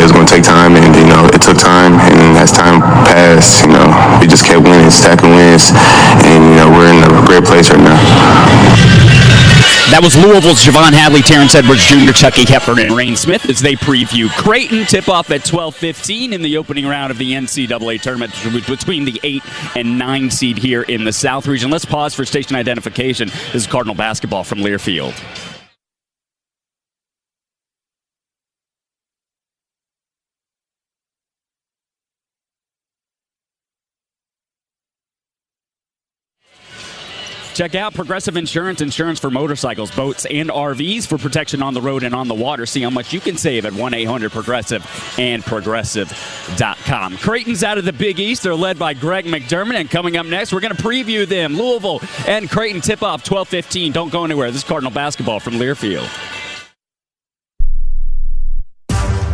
it was going to take time, and it took time. And as time passed, we just kept winning, stacking wins, and we're in a great place right now. That was Louisville's Javon Hadley, Terrence Edwards Jr., Chucky Hepburn, and Rain Smith as they preview Creighton. Tip-off at 12:15 in the opening round of the NCAA Tournament between the 8 and 9 seed here in the South region. Let's pause for station identification. This is Cardinal basketball from Learfield. Check out Progressive Insurance, insurance for motorcycles, boats, and RVs for protection on the road and on the water. See how much you can save at 1-800-PROGRESSIVE and Progressive.com. Creighton's out of the Big East. They're led by Greg McDermott. And coming up next, we're going to preview them. Louisville and Creighton tip-off 12:15. Don't go anywhere. This is Cardinal basketball from Learfield.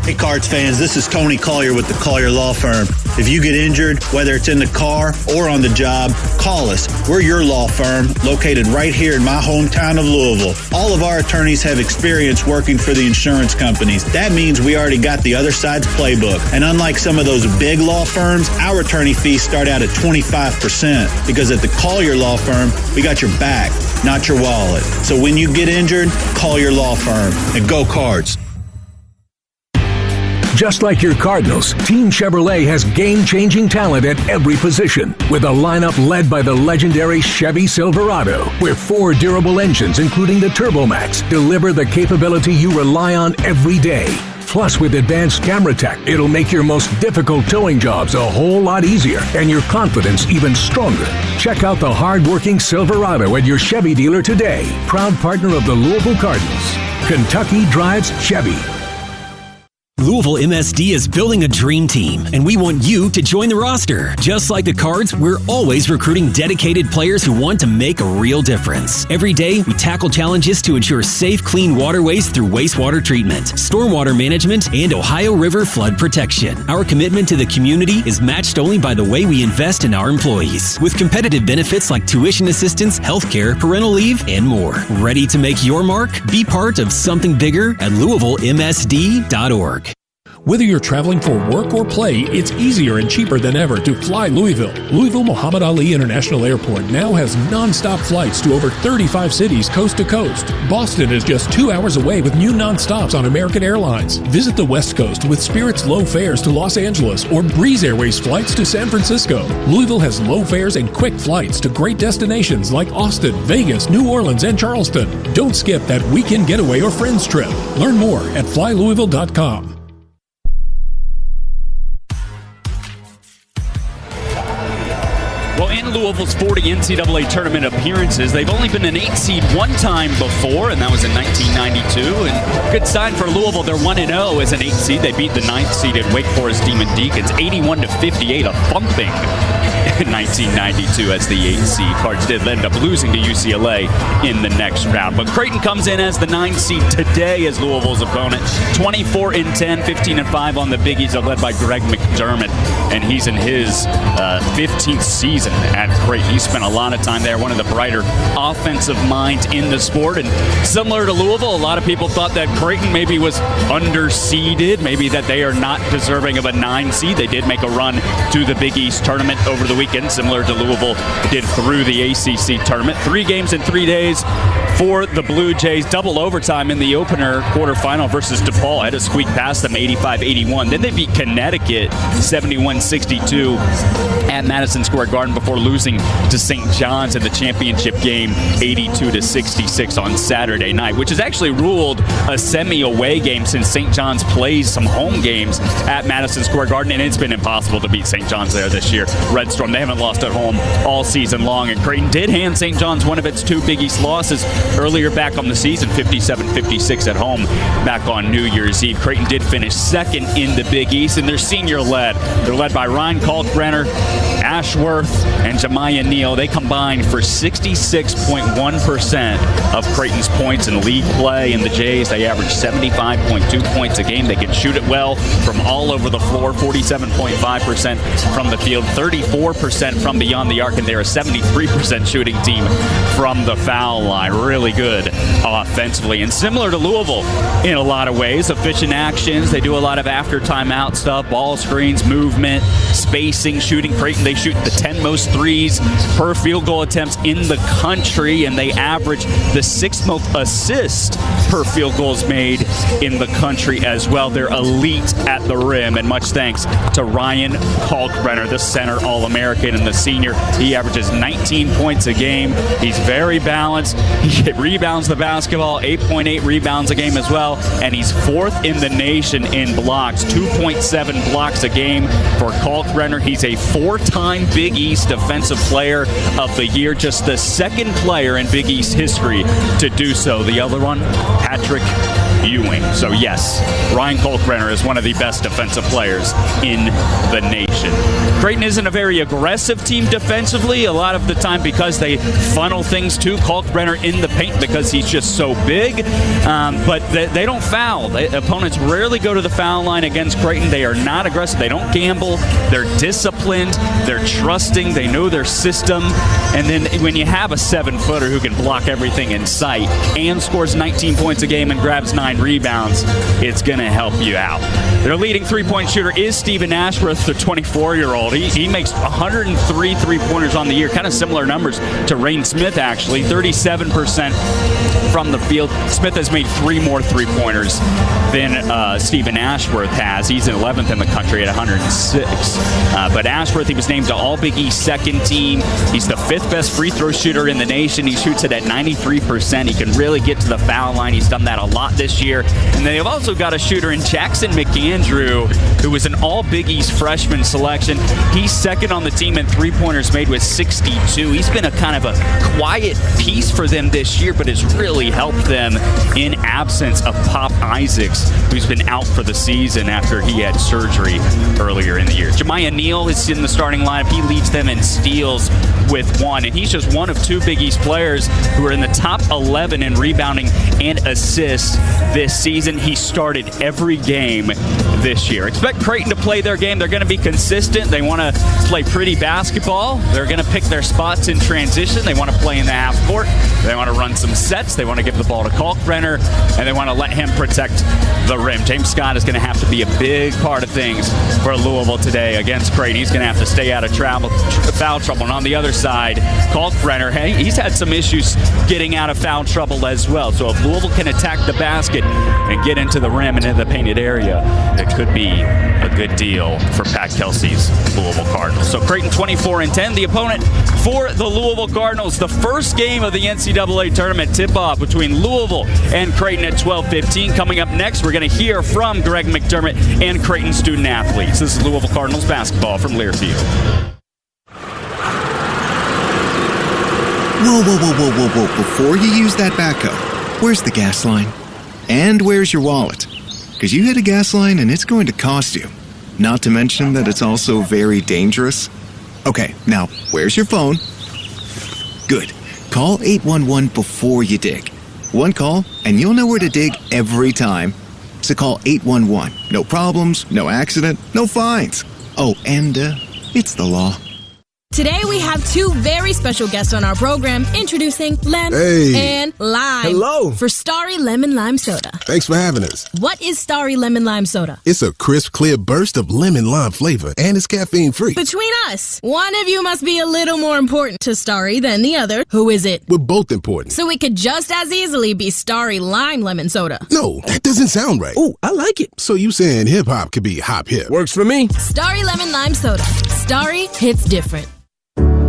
Hey Cards fans, this is Tony Collier with the Collier Law Firm. If you get injured, whether it's in the car or on the job, call us. We're your law firm, located right here in my hometown of Louisville. All of our attorneys have experience working for the insurance companies. That means we already got the other side's playbook. And unlike some of those big law firms, our attorney fees start out at 25%. Because at the Collier Law Firm, we got your back, not your wallet. So when you get injured, call your law firm and go Cards. Just like your Cardinals, Team Chevrolet has game-changing talent at every position, with a lineup led by the legendary Chevy Silverado, where 4 durable engines, including the TurboMax, deliver the capability you rely on every day. Plus, with advanced camera tech, it'll make your most difficult towing jobs a whole lot easier and your confidence even stronger. Check out the hard-working Silverado at your Chevy dealer today. Proud partner of the Louisville Cardinals. Kentucky drives Chevy. Louisville MSD is building a dream team, and we want you to join the roster. Just like the Cards, we're always recruiting dedicated players who want to make a real difference. Every day, we tackle challenges to ensure safe, clean waterways through wastewater treatment, stormwater management, and Ohio River flood protection. Our commitment to the community is matched only by the way we invest in our employees, with competitive benefits like tuition assistance, healthcare, parental leave, and more. Ready to make your mark? Be part of something bigger at LouisvilleMSD.org. Whether you're traveling for work or play, it's easier and cheaper than ever to fly Louisville. Louisville Muhammad Ali International Airport now has nonstop flights to over 35 cities coast to coast. Boston is just 2 hours away with new nonstops on American Airlines. Visit the West Coast with Spirit's low fares to Los Angeles or Breeze Airways flights to San Francisco. Louisville has low fares and quick flights to great destinations like Austin, Vegas, New Orleans, and Charleston. Don't skip that weekend getaway or friends trip. Learn more at flylouisville.com. Well, in Louisville's 40 NCAA Tournament appearances, they've only been an 8 seed one time before, and that was in 1992. And good sign for Louisville. They're 1-0 as an 8 seed. They beat the 9th seed at Wake Forest Demon Deacons 81-58, a thumping in 1992 as the 8 seed. Cards did end up losing to UCLA in the next round. But Creighton comes in as the 9 seed today as Louisville's opponent. 24-10, 15-5 on the Big East. They're led by Greg McDermott, and he's in his 15th season at Creighton. He spent a lot of time there, one of the brighter offensive minds in the sport. And similar to Louisville, a lot of people thought that Creighton maybe was underseeded, maybe that they are not deserving of a 9 seed. They did make a run to the Big East tournament over the weekend, similar to Louisville did through the ACC tournament. 3 games in 3 days for the Blue Jays. Double overtime in the opener quarterfinal versus DePaul. Had to squeak past them 85-81. Then they beat Connecticut 71-62 at Madison Square Garden before losing to St. John's in the championship game 82-66 on Saturday night, which is actually ruled a semi-away game since St. John's plays some home games at Madison Square Garden, and it's been impossible to beat St. John's there this year. Red Storm, they haven't lost at home all season long, and Creighton did hand St. John's one of its 2 Big East losses earlier back on the season, 57-56 at home back on New Year's Eve. Creighton did finish second in the Big East, and they're senior led. They're led by Ryan Kalkbrenner, Ashworth, and Jemiah Neal. They combined for 66.1% of Creighton's points in league play. In the Jays, they average 75.2 points a game. They can shoot it well from all over the floor, 47.5% from the field, 34% from beyond the arc, and they're a 73% shooting team from the foul line. Really really good offensively. And similar to Louisville in a lot of ways, efficient actions. They do a lot of after timeout stuff, ball screens, movement, spacing, shooting. Creighton, they shoot the 10 most threes per field goal attempts in the country, and they average the 6th most assists per field goals made in the country as well. They're elite at the rim, and much thanks to Ryan Kalkbrenner, the center All-American and the senior. He averages 19 points a game. He's very balanced. He rebounds the basketball, 8.8 rebounds a game as well, and he's 4th in the nation in blocks, 2.7 blocks a game for Kalkbrenner. He's a 4-time Big East Defensive Player of the Year, just the 2nd player in Big East history to do so. The other one, Patrick Ewing. So yes, Ryan Kalkbrenner is one of the best defensive players in the nation. Creighton isn't a very aggressive team defensively a lot of the time because they funnel things to Kalkbrenner in the paint because he's just so big, but they don't foul. Opponents rarely go to the foul line against Creighton. They are not aggressive. They don't gamble. They're disciplined. They're trusting. They know their system. And then when you have a 7-footer who can block everything in sight and scores 19 points a game and grabs 9 rebounds, it's going to help you out. Their leading three-point shooter is Stephen Ashworth, the 24-year-old. He makes 103 three-pointers on the year, kind of similar numbers to Rain Smith, actually. 37% from the field. Smith has made 3 more three-pointers than Stephen Ashworth has. He's in 11th in the country at 106. But Ashworth, he was named to All-Big East second team. He's the 5th best free throw shooter in the nation. He shoots it at 93%. He can really get to the foul line. He's done that a lot this year. And they've also got a shooter in Jackson McAndrew, who was an All-Big East freshman selection. He's 2nd on the team in three-pointers made with 62. He's been a kind of a quiet piece for them this year, but has really helped them in absence of Pop Isaacs, who's been out for the season after he had surgery earlier in the year. Jemiah Neal is in the starting lineup. He leads them in steals with 1, and he's just one of 2 Big East players who are in the top 11 in rebounding and assists this season. He started every game this year. Expect Creighton to play their game. They're going to be consistent. They want to play pretty basketball. They're going to pick their spots in transition. They want to play in the half court. They want to run some sets. They want to give the ball to Kalkbrenner, and they want to let him protect the rim. James Scott is going to have to be a big part of things for Louisville today against Creighton. He's going to have to stay out of foul trouble. And on the other side, Kalkbrenner, hey, he's had some issues getting out of foul trouble as well. So if Louisville can attack the basket and get into the rim and in the painted area, it could be a good deal for Pat Kelsey's Louisville Cardinals. So Creighton 24-10, the opponent for the Louisville Cardinals. The first game of the NCAA Tournament tip-off between Louisville and Creighton at 12:15. Coming up next, we're going to hear from Greg McDermott and Creighton student athletes. This is Louisville Cardinals basketball from Learfield. Whoa. Before you use that backhoe, where's the gas line? And where's your wallet? Because you hit a gas line and it's going to cost you. Not to mention that it's also very dangerous. Okay, now, where's your phone? Good. Call 811 before you dig. One call, and you'll know where to dig every time. So call 811. No problems, no accident, no fines. Oh, and it's the law. Today we have 2 very special guests on our program introducing Lem and Lime. Hello. For Starry Lemon Lime Soda. Thanks for having us. What is Starry Lemon Lime Soda? It's a crisp, clear burst of lemon lime flavor, and it's caffeine-free. Between us, one of you must be a little more important to Starry than the other. Who is it? We're both important. So it could just as easily be Starry Lime Lemon Soda. No, that doesn't sound right. Oh, I like it. So you saying hip-hop could be hop-hip? Works for me. Starry Lemon Lime Soda. Starry hits different.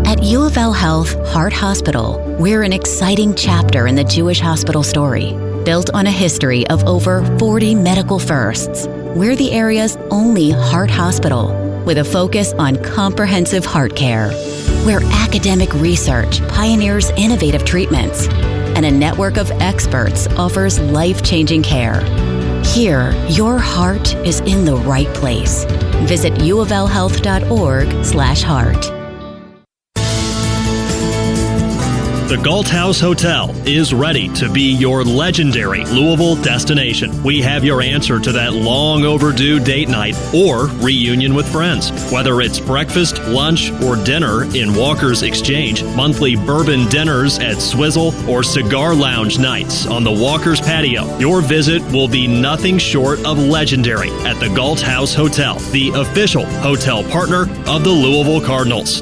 At U of L Health Heart Hospital, we're an exciting chapter in the Jewish hospital story. Built on a history of over 40 medical firsts, we're the area's only heart hospital with a focus on comprehensive heart care, where academic research pioneers innovative treatments, and a network of experts offers life-changing care. Here, your heart is in the right place. Visit uoflhealth.org/heart. The Galt House Hotel is ready to be your legendary Louisville destination. We have your answer to that long overdue date night or reunion with friends. Whether it's breakfast, lunch, or dinner in Walker's Exchange, monthly bourbon dinners at Swizzle, or cigar lounge nights on the Walker's patio, your visit will be nothing short of legendary at the Galt House Hotel, the official hotel partner of the Louisville Cardinals.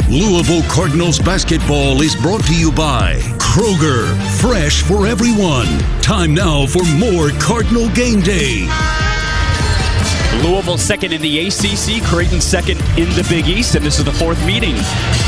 Louisville Cardinals basketball is brought to you by Kroger, fresh for everyone. Time now for more Cardinal Game Day. Louisville second in the ACC, Creighton second in the Big East, and this is the fourth meeting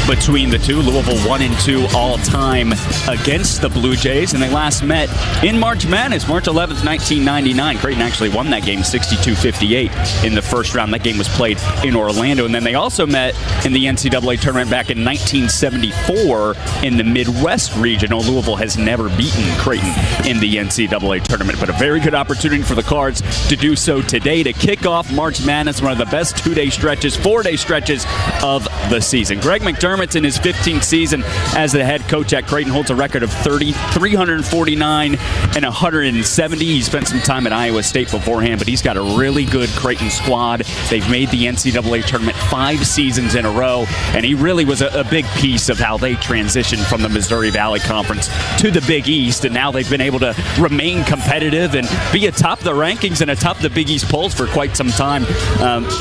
between the two. Louisville 1-2 all-time against the Blue Jays, and they last met in March Madness, March 11th, 1999. Creighton actually won that game 62-58 in the first round. That game was played in Orlando, and then they also met in the NCAA Tournament back in 1974 in the Midwest Regional. Louisville has never beaten Creighton in the NCAA Tournament, but a very good opportunity for the Cards to do so today to kick off March Madness, one of the best 4-day stretches of the season. Greg McDermott's in his 15th season as the head coach at Creighton, holds a record of 349 and 170. He spent some time at Iowa State beforehand, but he's got a really good Creighton squad. They've made the NCAA Tournament 5 seasons in a row, and he really was a big piece of how they transitioned from the Missouri Valley Conference to the Big East, and now they've been able to remain competitive and be atop the rankings and atop the Big East polls for quite some time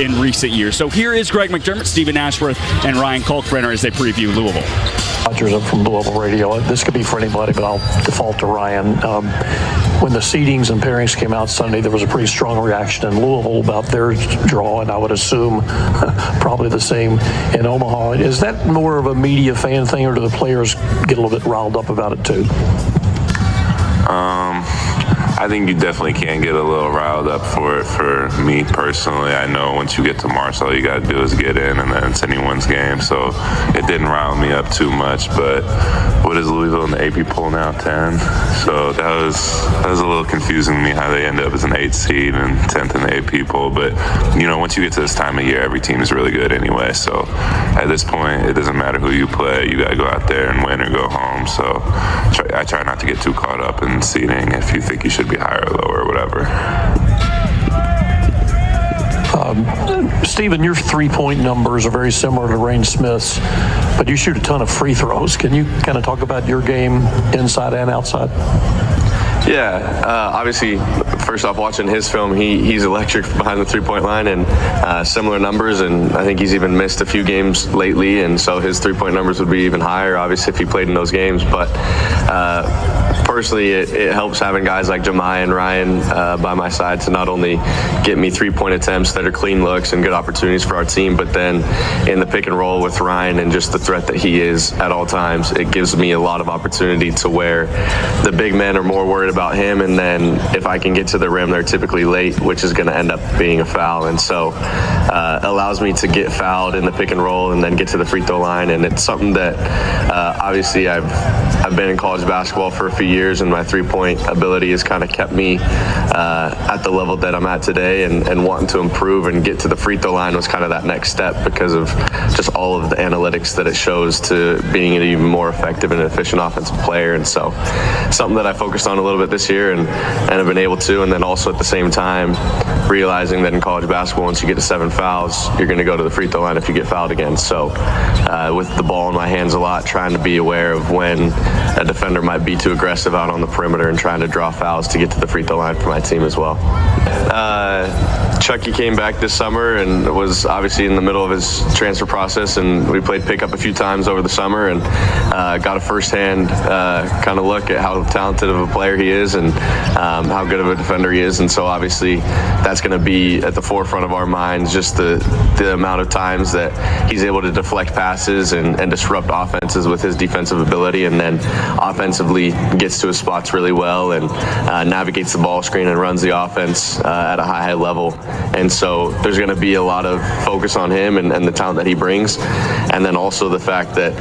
in recent years. So here is Greg McDermott, Stephen Ashworth, and Ryan Kalkbrenner as they preview Louisville. Rogers up from Louisville Radio. This could be for anybody, but I'll default to Ryan. When the seedings and pairings came out Sunday, there was a pretty strong reaction in Louisville about their draw, and I would assume probably the same in Omaha. Is that more of a media fan thing, or do the players get a little bit riled up about it too? I think you definitely can get a little riled up for it. For me personally, I know once you get to March, all you got to do is get in, and then it's anyone's game. So it didn't rile me up too much. But what is Louisville in the AP poll now? 10. So that was a little confusing to me how they ended up as an 8th seed and 10th in the AP poll. But once you get to this time of year, every team is really good anyway. So at this point, it doesn't matter who you play. You got to go out there and win or go home. So I try not to get too caught up in seeding if you think you should be higher or lower or whatever. Stephen, your three-point numbers are very similar to Rain Smith's, but you shoot a ton of free throws. Can you kind of talk about your game inside and outside? Yeah, obviously, first off, watching his film, he's electric behind the three-point line, and similar numbers, and I think he's even missed a few games lately, and so his three-point numbers would be even higher, obviously, if he played in those games. But personally, it helps having guys like Jemiah and Ryan by my side to not only get me three-point attempts that are clean looks and good opportunities for our team, but then in the pick and roll with Ryan and just the threat that he is at all times, it gives me a lot of opportunity to where the big men are more worried about him, and then if I can get to the rim, they're typically late, which is going to end up being a foul, and so allows me to get fouled in the pick and roll and then get to the free throw line. And it's something that obviously I've been in college basketball for a few years, and my three-point ability has kind of kept me at the level that I'm at today, and wanting to improve and get to the free throw line was kind of that next step because of just all of the analytics that it shows to being an even more effective and efficient offensive player. And so something that I focused on a little bit this year and have been able to, and then also at the same time realizing that in college basketball, once you get to 7 fouls, you're going to go to the free throw line if you get fouled again. So with the ball in my hands a lot, trying to be aware of when a defender might be too aggressive out on the perimeter and trying to draw fouls to get to the free throw line for my team as well. Chucky came back this summer and was obviously in the middle of his transfer process, and we played pickup a few times over the summer and got a firsthand kind of look at how talented of a player he is and how good of a defender he is. And so obviously that's going to be at the forefront of our minds, just the amount of times that he's able to deflect passes and disrupt offenses with his defensive ability, and then offensively gets to his spots really well and navigates the ball screen and runs the offense at a high level. And so there's going to be a lot of focus on him and the talent that he brings. And then also the fact that,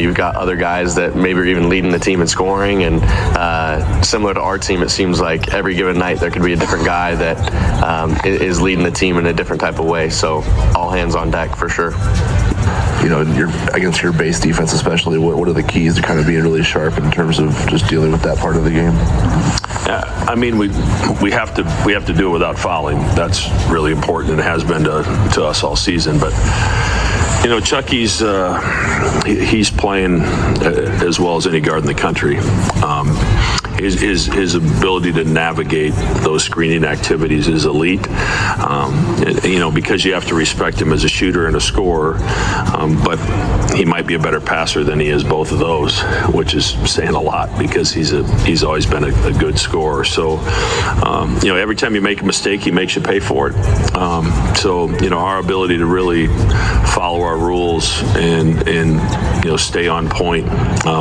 you've got other guys that maybe are even leading the team in scoring. And similar to our team, it seems like every given night there could be a different guy that is leading the team in a different type of way. So all hands on deck for sure. against your base defense especially, what are the keys to kind of being really sharp in terms of just dealing with that part of the game? I mean, we have to do it without fouling. That's really important, and it has been to us all season. But Chucky's he's playing as well as any guard in the country. His ability to navigate those screening activities is elite. Because you have to respect him as a shooter and a scorer, but he might be a better passer than he is both of those, which is saying a lot because he's always been a good scorer. So, every time you make a mistake, he makes you pay for it. Our ability to really follow our rules and stay on point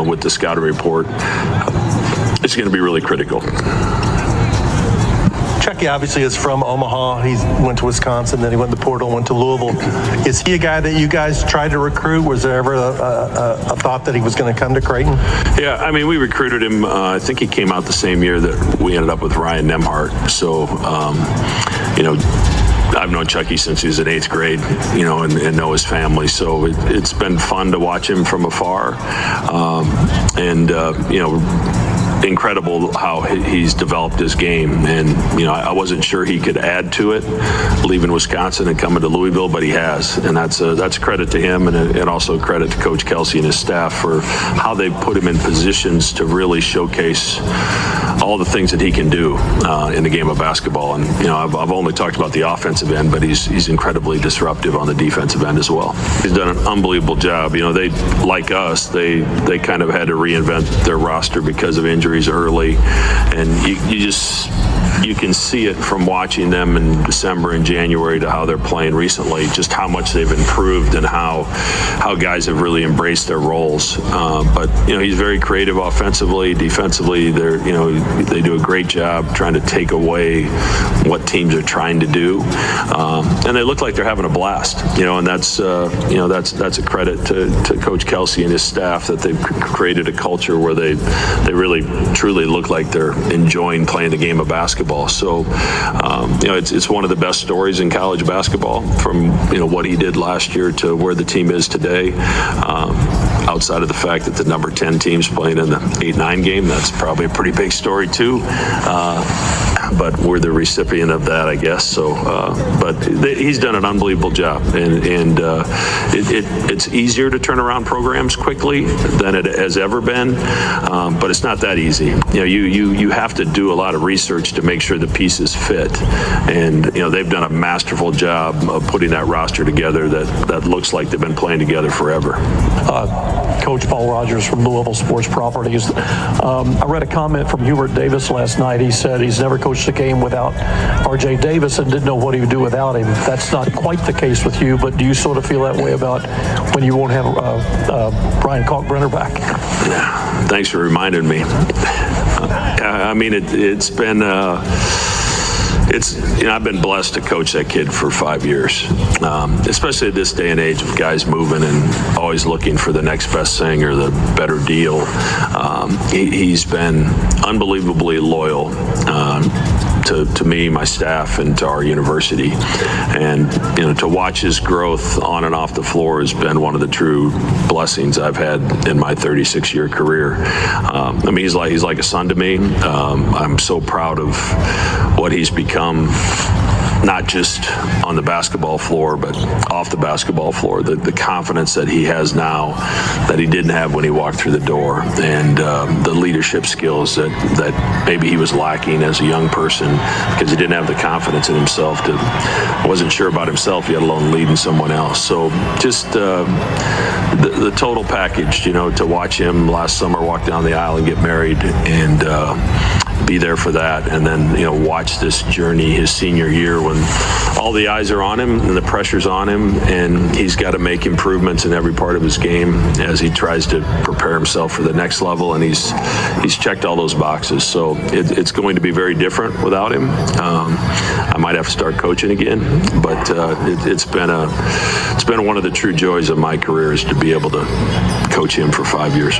with the scouting report, it's going to be really critical. Chucky obviously is from Omaha. He went to Wisconsin, then he went to Portal, went to Louisville. Is he a guy that you guys tried to recruit? Was there ever a thought that he was going to come to Creighton? Yeah, I mean, we recruited him. I think he came out the same year that we ended up with Ryan Nemhart. So, I've known Chucky since he was in 8th grade, and know his family. So it's been fun to watch him from afar. Incredible how he's developed his game, and I wasn't sure he could add to it leaving Wisconsin and coming to Louisville, but he has, and that's credit to him, and also credit to Coach Kelsey and his staff for how they put him in positions to really showcase all the things that he can do in the game of basketball. And I've only talked about the offensive end, but he's incredibly disruptive on the defensive end as well. He's done an unbelievable job. They, like us, they kind of had to reinvent their roster because of injuries early, and you can see it from watching them in December and January to how they're playing recently, just how much they've improved and how guys have really embraced their roles. But he's very creative offensively, defensively. They do a great job trying to take away what teams are trying to do, and they look like they're having a blast. And that's a credit to Coach Kelsey and his staff that they've created a culture where they really truly look like they're enjoying playing the game of basketball. So, it's one of the best stories in college basketball, from what he did last year to where the team is today. Outside of the fact that the number 10 team's playing in the 8-9 game, that's probably a pretty big story too. But we're the recipient of that, I guess. So, but he's done an unbelievable job, and it's easier to turn around programs quickly than it has ever been. But it's not that easy. You have to do a lot of research to make sure the pieces fit, and they've done a masterful job of putting that roster together that looks like they've been playing together forever. Coach Paul Rogers from Louisville Sports Properties. I read a comment from Hubert Davis last night. He said he's never coached a game without R.J. Davis and didn't know what he would do without him. That's not quite the case with you, but do you sort of feel that way about when you won't have Brian Kalkbrenner back? Yeah, thanks for reminding me. I mean, it's been... I've been blessed to coach that kid for 5 years, especially at this day and age of guys moving and always looking for the next best thing or the better deal. He's been unbelievably loyal to me, my staff, and to our university. And to watch his growth on and off the floor has been one of the true blessings I've had in my 36-year career. He's like a son to me. I'm so proud of what he's become, not just on the basketball floor, but off the basketball floor. The confidence that he has now that he didn't have when he walked through the door, and the leadership skills that maybe he was lacking as a young person because he didn't have the confidence in himself. Wasn't sure about himself, yet alone leading someone else. So just the total package, to watch him last summer walk down the aisle and get married, and be there for that, and then watch this journey his senior year when all the eyes are on him and the pressure's on him, and he's got to make improvements in every part of his game as he tries to prepare himself for the next level, and he's checked all those boxes. So it's going to be very different without him. I might have to start coaching again, but it's been one of the true joys of my career is to be able to coach him for 5 years.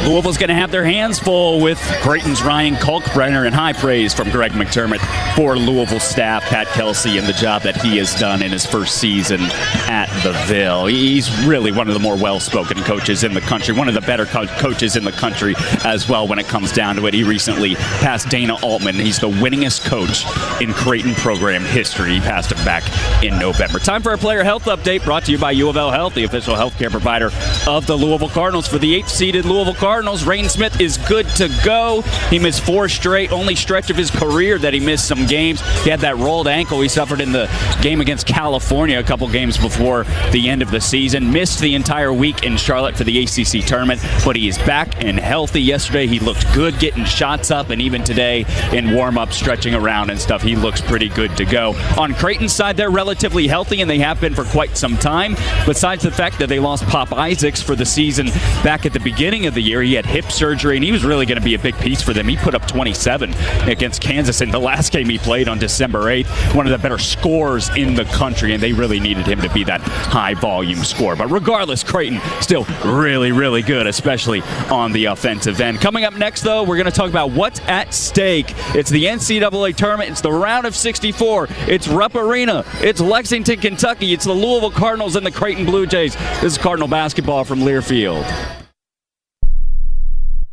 Louisville's going to have their hands full with Creighton's Ryan Kalkbrenner, and high praise from Greg McDermott for Louisville staff, Pat Kelsey, and the job that he has done in his first season at the Ville. He's really one of the more well-spoken coaches in the country, one of the better coaches in the country as well when it comes down to it. He recently passed Dana Altman. He's the winningest coach in Creighton program history. He passed him back in November. Time for a player health update brought to you by U of L Health, the official healthcare provider of the Louisville Cardinals. For the 8th-seeded Louisville Cardinals, Rain Smith is good to go. He missed 4 straight, only stretch of his career that he missed some games. He had that rolled ankle he suffered in the game against California a couple games before the end of the season. Missed the entire week in Charlotte for the ACC tournament, but he is back and healthy. Yesterday he looked good getting shots up, and even today in warm-up, stretching around and stuff, he looks pretty good to go. On Creighton's side, they're relatively healthy, and they have been for quite some time. Besides the fact that they lost Pop Isaacs for the season back at the beginning of the year, he had hip surgery, and he was really going to be a big piece for them. He put up 27 against Kansas in the last game he played on December 8th, one of the better scorers in the country, and they really needed him to be that high-volume scorer. But regardless, Creighton still really, really good, especially on the offensive end. Coming up next, though, we're going to talk about what's at stake. It's the NCAA Tournament. It's the round of 64. It's Rupp Arena. It's Lexington, Kentucky. It's the Louisville Cardinals and the Creighton Blue Jays. This is Cardinal basketball from Learfield.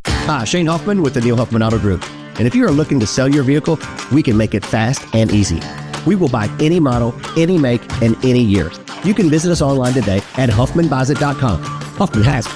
Hi, Shane Hoffman with the Neil Huffman Auto Group. And if you are looking to sell your vehicle, we can make it fast and easy. We will buy any model, any make, and any year. You can visit us online today at HuffmanBuysIt.com. Huffman has.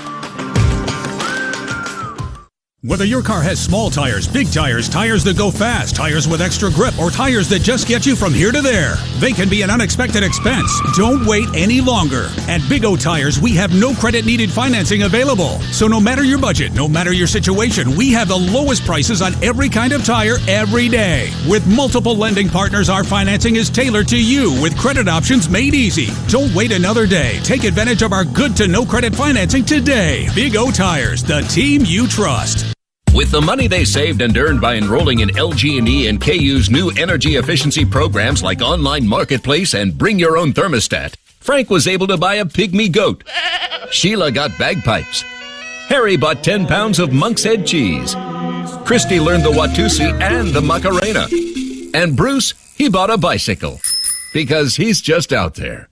Whether your car has small tires, big tires, tires that go fast, tires with extra grip, or tires that just get you from here to there, they can be an unexpected expense. Don't wait any longer. At Big O Tires, we have no credit needed financing available. So no matter your budget, no matter your situation, we have the lowest prices on every kind of tire every day. With multiple lending partners, our financing is tailored to you with credit options made easy. Don't wait another day. Take advantage of our good to no credit financing today. Big O Tires, the team you trust. With the money they saved and earned by enrolling in LG&E and KU's new energy efficiency programs like Online Marketplace and Bring Your Own Thermostat, Frank was able to buy a pygmy goat. Sheila got bagpipes. Harry bought 10 pounds of Monk's Head cheese. Christy learned the Watusi and the Macarena. And Bruce, he bought a bicycle. Because he's just out there.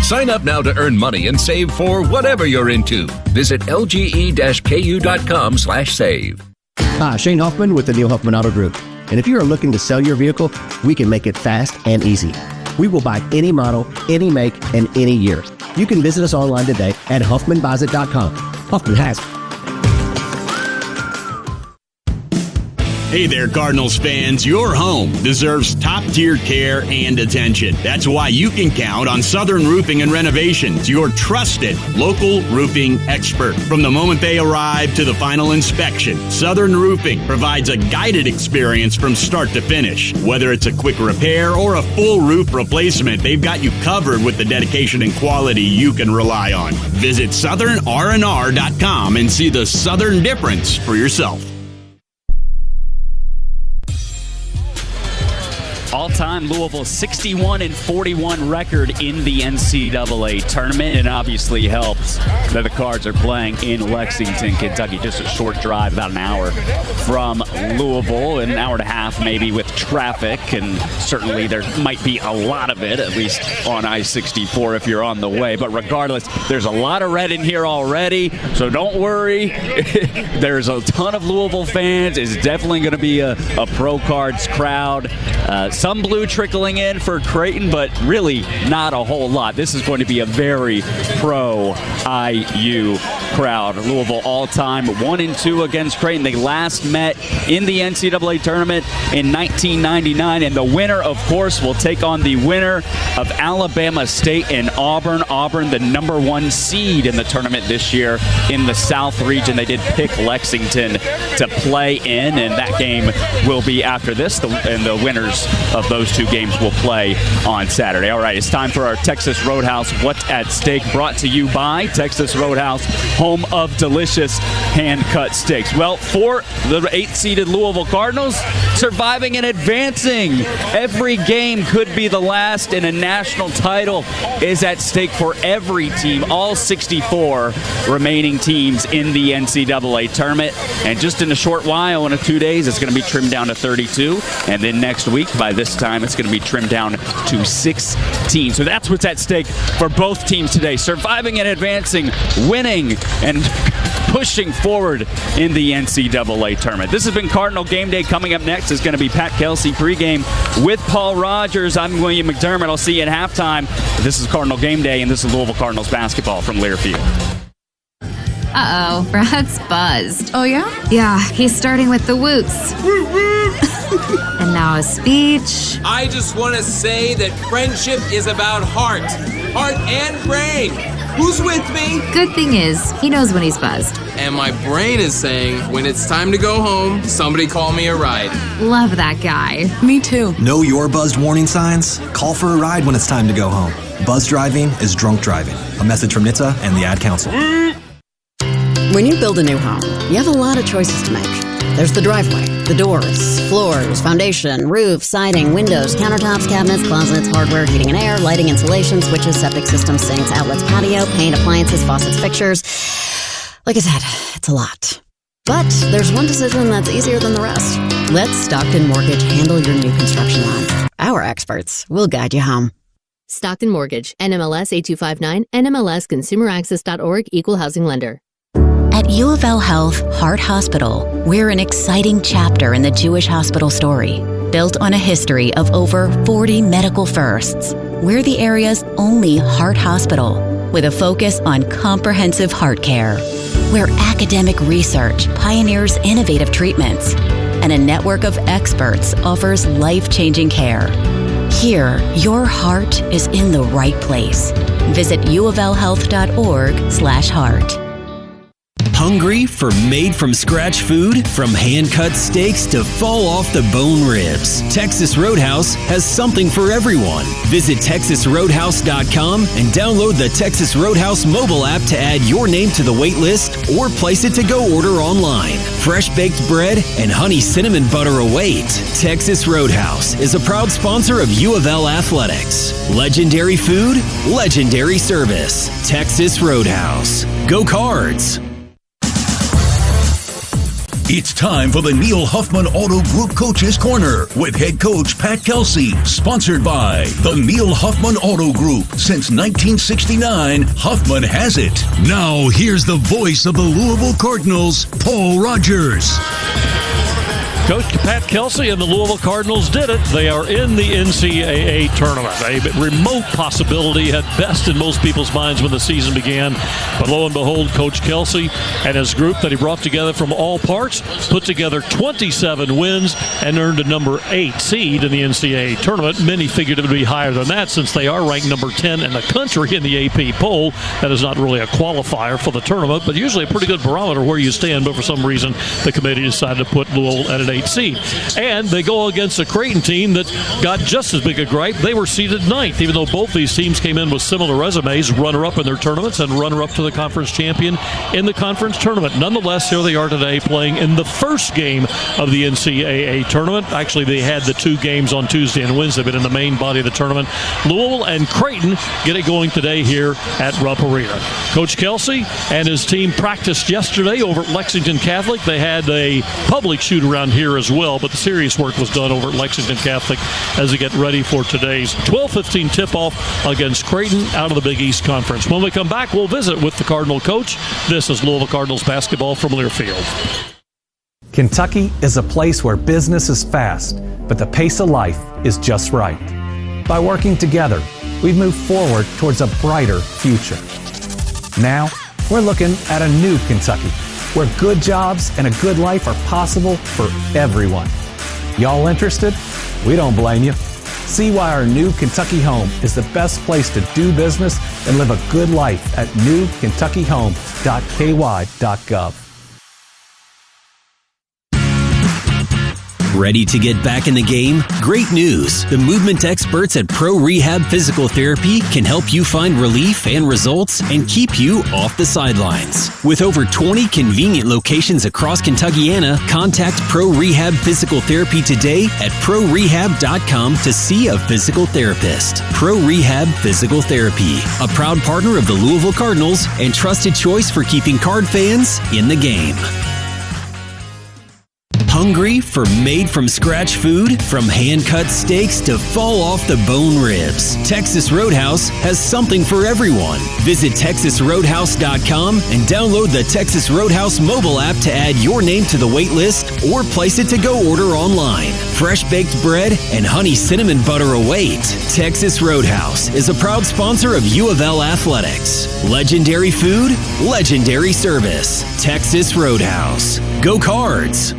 Sign up now to earn money and save for whatever you're into. Visit lge-ku.com/save. Hi, Shane Hoffman with the Neil Huffman Auto Group. And if you are looking to sell your vehicle, we can make it fast and easy. We will buy any model, any make, and any year. You can visit us online today at HuffmanBuysIt.com. Huffman has. Hey there, Cardinals fans. Your home deserves top-tier care and attention. That's why you can count on Southern Roofing and Renovations, your trusted local roofing expert. From the moment they arrive to the final inspection, Southern Roofing provides a guided experience from start to finish. Whether it's a quick repair or a full roof replacement, they've got you covered with the dedication and quality you can rely on. Visit SouthernRNR.com and see the Southern difference for yourself. All-time Louisville 61-41 record in the NCAA tournament. It obviously helps that the Cards are playing in Lexington, Kentucky. Just a short drive, about an hour from Louisville, an hour and a half maybe with traffic, and certainly there might be a lot of it, at least on I-64 if you're on the way. But regardless, there's a lot of red in here already, so don't worry. There's a ton of Louisville fans. It's definitely going to be a pro Cards crowd. Some blue trickling in for Creighton, but really not a whole lot. This is going to be a very pro-IU crowd. Louisville all-time 1-2 against Creighton. They last met in the NCAA tournament in 1999, and the winner, of course, will take on the winner of Alabama State and Auburn. Auburn, the number 1 seed in the tournament this year in the South region. They did pick Lexington to play in, and that game will be after this, and the winners of of those two games will play on Saturday. All right, it's time for our Texas Roadhouse What's at Stake, brought to you by Texas Roadhouse, home of delicious hand-cut steaks. Well, for the 8th-seeded Louisville Cardinals, surviving and advancing. Every game could be the last, and a national title is at stake for every team, all 64 remaining teams in the NCAA tournament. And just in a short while, in 2 days, it's going to be trimmed down to 32. And then next week, by this time, it's going to be trimmed down to 16. So that's what's at stake for both teams today. Surviving and advancing, winning, and pushing forward in the NCAA tournament. This has been Cardinal Game Day. Coming up next is going to be Pat Kelsey pregame with Paul Rogers. I'm William McDermott. I'll see you at halftime. This is Cardinal Game Day, and this is Louisville Cardinals basketball from Learfield. Uh-oh, Brad's buzzed. Oh, yeah? Yeah, he's starting with the whoops. And now a speech. I just want to say that friendship is about heart and brain. Who's with me? Good thing is, he knows when he's buzzed. And my brain is saying, when it's time to go home, somebody call me a ride. Love that guy. Me too. Know your buzzed warning signs? Call for a ride when it's time to go home. Buzz driving is drunk driving. A message from NHTSA and the Ad Council. When you build a new home, you have a lot of choices to make. There's the driveway, the doors, floors, foundation, roof, siding, windows, countertops, cabinets, closets, hardware, heating and air, lighting, insulation, switches, septic systems, sinks, outlets, patio, paint, appliances, faucets, fixtures. Like I said, it's a lot. But there's one decision that's easier than the rest. Let Stockton Mortgage handle your new construction loan. Our experts will guide you home. Stockton Mortgage, NMLS 8259, NMLSconsumeraccess.org, Equal Housing Lender. At U of L Health Heart Hospital, we're an exciting chapter in the Jewish hospital story. Built on a history of over 40 medical firsts, we're the area's only heart hospital with a focus on comprehensive heart care, where academic research pioneers innovative treatments, and a network of experts offers life-changing care. Here, your heart is in the right place. Visit uoflhealth.org/heart. Hungry for made-from-scratch food? From hand-cut steaks to fall-off-the-bone ribs, Texas Roadhouse has something for everyone. Visit TexasRoadhouse.com and download the Texas Roadhouse mobile app to add your name to the wait list or place it to go order online. Fresh baked bread and honey cinnamon butter await. Texas Roadhouse is a proud sponsor of U of L Athletics. Legendary food, legendary service. Texas Roadhouse. Go Cards! It's time for the Neil Huffman Auto Group Coaches Corner with head coach Pat Kelsey, sponsored by the Neil Huffman Auto Group. Since 1969, Huffman has it. Now, here's the voice of the Louisville Cardinals, Paul Rogers. Coach Pat Kelsey and the Louisville Cardinals did it. They are in the NCAA Tournament. A remote possibility at best in most people's minds when the season began. But lo and behold, Coach Kelsey and his group that he brought together from all parts put together 27 wins and earned a number 8 seed in the NCAA Tournament. Many figured it would be higher than that since they are ranked number 10 in the country in the AP poll. That is not really a qualifier for the tournament, but usually a pretty good barometer where you stand. But for some reason, the committee decided to put Louisville at an 8 seed. And they go against a Creighton team that got just as big a gripe. They were seeded 9th, even though both these teams came in with similar resumes, runner-up in their tournaments and runner-up to the conference champion in the conference tournament. Nonetheless, here they are today playing in the first game of the NCAA tournament. Actually, they had the 2 games on Tuesday and Wednesday, but in the main body of the tournament, Louisville and Creighton get it going today here at Rupp Arena. Coach Kelsey and his team practiced yesterday over at Lexington Catholic. They had a public shoot-around here as well, but the serious work was done over at Lexington Catholic as they get ready for today's 12:15 tip-off against Creighton out of the Big East Conference. When we come back, we'll visit with the Cardinal coach. This is Louisville Cardinals basketball from Learfield. Kentucky is a place where business is fast, but the pace of life is just right. By working together, we've moved forward towards a brighter future. Now, we're looking at a new Kentucky, where good jobs and a good life are possible for everyone. Y'all interested? We don't blame you. See why our new Kentucky home is the best place to do business and live a good life at newkentuckyhome.ky.gov. Ready to get back in the game? Great news! The movement experts at Pro Rehab Physical Therapy can help you find relief and results and keep you off the sidelines. With over 20 convenient locations across Kentuckiana, contact Pro Rehab Physical Therapy today at ProRehab.com to see a physical therapist. Pro Rehab Physical Therapy, a proud partner of the Louisville Cardinals and trusted choice for keeping Card fans in the game. Hungry for made-from-scratch food? From hand-cut steaks to fall-off-the-bone ribs, Texas Roadhouse has something for everyone. Visit TexasRoadhouse.com and download the Texas Roadhouse mobile app to add your name to the wait list or place it to go order online. Fresh baked bread and honey cinnamon butter await. Texas Roadhouse is a proud sponsor of U of L Athletics. Legendary food, legendary service. Texas Roadhouse. Go Cards!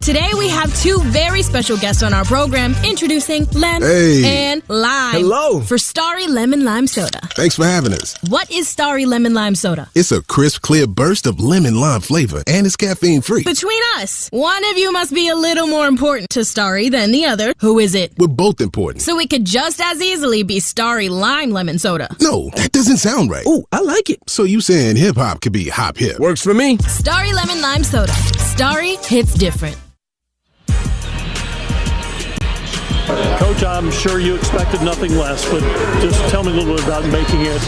Today we have two very special guests on our program, introducing Lem and Lime. Hello. For Starry Lemon Lime Soda. Thanks for having us. What is Starry Lemon Lime Soda? It's a crisp, clear burst of lemon lime flavor, and it's caffeine-free. Between us, one of you must be a little more important to Starry than the other. Who is it? We're both important. So it could just as easily be Starry Lime Lemon Soda. No, that doesn't sound right. Oh, I like it. So you saying hip-hop could be hop-hip? Works for me. Starry Lemon Lime Soda. Starry hits different. Coach, I'm sure you expected nothing less, but just tell me a little bit about making it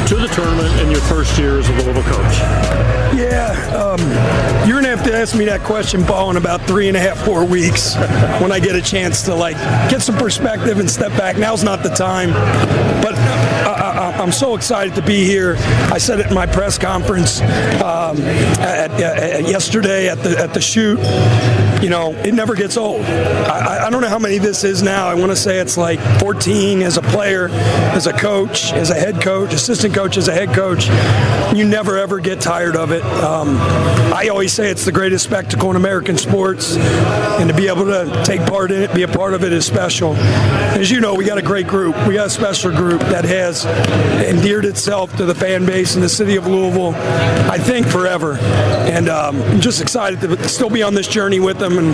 to the tournament in your first year as a Louisville coach. Yeah, you're going to have to ask me that question, Paul, in about 3.5, 4 weeks when I get a chance to, get some perspective and step back. Now's not the time, but I'm so excited to be here. I said it in my press conference yesterday at the shoot. You know, it never gets old. I don't know how many this is now. I want to say it's 14 as a player, as a coach, as a head coach, assistant coach, as a head coach. You never, ever get tired of it. I always say it's the greatest spectacle in American sports, and to be able to take part in it, be a part of it is special. As you know, we got a great group. We got a special group that has endeared itself to the fan base in the city of Louisville, I think, forever. And I'm just excited to still be on this journey with them. And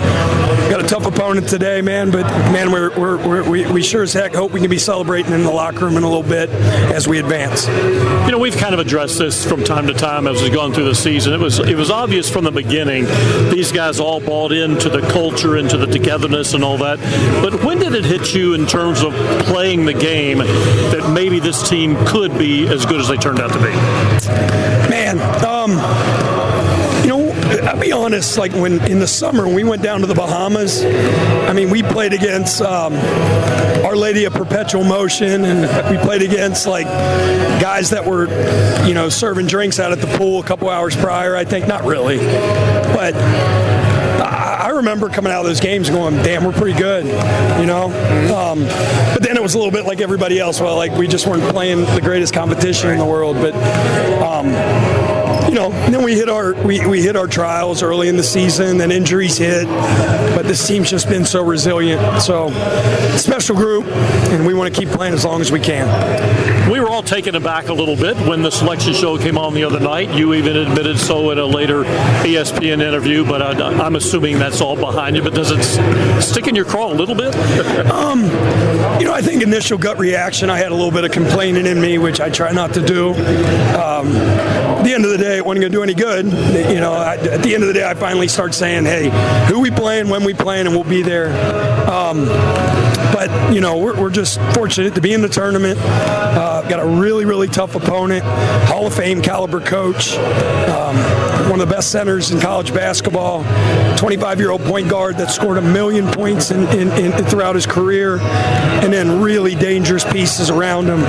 got a tough opponent today, man. But man, we sure as heck hope we can be celebrating in the locker room in a little bit as we advance. You know, we've kind of addressed this from time to time as we've gone through the season. It was obvious from the beginning these guys all bought into the culture, into the togetherness, and all that. But when did it hit you in terms of playing the game that maybe this team could be as good as they turned out to be? Man, I'll be honest, when in the summer when we went down to the Bahamas, I mean, we played against Our Lady of Perpetual Motion, and we played against guys that were, serving drinks out at the pool a couple hours prior, I think. Not really. But I remember coming out of those games going, damn, we're pretty good, but then it was a little bit like everybody else. Well, we just weren't playing the greatest competition in the world, but and then we hit our trials early in the season, then injuries hit, but this team's just been so resilient. So, special group, and we want to keep playing as long as we can. We were all taken aback a little bit when the selection show came on the other night. You even admitted so in a later ESPN interview, but I'm assuming that's all behind you. But does it stick in your craw a little bit? I think initial gut reaction, I had a little bit of complaining in me, which I try not to do. At the end of the day, it wasn't going to do any good. At the end of the day, I finally start saying, hey, who we playing, when we playing, and we'll be there. But we're just fortunate to be in the tournament. Got a really, really tough opponent, Hall of Fame caliber coach, one of the best centers in college basketball, 25-year-old point guard that scored 1 million points throughout his career, and then really dangerous pieces around him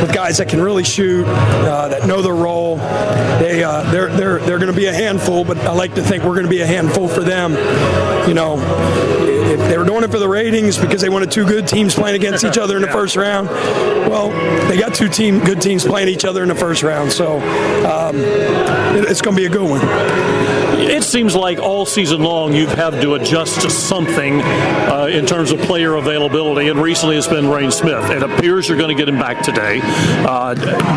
with guys that can really shoot, that know their role. They're going to be a handful, but I like to think we're going to be a handful for them. If they were doing it for the ratings because they wanted two good teams playing against each other in the first round, well, they got two good teams playing each other in the first round, so it's going to be a good one. it seems like all season long you've had to adjust to something in terms of player availability, and recently it's been Rain Smith. It appears you're going to get him back today.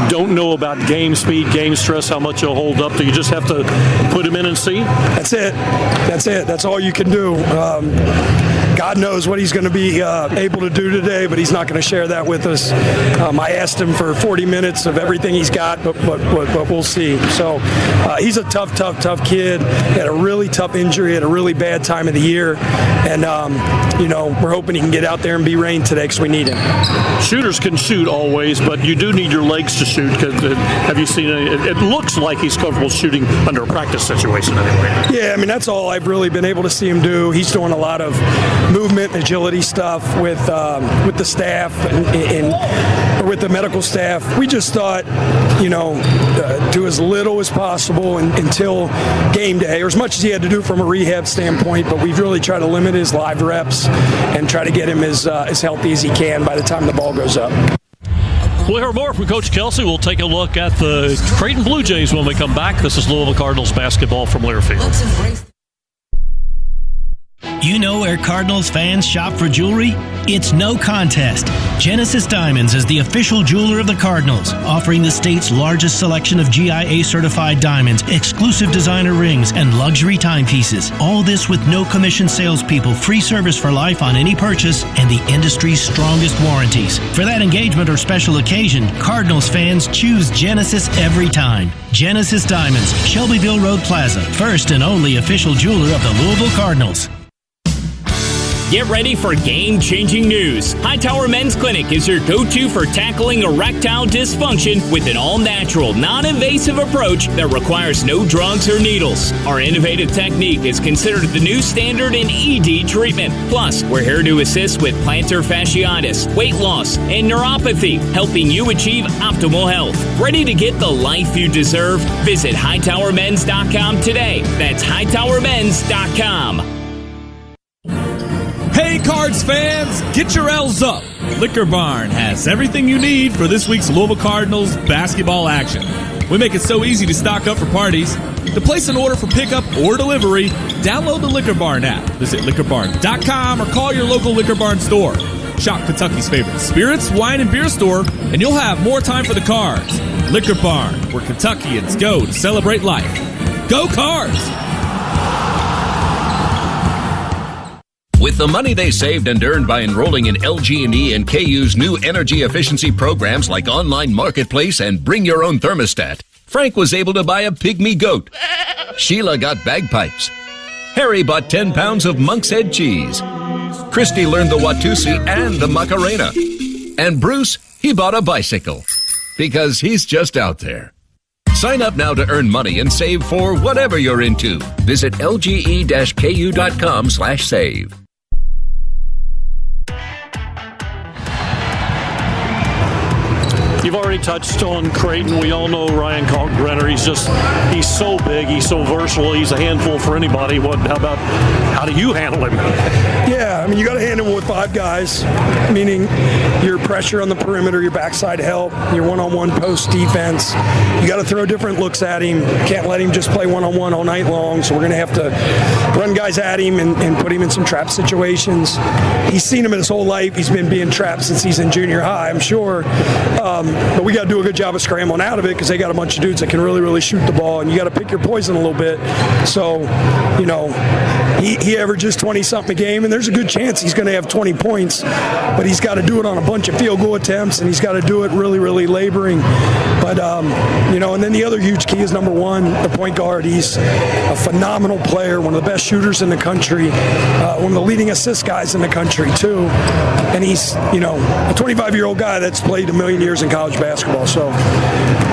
Don't know about game speed, game stress, how much he'll hold up. Do you just have to put him in and see? That's it. That's all you can do. God knows what he's going to be able to do today, but he's not going to share that with us. I asked him for 40 minutes of everything he's got, but we'll see. So he's a tough kid. He had a really tough injury at a really bad time of the year, and we're hoping he can get out there and be Rain today because we need him. Shooters can shoot always, but you do need your legs to shoot. Have you seen it? It looks like he's comfortable shooting under a practice situation anyway. Yeah, I mean, that's all I've really been able to see him do. He's doing a lot of movement, agility stuff with the staff or with the medical staff. We just thought, do as little as possible until game day, or as much as he had to do from a rehab standpoint, but we've really tried to limit his live reps and try to get him as healthy as he can by the time the ball goes up. We'll hear more from Coach Kelsey. We'll take a look at the Creighton Blue Jays when we come back. This is Louisville Cardinals basketball from Learfield. You know where Cardinals fans shop for jewelry? It's no contest. Genesis Diamonds is the official jeweler of the Cardinals, offering the state's largest selection of GIA-certified diamonds, exclusive designer rings, and luxury timepieces. All this with no commission salespeople, free service for life on any purchase, and the industry's strongest warranties. For that engagement or special occasion, Cardinals fans choose Genesis every time. Genesis Diamonds, Shelbyville Road Plaza, first and only official jeweler of the Louisville Cardinals. Get ready for game-changing news. Hightower Men's Clinic is your go-to for tackling erectile dysfunction with an all-natural, non-invasive approach that requires no drugs or needles. Our innovative technique is considered the new standard in ED treatment. Plus, we're here to assist with plantar fasciitis, weight loss, and neuropathy, helping you achieve optimal health. Ready to get the life you deserve? Visit hightowermens.com today. That's hightowermens.com. Hey Cards fans, get your L's up. Liquor Barn has everything you need for this week's Louisville Cardinals basketball action. We make it so easy to stock up for parties. To place an order for pickup or delivery, download the Liquor Barn app. Visit liquorbarn.com or call your local Liquor Barn store. Shop Kentucky's favorite spirits, wine, and beer store, and you'll have more time for the Cards. Liquor Barn, where Kentuckians go to celebrate life. Go Cards! With the money they saved and earned by enrolling in LG&E and KU's new energy efficiency programs like Online Marketplace and Bring Your Own Thermostat, Frank was able to buy a pygmy goat. Sheila got bagpipes. Harry bought 10 pounds of Monk's Head cheese. Christy learned the Watusi and the Macarena. And Bruce, he bought a bicycle. Because he's just out there. Sign up now to earn money and save for whatever you're into. Visit lge-ku.com/save. You've already touched on Creighton. We all know Ryan Kalkbrenner. He's so big. He's so versatile. He's a handful for anybody. How do you handle him? Yeah, I mean, you got to handle him with 5 guys, meaning your pressure on the perimeter, your backside help, your one-on-one post defense. You got to throw different looks at him. Can't let him just play one-on-one all night long, so we're going to have to run guys at him and put him in some trap situations. He's seen him his whole life. He's been being trapped since he's in junior high, I'm sure. But we got to do a good job of scrambling out of it because they got a bunch of dudes that can really, really shoot the ball, and you got to pick your poison a little bit. So, he averages 20-something a game, and there's a good chance he's going to have 20 points, but he's got to do it on a bunch of field goal attempts, and he's got to do it really, really laboring. But, and then the other huge key is, number one, the point guard. He's a phenomenal player, one of the best shooters in the country, one of the leading assist guys in the country, too. And he's, a 25-year-old guy that's played a million years in college basketball. So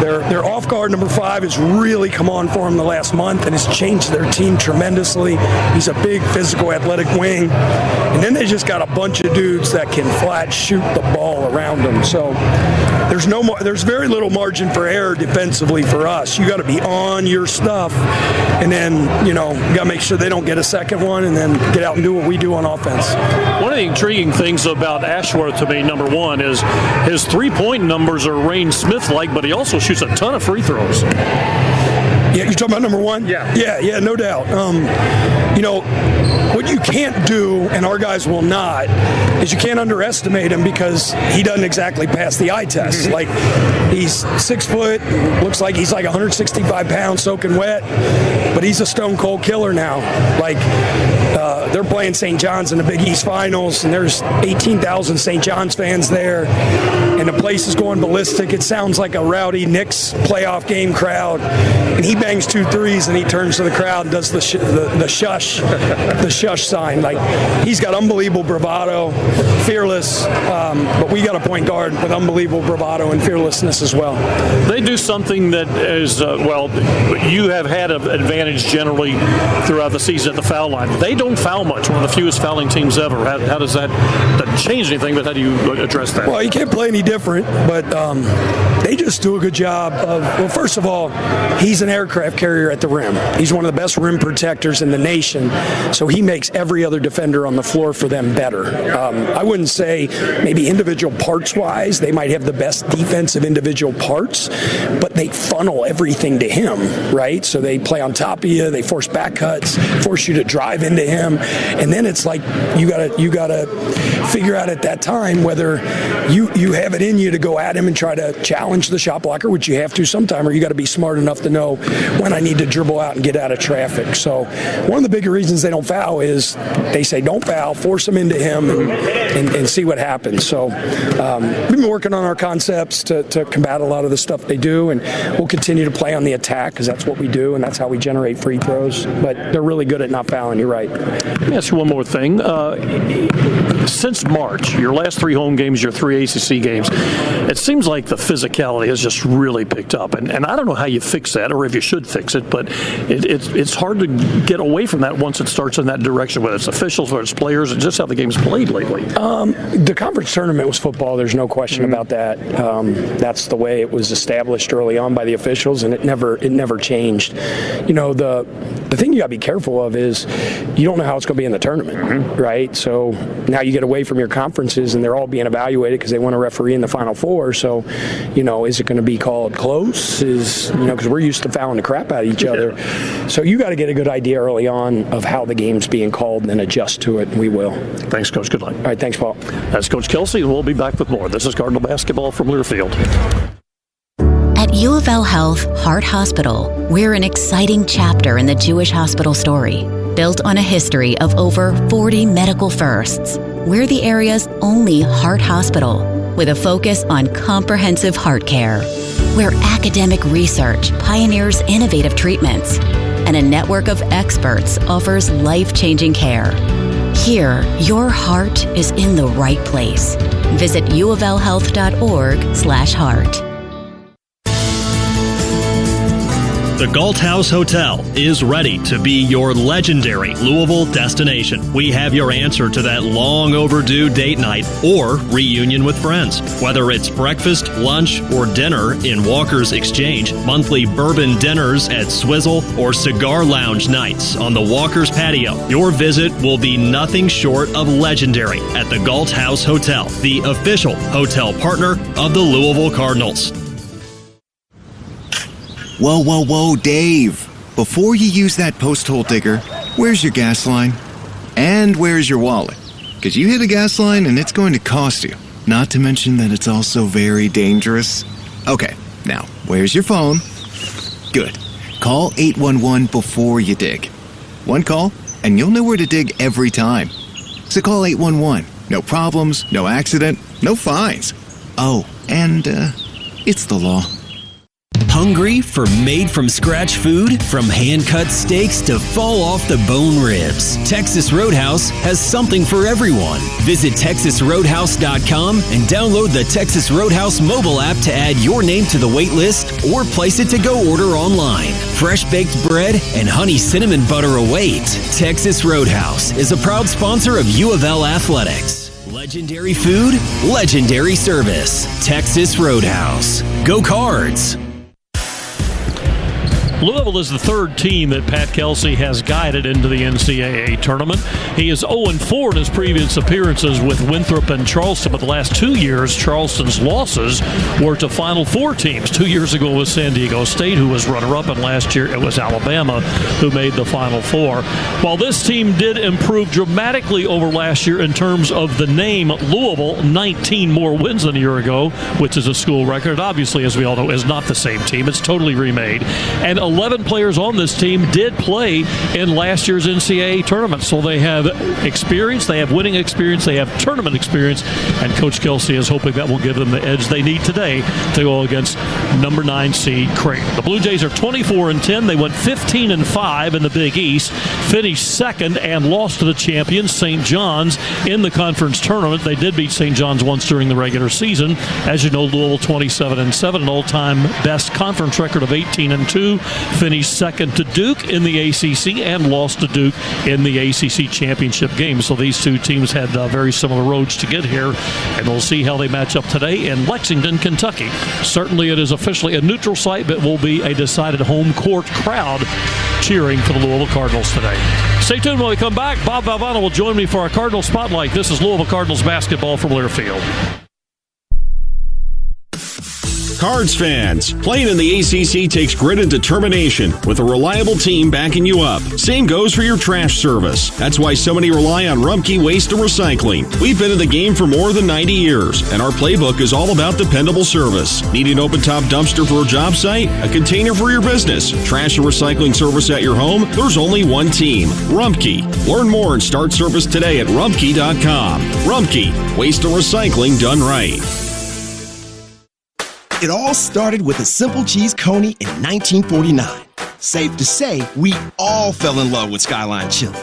their off guard, number 5, has really come on for him the last month and has changed their team tremendously. He's a big, physical, athletic wing. And then they just got a bunch of dudes that can flat shoot the ball around them. So there's very little margin for error defensively for us. You got to be on your stuff, and then you got to make sure they don't get a second one, and then get out and do what we do on offense. One of the intriguing things about Ashworth to me, number one, is his 3-point numbers are Rain Smith-like, but he also shoots a ton of free throws. Yeah, you're talking about number one? Yeah, no doubt. What you can't do, and our guys will not, is you can't underestimate him because he doesn't exactly pass the eye test. Like, he's 6 foot, looks like he's like 165 pounds soaking wet, but he's a stone cold killer now. Like, they're playing St. John's in the Big East Finals, and there's 18,000 St. John's fans there, and the place is going ballistic. It sounds like a rowdy Knicks playoff game crowd, and he bangs 2 threes, and he turns to the crowd and does the shush sign. Like, he's got unbelievable bravado, fearless, but we got a point guard with unbelievable bravado and fearlessness as well. They do something that is, you have had an advantage generally throughout the season at the foul line. They don't foul much, one of the fewest fouling teams ever. How does that change anything, but how do you address that? Well, you can't play any different, but they just do a good job of, well, first of all, he's an aircraft carrier at the rim. He's one of the best rim protectors in the nation, so he makes every other defender on the floor for them better. I wouldn't say maybe individual parts-wise, they might have the best defensive individual parts, but they funnel everything to him, right? So they play on top of you, they force back cuts, force you to drive into him, and then it's like you gotta figure out at that time whether you have it in you to go at him and try to challenge the shot blocker, which you have to sometime, or you got to be smart enough to know when I need to dribble out and get out of traffic. So one of the bigger reasons they don't foul is they say don't foul, force them into him, and see what happens. So we've been working on our concepts to combat a lot of the stuff they do, and we'll continue to play on the attack because that's what we do and that's how we generate free throws. But they're really good at not fouling, you're right. Let me ask you one more thing. Since March, your last 3 home games, your 3 ACC games, it seems like the physicality has just really picked up. And I don't know how you fix that or if you should fix it, but it's hard to get away from that once it starts in that direction, whether it's officials, whether it's players, and just how the game's played lately. The conference tournament was football. There's no question about that. That's the way it was established early on by the officials, and it never changed. You know, the thing you got to be careful of is you don't know how it's going to be in the tournament, right? So now you get away from your conferences, and they're all being evaluated because they want a referee in the Final Four. So, you know, is it going to be called close? Because we're used to fouling the crap out of each other. So you got to get a good idea early on of how the game's being called and then adjust to it, and we will. Thanks, Coach. Good luck. All right, thanks, Paul. That's Coach Kelsey, and we'll be back with more. This is Cardinal Basketball from Learfield. At U of L Health Heart Hospital, we're an exciting chapter in the Jewish hospital story. Built on a history of over 40 medical firsts, we're the area's only heart hospital with a focus on comprehensive heart care, where academic research pioneers innovative treatments, and a network of experts offers life-changing care. Here, your heart is in the right place. Visit uoflhealth.org/heart. The Galt House Hotel is ready to be your legendary Louisville destination. We have your answer to that long overdue date night or reunion with friends. Whether it's breakfast, lunch, or dinner in Walker's Exchange, monthly bourbon dinners at Swizzle, or cigar lounge nights on the Walker's patio, your visit will be nothing short of legendary at the Galt House Hotel, the official hotel partner of the Louisville Cardinals. Whoa, Dave. Before you use that post-hole digger, where's your gas line? And where's your wallet? Because you hit a gas line and it's going to cost you. Not to mention that it's also very dangerous. Okay, now, where's your phone? Good. Call 811 before you dig. One call, and you'll know where to dig every time. So call 811. No problems, no accident, no fines. Oh, and, it's the law. Hungry for made-from-scratch food? From hand-cut steaks to fall-off-the-bone ribs, Texas Roadhouse has something for everyone. Visit TexasRoadhouse.com and download the Texas Roadhouse mobile app to add your name to the wait list or place it to go order online. Fresh-baked bread and honey cinnamon butter await. Texas Roadhouse is a proud sponsor of U of L Athletics. Legendary food, legendary service. Texas Roadhouse. Go Cards! Louisville is the third team that Pat Kelsey has guided into the NCAA tournament. He is 0-4 in his previous appearances with Winthrop and Charleston, but the last 2 years, Charleston's losses were to Final Four teams. 2 years ago was San Diego State, who was runner-up, and last year it was Alabama, who made the Final Four. While this team did improve dramatically over last year in terms of the name Louisville, 19 more wins than a year ago, which is a school record. Obviously, as we all know, is not the same team. It's totally remade. And 11 players on this team did play in last year's NCAA tournament. So they have experience, they have winning experience, they have tournament experience, and Coach Kelsey is hoping that will give them the edge they need today to go against number 9 seed Creighton. The Blue Jays are 24-10. They went 15-5 in the Big East, finished second and lost to the champions, St. John's, in the conference tournament. They did beat St. John's once during the regular season. As you know, Louisville 27-7, an all-time best conference record of 18-2. Finished second to Duke in the ACC and lost to Duke in the ACC championship game. So these two teams had very similar roads to get here, and we'll see how they match up today in Lexington, Kentucky. Certainly it is officially a neutral site, but will be a decided home court crowd cheering for the Louisville Cardinals today. Stay tuned when we come back. Bob Valvano will join me for our Cardinal Spotlight. This is Louisville Cardinals basketball from Learfield. Cards fans, playing in the ACC takes grit and determination with a reliable team backing you up. Same goes for your trash service. That's why so many rely on Rumpke Waste and Recycling. We've been in the game for more than 90 years, and our playbook is all about dependable service. Need an open-top dumpster for a job site? A container for your business? Trash and recycling service at your home? There's only one team, Rumpke. Learn more and start service today at rumpke.com. Rumpke, waste and recycling done right. It all started with a simple cheese coney in 1949. Safe to say, we all fell in love with Skyline Chili.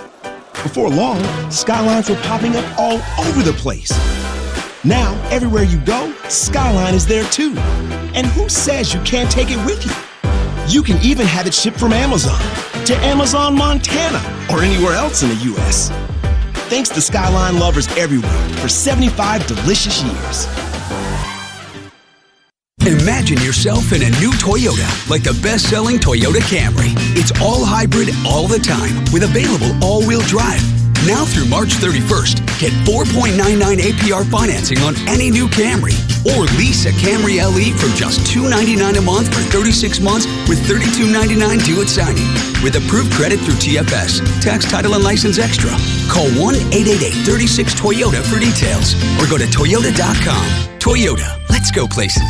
Before long, Skylines were popping up all over the place. Now, everywhere you go, Skyline is there too. And who says you can't take it with you? You can even have it shipped from Amazon to Amazon, Montana, or anywhere else in the U.S. Thanks to Skyline lovers everywhere for 75 delicious years. Imagine yourself in a new Toyota, like the best-selling Toyota Camry. It's all hybrid all the time with available all-wheel drive. Now through March 31st, get 4.99 APR financing on any new Camry. Or lease a Camry LE from just $299 a month for 36 months with $32.99 due at signing. With approved credit through TFS, tax, title, and license extra. Call 1-888-36-TOYOTA for details or go to Toyota.com. Toyota, let's go places.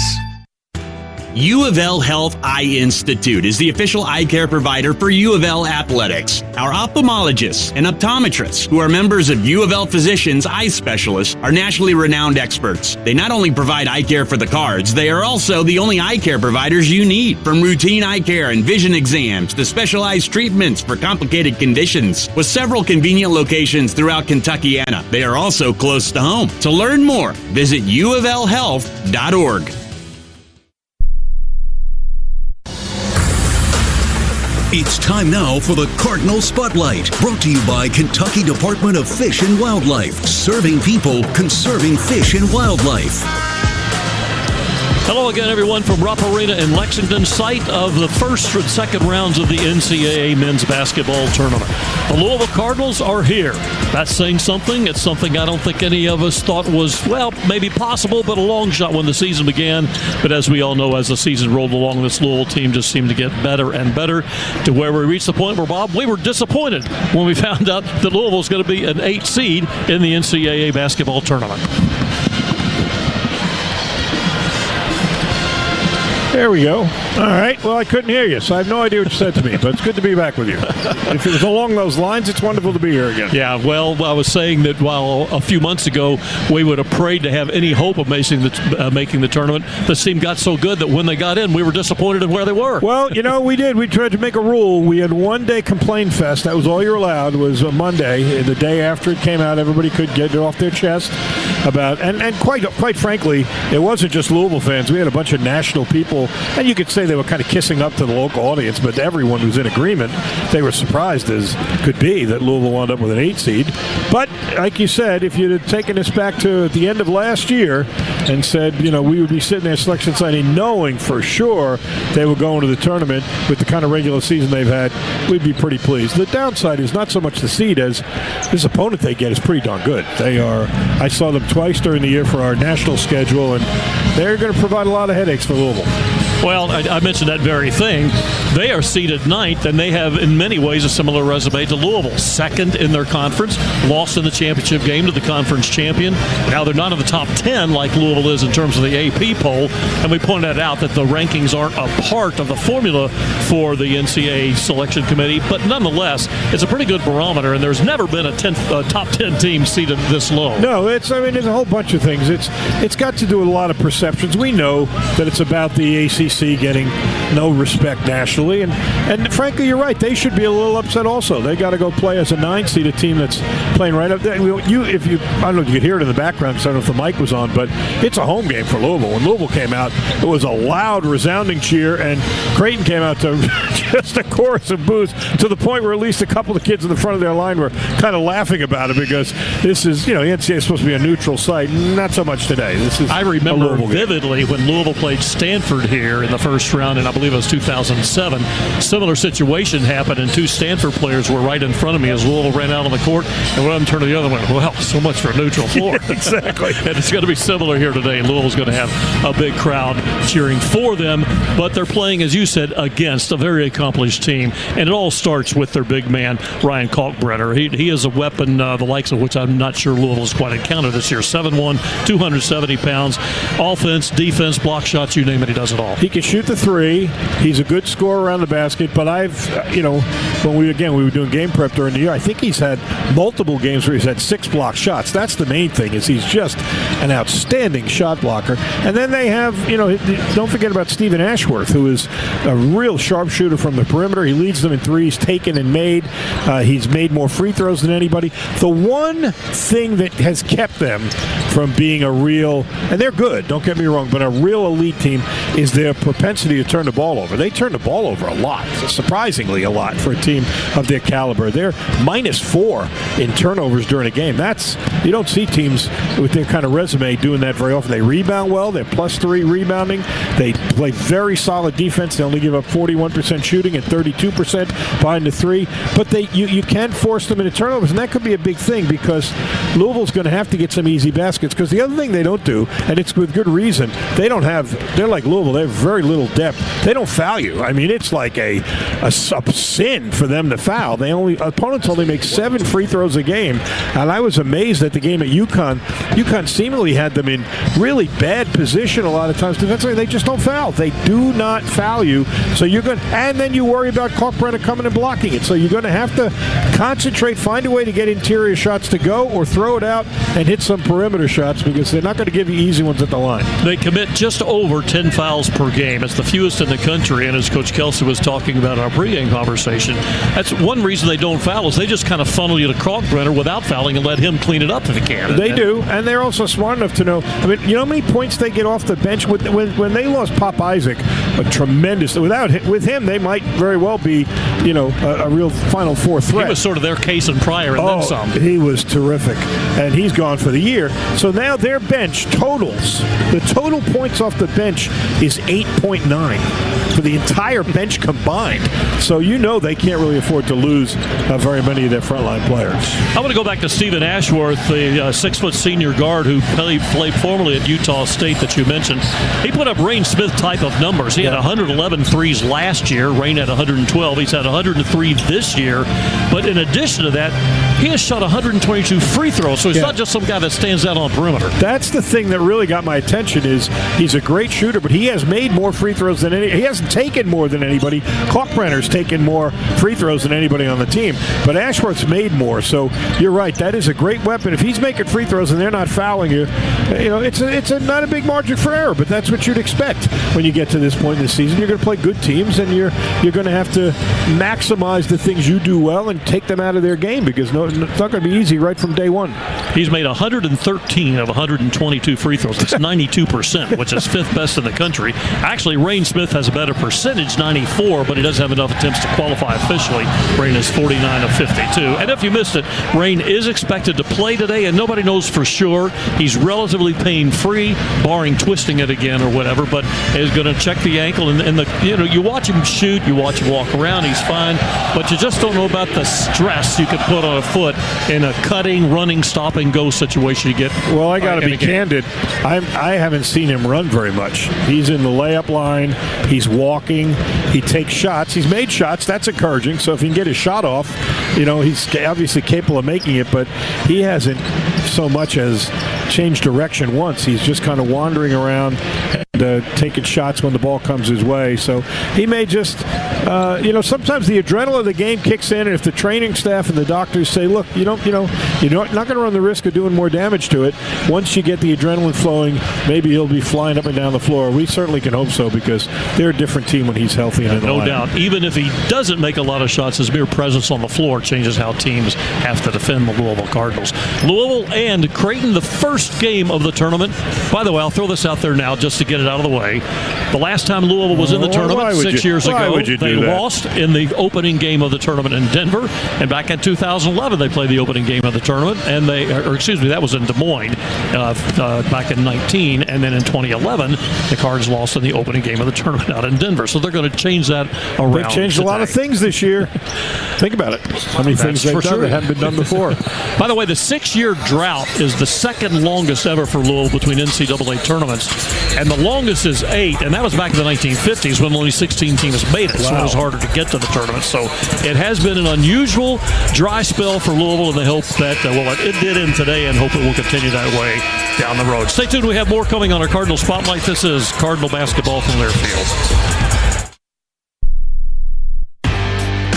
U of L Health Eye Institute is the official eye care provider for U of L Athletics. Our ophthalmologists and optometrists, who are members of U of L Physicians Eye Specialists, are nationally renowned experts. They not only provide eye care for the Cards, they are also the only eye care providers you need. From routine eye care and vision exams to specialized treatments for complicated conditions. With several convenient locations throughout Kentuckiana, they are also close to home. To learn more, visit uoflhealth.org. It's time now for the Cardinal Spotlight, brought to you by Kentucky Department of Fish and Wildlife, serving people, conserving fish and wildlife. Hello again, everyone, from Rupp Arena in Lexington, site of the first and second rounds of the NCAA men's basketball tournament. The Louisville Cardinals are here. That's saying something. It's something I don't think any of us thought was, well, maybe possible, but a long shot when the season began. But as we all know, as the season rolled along, this Louisville team just seemed to get better and better to where we reached the point where, Bob, we were disappointed when we found out that Louisville was going to be an 8 seed in the NCAA basketball tournament. There we go. All right. Well, I couldn't hear you, so I have no idea what you said to me, but it's good to be back with you. If it was along those lines, it's wonderful to be here again. Yeah, well, I was saying that while a few months ago we would have prayed to have any hope of making the tournament, this team got so good that when they got in, we were disappointed in where they were. Well, you know, we did. We tried to make a rule. We had one day complaint fest. That was all you're allowed, was a Monday. The day after it came out, everybody could get it off their chest. about, and quite frankly, it wasn't just Louisville fans. We had a bunch of national people, and you could say they were kind of kissing up to the local audience, but everyone was in agreement. They were surprised as could be that Louisville wound up with an 8 seed. But like you said, if you'd have taken us back to the end of last year and said, we would be sitting there selection signing knowing for sure they were going to the tournament with the kind of regular season they've had, we'd be pretty pleased. The downside is not so much the seed as this opponent they get is pretty darn good. They are. I saw them twice during the year for our national schedule, and they're going to provide a lot of headaches for Louisville. Well, I mentioned that very thing. They are seeded 9th, and they have, in many ways, a similar resume to Louisville. Second in their conference, lost in the championship game to the conference champion. Now they're not in the top 10 like Louisville is in terms of the AP poll, and we pointed out that the rankings aren't a part of the formula for the NCAA selection committee, but nonetheless, it's a pretty good barometer, and there's never been a top 10 team seeded this low. No, there's a whole bunch of things. It's got to do with a lot of perceptions. We know that it's about the ACC getting no respect nationally, and frankly, you're right. They should be a little upset also. They got to go play as a 9 seed, a team that's playing right up there. I don't know if you could hear it in the background, so I don't know if the mic was on, but it's a home game for Louisville. When Louisville came out, it was a loud, resounding cheer, and Creighton came out to just a chorus of boos to the point where at least a couple of kids in the front of their line were kind of laughing about it because this is, the NCAA is supposed to be a neutral site. Not so much today. I remember vividly when Louisville played Stanford here in the first round, and I believe it was 2007. Similar situation happened, and 2 Stanford players were right in front of me as Louisville ran out on the court, and one of them turned to the other one. Well, so much for a neutral floor. Exactly. And it's going to be similar here today. Louisville's going to have a big crowd cheering for them, but they're playing, as you said, against a very accomplished team, and it all starts with their big man, Ryan Kalkbrenner. He is a weapon, the likes of which I'm not sure Louisville's quite encountered this year. 7'1", 270 pounds, offense, defense, block shots, you name it, he does it all. He can shoot the 3. He's a good scorer around the basket, but when we were doing game prep during the year, I think he's had multiple games where he's had 6 block shots. That's the main thing, is he's just an outstanding shot blocker. And then they have, don't forget about Stephen Ashworth, who is a real sharpshooter from the perimeter. He leads them in threes taken and made. He's made more free throws than anybody. The one thing that has kept them from being a real, and they're good, don't get me wrong, but a real elite team is their propensity to turn the ball over. They turn the ball over a lot, surprisingly a lot for a team of their caliber. They're -4 in turnovers during a game. You don't see teams with their kind of resume doing that very often. They rebound well. They're +3 rebounding. They play very solid defense. They only give up 41% shooting and 32% behind the 3. But you can force them into turnovers, and that could be a big thing because Louisville's going to have to get some easy baskets. Because the other thing they don't do, and it's with good reason, they're like Louisville. They have very little depth. They don't foul you. I mean, it's like a sin for them to foul. Opponents only make 7 free throws a game, and I was amazed at the game at UConn. UConn seemingly had them in really bad position a lot of times defensively. They just don't foul. They do not foul you. So and then you worry about Kalkbrenner coming and blocking it. So you're going to have to concentrate, find a way to get interior shots to go, or throw it out and hit some perimeter shots because they're not going to give you easy ones at the line. They commit just over 10 fouls per game. It's the fewest in the country, and as Coach Kelsey was talking about in our pregame conversation, that's one reason they don't foul is they just kind of funnel you to Kalkbrenner without fouling and let him clean it up if he can. They do, and they're also smart enough to know. I mean, you know how many points they get off the bench when they lost Pop Isaac? A tremendous. With him, they might very well be, a real Final Four threat. He was sort of their case in prior, and then some. He was terrific, and he's gone for the year. So now their bench totals. The total points off the bench is 8.9 for the entire bench combined. So they can't really afford to lose very many of their frontline players. I want to go back to Stephen Ashworth, the 6-foot senior guard who played formerly at Utah State that you mentioned. He put up Rain Smith type of numbers. He had 111 threes last year. Rain had 112. He's had 103 this year. But in addition to that, he has shot 122 free throws. So he's not just some guy that stands out on the perimeter. That's the thing that really got my attention is he's a great shooter, but he has made more free throws than he hasn't taken more than anybody. Kalkbrenner's taken more free throws than anybody on the team, but Ashworth's made more. So you're right. That is a great weapon if he's making free throws and they're not fouling you, it's not a big margin for error, but that's what you'd expect when you get to this point in the season. You're going to play good teams, and you're going to have to maximize the things you do well and take them out of their game, because it's not going to be easy right from day one. He's made 113 of 122 free throws. That's 92%, which is fifth best in the country. Actually, Rain Smith has a better percentage, 94, but he doesn't have enough attempts to qualify officially. Rain is 49 of 52. And if you missed it, Rain is expected to play today, and nobody knows for sure. He's relatively pain-free, barring twisting it again or whatever, but is going to check the ankle. And you watch him shoot, you watch him walk around, he's fine, but you just don't know about the stress you could put on a foot in a cutting, running, stopping, go situation you get. Well, I got to be candid. I haven't seen him run very much. He's in the layup line. He's walking. He takes shots. He's made shots. That's encouraging. So if he can get his shot off, he's obviously capable of making it, but he hasn't so much as changed direction once. He's just kind of wandering around and taking shots when the ball comes his way. So he may just, sometimes the adrenaline of the game kicks in, and if the training staff and the doctors say, look, you're not going to run the risk of doing more damage to it. Once you get the adrenaline flowing, maybe he'll be flying up and down the floor. We certainly can hope so, because they're a different team when he's healthy. And no doubt. Even if he doesn't make a lot of shots, his mere presence on the floor changes how teams have to defend the Louisville Cardinals. Louisville and Creighton, the first game of the tournament. By the way, I'll throw this out there now just to get it out of the way. The last time Louisville was in the tournament 6 years ago, they lost in the opening game of the tournament in Denver. And back in 2011, they played the opening game of the tournament. And that was in Des Moines back in 19. And then in 2011, the Cards lost in the opening game of the tournament out in Denver. So they're going to change that around. They've changed a lot of things this year. Think about it. How many things they've done that haven't been done before. By the way, the 6-year drought is the second longest ever for Louisville between NCAA tournaments. And the longest is 8, and that was back in the 1950s when only 16 teams made it. Wow. So it was harder to get to the tournament. So it has been an unusual dry spell for Louisville, and they hope that, it did end today, and hope it will continue that way down the road. Stay tuned. We have more coming on our Cardinal Spotlight. This is Cardinal basketball from Learfield.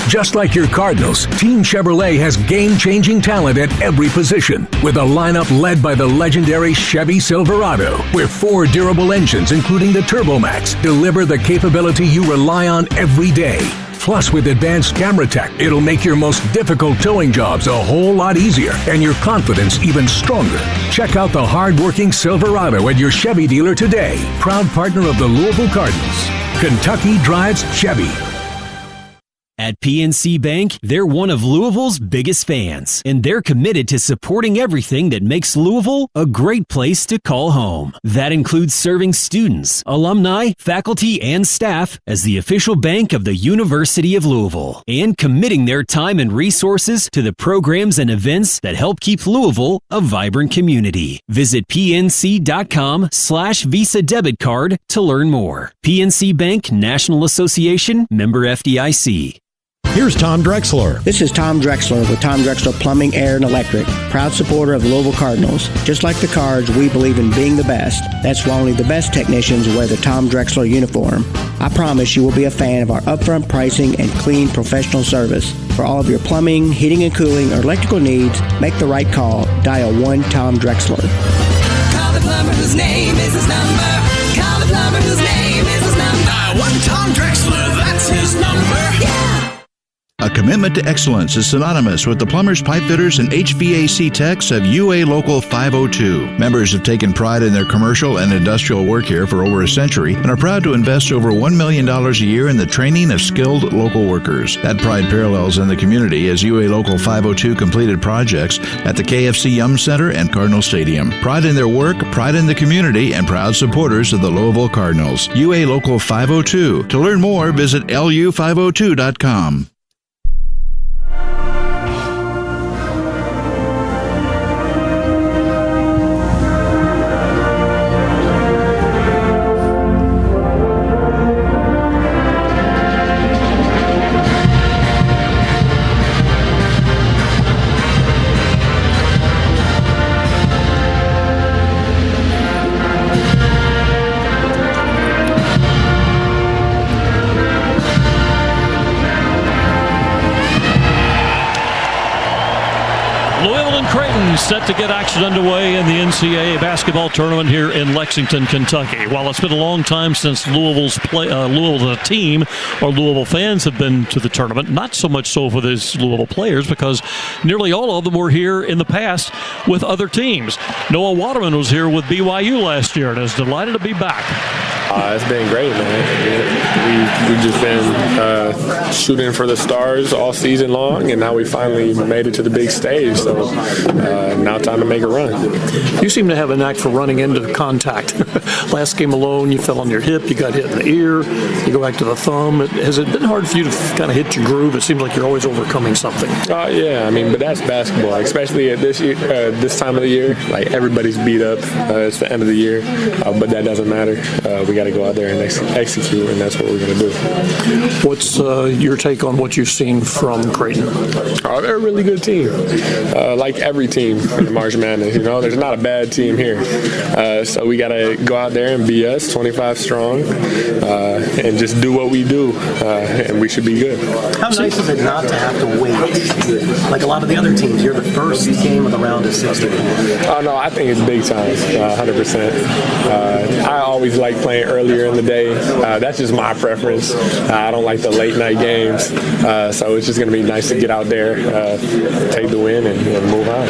Just like your Cardinals, Team Chevrolet has game-changing talent at every position, with a lineup led by the legendary Chevy Silverado, where 4 durable engines, including the TurboMax, deliver the capability you rely on every day. Plus, with advanced camera tech, it'll make your most difficult towing jobs a whole lot easier and your confidence even stronger. Check out the hard-working Silverado at your Chevy dealer today. Proud partner of the Louisville Cardinals. Kentucky drives Chevy. At PNC Bank, they're one of Louisville's biggest fans, and they're committed to supporting everything that makes Louisville a great place to call home. That includes serving students, alumni, faculty, and staff as the official bank of the University of Louisville, and committing their time and resources to the programs and events that help keep Louisville a vibrant community. Visit pnc.com/Visa debit card to learn more. PNC Bank, National Association, member FDIC. Here's Tom Drexler. This is Tom Drexler with Tom Drexler Plumbing, Air, and Electric, proud supporter of the Louisville Cardinals. Just like the Cards, we believe in being the best. That's why only the best technicians wear the Tom Drexler uniform. I promise you will be a fan of our upfront pricing and clean professional service. For all of your plumbing, heating and cooling, or electrical needs, make the right call. Dial 1 Tom Drexler. Call the plumber whose name is his number. Call the plumber whose name is his number. Dial 1 Tom Drexler, that's his number. Yeah. A commitment to excellence is synonymous with the plumbers, pipe fitters, and HVAC techs of UA Local 502. Members have taken pride in their commercial and industrial work here for over a century and are proud to invest over $1 million a year in the training of skilled local workers. That pride parallels in the community as UA Local 502 completed projects at the KFC Yum Center and Cardinal Stadium. Pride in their work, pride in the community, and proud supporters of the Louisville Cardinals. UA Local 502. To learn more, visit lu502.com. set to get action underway in the NCAA basketball tournament here in Lexington, Kentucky. While it's been a long time since Louisville, the team, or Louisville fans have been to the tournament, not so much so for these Louisville players because nearly all of them were here in the past with other teams. Noah Waterman was here with BYU last year and is delighted to be back. It's been great, man. We've just been shooting for the stars all season long, and now we finally made it to the big stage. So now time to make a run. You seem to have a knack for running into the contact. Last game alone, you fell on your hip, you got hit in the ear, you go back to the thumb. Has it been hard for you to kind of hit your groove? It seems like you're always overcoming something. Yeah, I mean, but that's basketball, especially at this time of the year. Like, everybody's beat up. It's the end of the year, but that doesn't matter. We got to go out there and execute, and that's what we're going to do. What's your take on what you've seen from Creighton? They're a really good team. Like every team in March Madness, there's not a bad team here. So we got to go out there and be us, 25 strong, and just do what we do, and we should be good. How nice is it not to have to wait? Like a lot of the other teams, you're the first game of the round of 16. Oh, no, I think it's big time, 100%. I always like playing earlier in the day. That's just my preference. I don't like the late night games, so it's just going to be nice to get out there, take the win, and move on.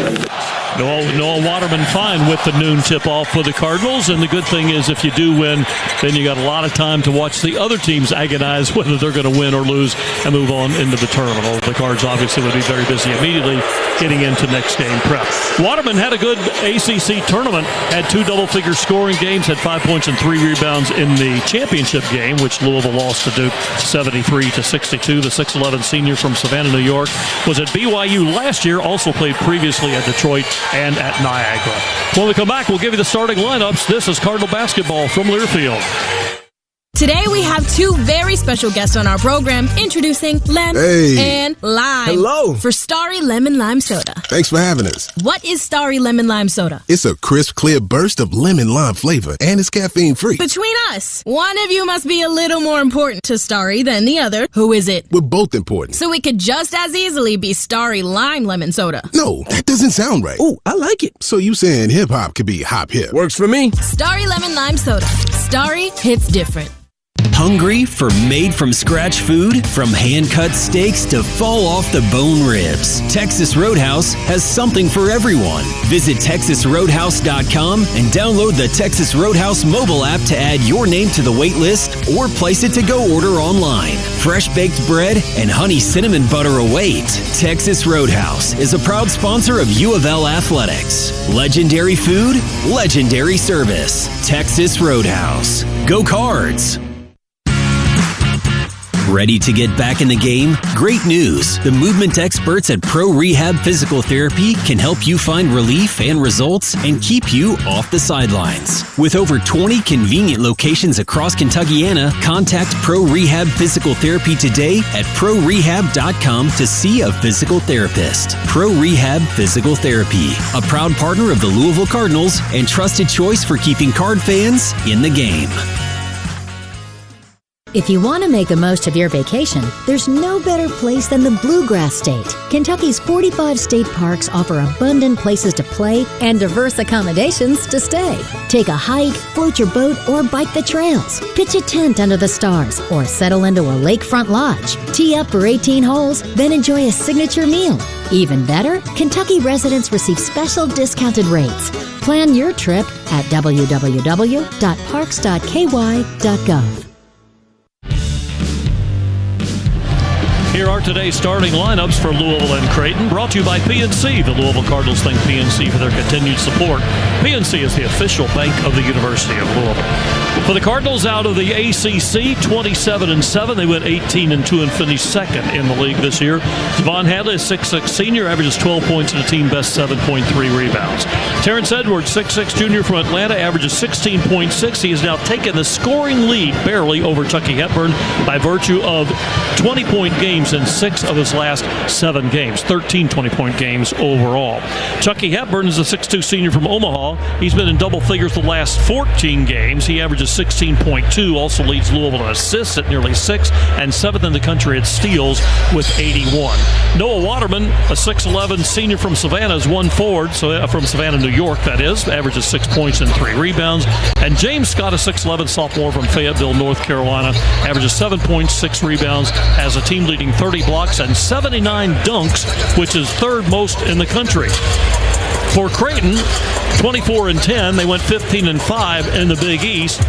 Noah Waterman fine with the noon tip-off for the Cardinals, and the good thing is if you do win, then you got a lot of time to watch the other teams agonize whether they're going to win or lose and move on into the tournament. Well, the Cards obviously would be very busy immediately getting into next game prep. Waterman had a good ACC tournament, had 2 double-figure scoring games, had 5 points and 3 rebounds in the championship game, which Louisville lost to Duke 73-62. The 6'11 senior from Savannah, New York, was at BYU last year, also played previously at Detroit and at Niagara. When we come back, we'll give you the starting lineups. This is Cardinal basketball from Learfield. Today we have 2 very special guests on our program, introducing Lem and Lime. Hello. For Starry Lemon Lime Soda. Thanks for having us. What is Starry Lemon Lime Soda? It's a crisp, clear burst of lemon lime flavor, and it's caffeine-free. Between us, one of you must be a little more important to Starry than the other. Who is it? We're both important. So it could just as easily be Starry Lime Lemon Soda. No, that doesn't sound right. Oh, I like it. So you saying hip-hop could be hop-hip. Works for me. Starry Lemon Lime Soda. Starry hits different. Hungry for made-from-scratch food? From hand-cut steaks to fall-off-the-bone ribs, Texas Roadhouse has something for everyone. Visit TexasRoadhouse.com and download the Texas Roadhouse mobile app to add your name to the wait list or place it to go order online. Fresh baked bread and honey cinnamon butter await. Texas Roadhouse is a proud sponsor of U of L Athletics. Legendary food, legendary service. Texas Roadhouse. Go Cards! Ready to get back in the game? Great news! The movement experts at Pro Rehab Physical Therapy can help you find relief and results and keep you off the sidelines. With over 20 convenient locations across Kentuckiana, contact Pro Rehab Physical Therapy today at ProRehab.com to see a physical therapist. Pro Rehab Physical Therapy, a proud partner of the Louisville Cardinals and trusted choice for keeping Card fans in the game. If you want to make the most of your vacation, there's no better place than the Bluegrass State. Kentucky's 45 state parks offer abundant places to play and diverse accommodations to stay. Take a hike, float your boat, or bike the trails. Pitch a tent under the stars or settle into a lakefront lodge. Tee up for 18 holes, then enjoy a signature meal. Even better, Kentucky residents receive special discounted rates. Plan your trip at www.parks.ky.gov. Here are today's starting lineups for Louisville and Creighton, brought to you by PNC. The Louisville Cardinals thank PNC for their continued support. PNC is the official bank of the University of Louisville. For the Cardinals out of the ACC, 27-7. They went 18-2 and finished second in the league this year. Devon Hadley, a 6'6 senior, averages 12 points and a team-best 7.3 rebounds. Terrence Edwards, 6'6 junior from Atlanta, averages 16.6. He has now taken the scoring lead barely over Chucky Hepburn by virtue of 20-point games in 6 of his last 7 games, 13 20-point games overall. Chucky Hepburn is a 6'2 senior from Omaha. He's been in double figures the last 14 games. He averages 16.2, also leads Louisville in assists at nearly 6, and 7th in the country at steals with 81. Noah Waterman, a 6'11 senior from Savannah, is one forward, so from Savannah, New York, that is, averages 6 points and 3 rebounds. And James Scott, a 6'11 sophomore from Fayetteville, North Carolina, averages 7 points, 6 rebounds, has a team-leading 30 blocks and 79 dunks, which is third most in the country. For Creighton, 24-10, they went 15-5 in the Big East.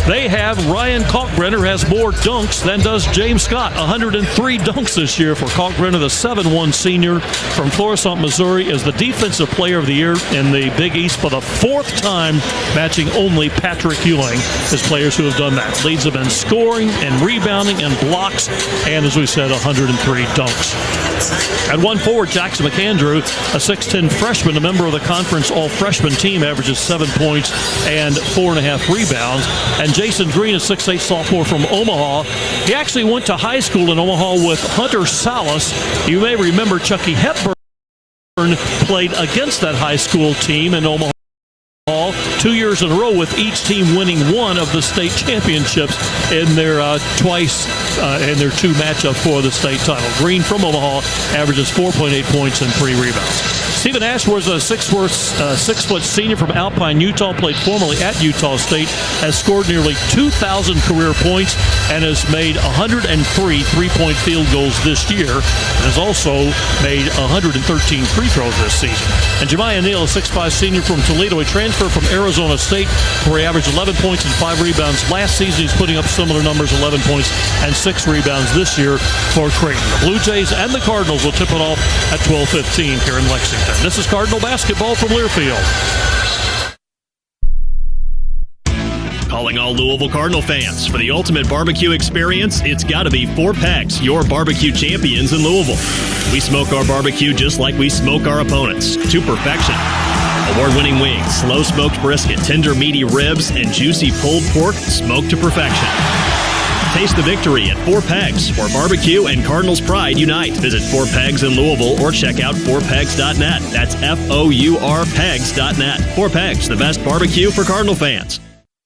They have Ryan Kalkbrenner has more dunks than does James Scott. 103 dunks this year for Kalkbrenner, the 7'1 senior from Florissant, Missouri, is the Defensive Player of the Year in the Big East for the 4th time, matching only Patrick Ewing as players who have done that. Leads them in scoring and rebounding and blocks, and as we said, 103 dunks. At one forward, Jackson McAndrew, a 6'10 freshman, a member of the conference all-freshman team, averages 7 points and 4.5 rebounds. And Jason Green, a 6'8 sophomore from Omaha. He actually went to high school in Omaha with Hunter Salas. You may remember Chucky Hepburn played against that high school team in Omaha 2 years in a row, with each team winning one of the state championships in their in their 2 matchup for the state title. Green from Omaha averages 4.8 points and 3 rebounds. Stephen Ashworth, a 6-foot senior from Alpine, Utah, played formerly at Utah State, has scored nearly 2,000 career points and has made 103 three-point field goals this year, and has also made 113 free throws this season. And Jemiah Neal, a 6'5 senior from Toledo, a transfer from Arizona State, where he averaged 11 points and 5 rebounds last season. He's putting up similar numbers, 11 points and 6 rebounds this year for Creighton. The Blue Jays and the Cardinals will tip it off at 12:15 here in Lexington. This is Cardinal basketball from Learfield. Calling all Louisville Cardinal fans. For the ultimate barbecue experience, it's got to be 4 Pegs, your barbecue champions in Louisville. We smoke our barbecue just like we smoke our opponents, to perfection. Award-winning wings, slow-smoked brisket, tender meaty ribs, and juicy pulled pork smoked to perfection. Taste the victory at 4 Pegs, where barbecue and Cardinals pride unite. Visit 4 Pegs in Louisville or check out 4pegs.net. That's F-O-U-R Pegs.net. 4 Pegs, the best barbecue for Cardinal fans.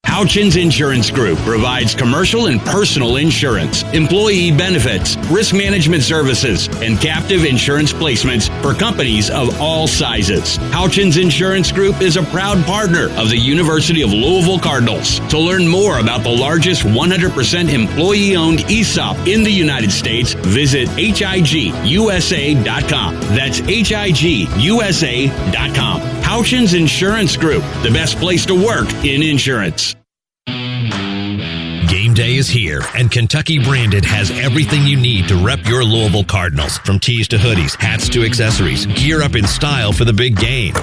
Houchins Insurance Group provides commercial and personal insurance, employee benefits, risk management services, and captive insurance placements for companies of all sizes. Houchins Insurance Group is a proud partner of the University of Louisville Cardinals. To learn more about the largest 100% employee-owned ESOP in the United States, visit HIGUSA.com. That's HIGUSA.com. Houchins Insurance Group, the best place to work in insurance. Game day is here, and Kentucky Branded has everything you need to rep your Louisville Cardinals. From tees to hoodies, hats to accessories, gear up in style for the big game.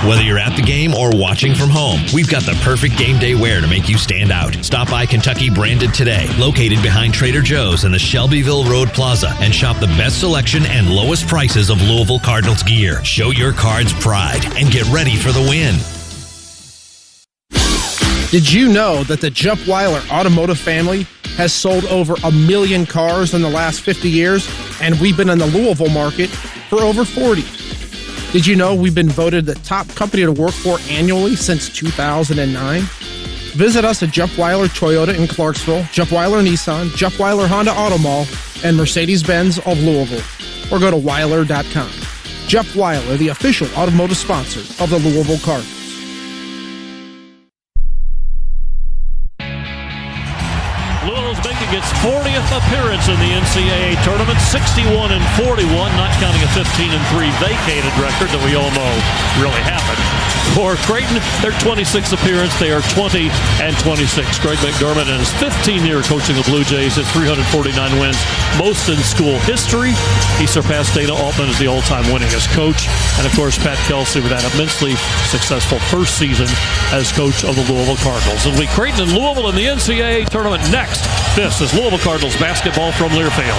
Whether you're at the game or watching from home, we've got the perfect game day wear to make you stand out. Stop by Kentucky Branded today, located behind Trader Joe's in the Shelbyville Road Plaza, and shop the best selection and lowest prices of Louisville Cardinals gear. Show your cards pride and get ready for the win. Did you know that the Jump Weiler Automotive family has sold over 1 million cars in the last 50 years, and we've been in the Louisville market for over 40? Did you know we've been voted the top company to work for annually since 2009? Visit us at Jump Weiler Toyota in Clarksville, Jump Weiler Nissan, Jump Weiler Honda Auto Mall, and Mercedes-Benz of Louisville, or go to Weiler.com. Jump Weiler, the official automotive sponsor of the Louisville Cardinals. Louisville's making its 40th appearance in the NCAA Tournament, 61-41, not counting a 15-3 vacated record that we all know really happened. For Creighton, their 26th appearance, they are 20-26. Greg McDermott, in his 15th year coaching the Blue Jays, has 349 wins, most in school history. He surpassed Dana Altman as the all-time winningest coach. And, of course, Pat Kelsey with that immensely successful first season as coach of the Louisville Cardinals. It'll be Creighton and Louisville in the NCAA Tournament next. This is Louisville Cardinals basketball from Learfield.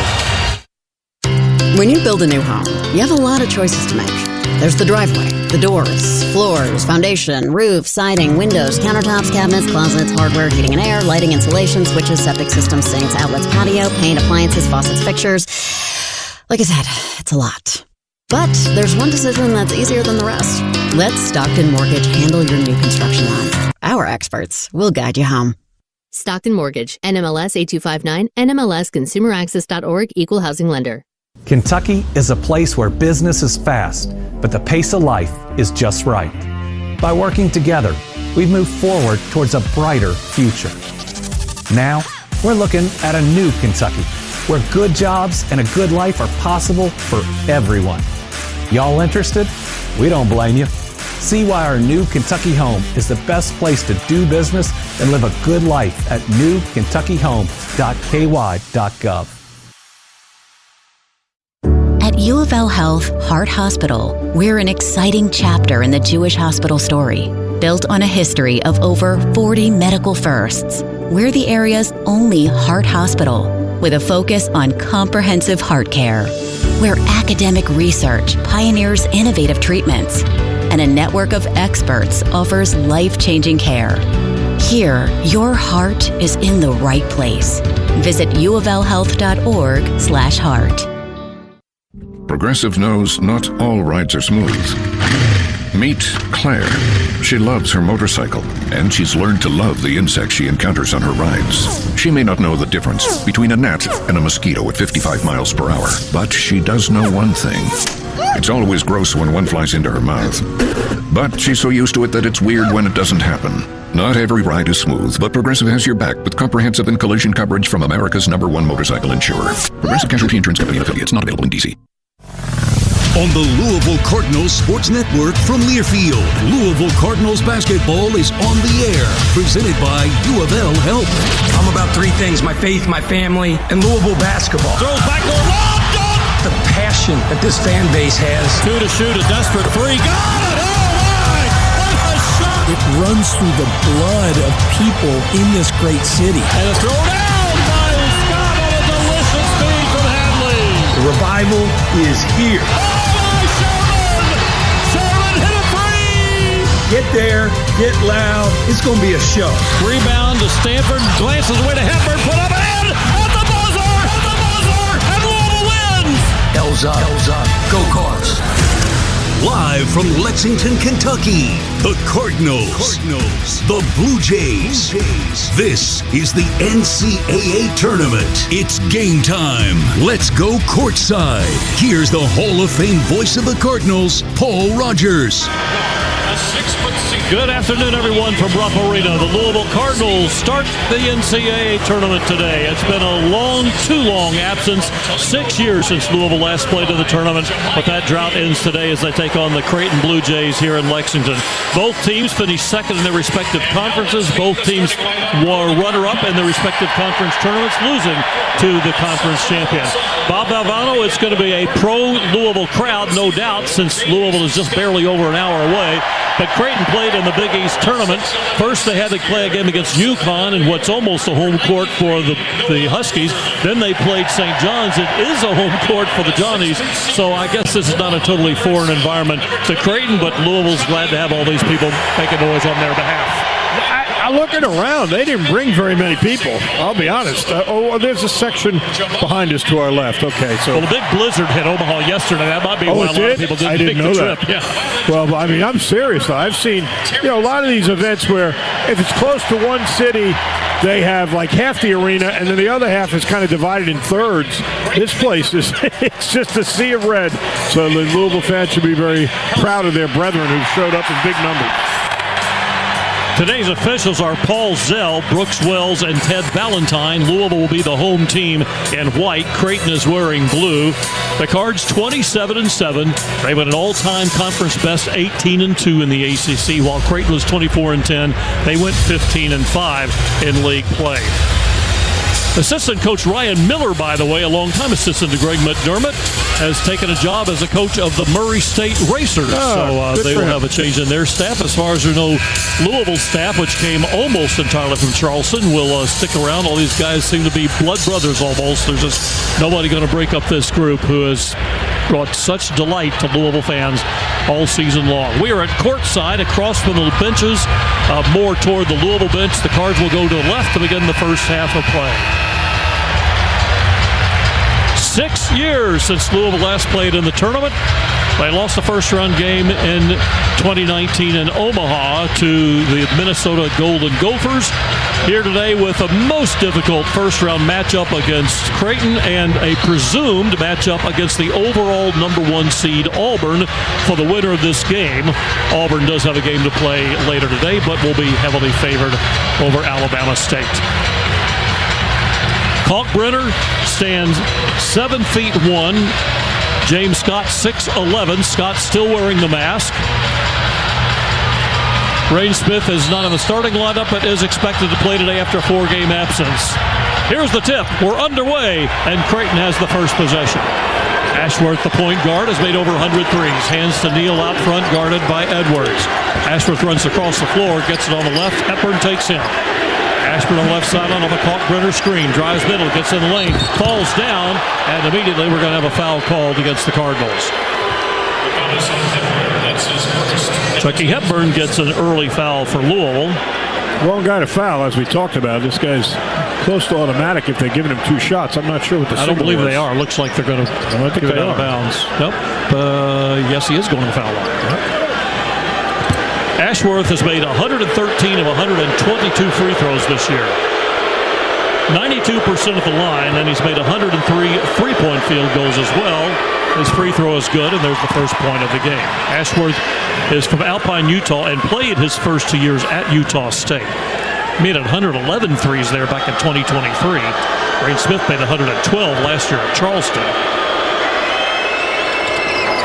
When you build a new home, you have a lot of choices to make. There's the driveway, the doors, floors, foundation, roof, siding, windows, countertops, cabinets, closets, hardware, heating and air, lighting, insulation, switches, septic systems, sinks, outlets, patio, paint, appliances, faucets, fixtures. Like I said, it's a lot. But there's one decision that's easier than the rest. Let Stockton Mortgage handle your new construction loan. Our experts experts. We'll guide you home. Stockton Mortgage, NMLS 8259, NMLSConsumerAccess.org, Equal Housing Lender. Kentucky is a place where business is fast, but the pace of life is just right. By working together, we've moved forward towards a brighter future. Now, we're looking at a new Kentucky, where good jobs and a good life are possible for everyone. Y'all interested? We don't blame you. See why our new Kentucky home is the best place to do business and live a good life at newkentuckyhome.ky.gov. At U of L Health Heart Hospital, we're an exciting chapter in the Jewish hospital story. Built on a history of over 40 medical firsts, we're the area's only heart hospital with a focus on comprehensive heart care, where academic research pioneers innovative treatments and a network of experts offers life-changing care. Here, your heart is in the right place. Visit uoflhealth.org/heart. Progressive knows not all rides are smooth. Meet Claire. She loves her motorcycle, and she's learned to love the insects she encounters on her rides. She may not know the difference between a gnat and a mosquito at 55 miles per hour, but she does know one thing. It's always gross when one flies into her mouth. But she's so used to it that it's weird when it doesn't happen. Not every ride is smooth, but Progressive has your back with comprehensive and collision coverage from America's #1 motorcycle insurer. Progressive Casualty Insurance Company and affiliates, not available in D.C. On the Louisville Cardinals Sports Network from Learfield, Louisville Cardinals basketball is on the air, presented by U of L Health. I'm about three things: my faith, my family, and Louisville basketball. Throws back to the passion that this fan base has. Two to shoot, a desperate three. Got it! Oh my! What a shot! It runs through the blood of people in this great city. And a throw down by Scott on a delicious feed from Hadley. The revival is here. Get there, get loud. It's going to be a show. Rebound to Stanford. Glances away to Hepburn. Put up and in. At the buzzer. And Louisville wins. L's up. Go Cards. Live from Lexington, Kentucky, the Cardinals. The Blue Jays. This is the NCAA Tournament. It's game time. Let's go courtside. Here's the Hall of Fame voice of the Cardinals, Paul Rogers. Good afternoon, everyone, from Rupp Arena. The Louisville Cardinals start the NCAA tournament today. It's been a too long absence. 6 years since Louisville last played in the tournament, but that drought ends today as they take on the Creighton Blue Jays here in Lexington. Both teams finished second in their respective conferences. Both teams were runner-up in their respective conference tournaments, losing to the conference champion. Bob Valvano, it's going to be a pro-Louisville crowd, no doubt, since Louisville is just barely over an hour away. But Creighton played in the Big East tournament. First, they had to play a game against UConn in what's almost a home court for the Huskies. Then they played St. John's. It is a home court for the Johnnies. So I guess this is not a totally foreign environment to Creighton, but Louisville's glad to have all these people making noise on their behalf. Looking around, they didn't bring very many people. I'll be honest. There's a section behind us to our left. Okay, so the big blizzard hit Omaha yesterday. That might be why a lot of people didn't make the trip. Yeah. Well, I mean, I'm serious. I've seen a lot of these events where if it's close to one city, they have like half the arena, and then the other half is kind of divided in thirds. This place it's just a sea of red. So the Louisville fans should be very proud of their brethren who showed up in big numbers. Today's officials are Paul Zell, Brooks Wells, and Ted Valentine. Louisville will be the home team in white. Creighton is wearing blue. The Cards 27-7. They went an all-time conference best 18-2 in the ACC, while Creighton was 24-10. They went 15-5 in league play. Assistant coach Ryan Miller, by the way, a longtime assistant to Greg McDermott, has taken a job as a coach of the Murray State Racers. So they will have a change in their staff. As far as we know, Louisville staff, which came almost entirely from Charleston, will stick around. All these guys seem to be blood brothers almost. There's just nobody going to break up this group who has brought such delight to Louisville fans all season long. We are at courtside across from the benches, more toward the Louisville bench. The Cards will go to the left to begin the first half of play. 6 years since Louisville last played in the tournament. They lost the first-round game in 2019 in Omaha to the Minnesota Golden Gophers. Here today with a most difficult first-round matchup against Creighton and a presumed matchup against the overall #1 seed Auburn for the winner of this game. Auburn does have a game to play later today, but will be heavily favored over Alabama State. Kalkbrenner stands 7'1". James Scott 6'11". Scott still wearing the mask. Rain Smith is not in the starting lineup, but is expected to play today after a 4-game absence. Here's the tip. We're underway, and Creighton has the first possession. Ashworth, the point guard, has made over 100 threes. Hands to Neal out front, guarded by Edwards. Ashworth runs across the floor, gets it on the left. Hepburn takes him. Ashburn on the left sideline of a Kalkbrenner screen. Drives middle, gets in the lane, falls down, and immediately we're going to have a foul called against the Cardinals. Chucky Hepburn gets an early foul for Louisville. Wrong guy to foul, as we talked about. This guy's close to automatic if they're giving him 2 shots. I'm not sure what the I don't believe they are. Looks like they're going to give it out of bounds. Nope. Yes, he is going to the foul line. Yep. Ashworth has made 113 of 122 free throws this year. 92% of the line, and he's made 103 three-point field goals as well. His free throw is good, and there's the first point of the game. Ashworth is from Alpine, Utah, and played his first 2 years at Utah State. Made 111 threes there back in 2023. Rain Smith made 112 last year at Charleston.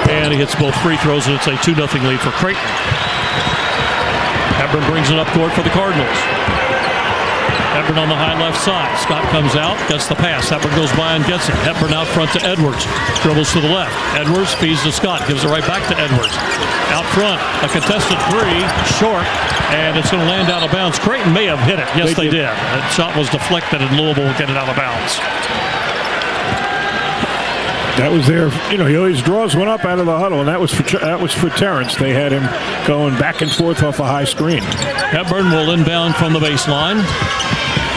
And he hits both free throws, and it's a 2-0 lead for Creighton. Hepburn brings it up court for the Cardinals. Hepburn on the high left side. Scott comes out, gets the pass. Hepburn goes by and gets it. Hepburn out front to Edwards. Dribbles to the left. Edwards feeds to Scott. Gives it right back to Edwards. Out front, a contested three, short, and it's going to land out of bounds. Creighton may have hit it. Yes, they did. That shot was deflected, and Louisville will get it out of bounds. That was their, he always draws one up out of the huddle, and that was for Terrence. They had him going back and forth off a high screen. Hepburn will inbound from the baseline.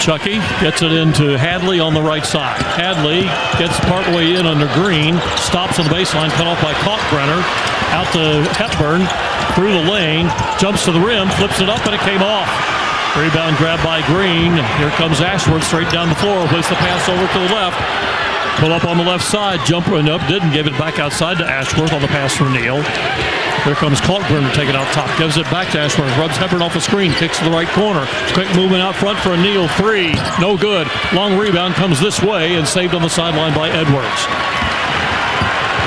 Chucky gets it into Hadley on the right side. Hadley gets partway in under Green, stops on the baseline, cut off by Kalkbrenner. Out to Hepburn, through the lane, jumps to the rim, flips it up, and it came off. Rebound grab by Green. Here comes Ashworth straight down the floor, plays the pass over to the left. Pull up on the left side, jumper and up, didn't give it back outside to Ashworth on the pass from Neal. Here comes Kalkbrenner to take it out top, gives it back to Ashworth, rubs Hepburn off the screen, kicks to the right corner. Quick movement out front for a Neal three, no good. Long rebound comes this way and saved on the sideline by Edwards.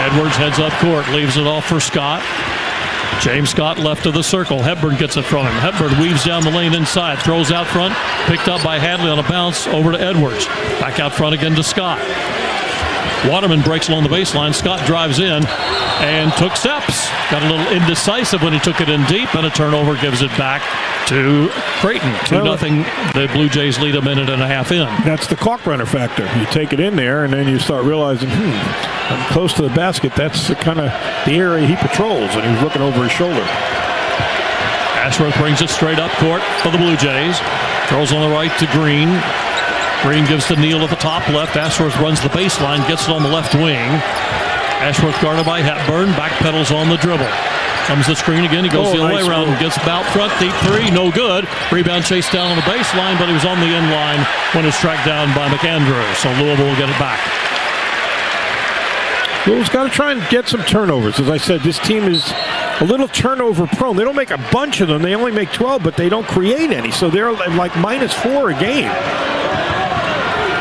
Edwards heads up court, leaves it off for Scott. James Scott left of the circle. Hepburn gets it from him. Hepburn weaves down the lane inside, throws out front, picked up by Hadley on a bounce over to Edwards. Back out front again to Scott. Waterman breaks along the baseline. Scott drives in and took steps. Got a little indecisive when he took it in deep, and a turnover gives it back to Creighton. 2-0. The Blue Jays lead a minute and a half in. That's the Kalkbrenner factor. You take it in there, and then you start realizing, I'm close to the basket. That's the area he patrols, and he's looking over his shoulder. Ashworth brings it straight up court for the Blue Jays. Throws on the right to Green. Green gives to Neal at the top left. Ashworth runs the baseline, gets it on the left wing. Ashworth guarded by Hepburn, backpedals on the dribble. Comes the screen again, he goes the other way around and gets out front, deep three, no good. Rebound chased down on the baseline, but he was on the end line when it's tracked down by McAndrew. So Louisville will get it back. Louisville's got to try and get some turnovers. As I said, this team is a little turnover prone. They don't make a bunch of them. They only make 12, but they don't create any. So they're like -4 a game.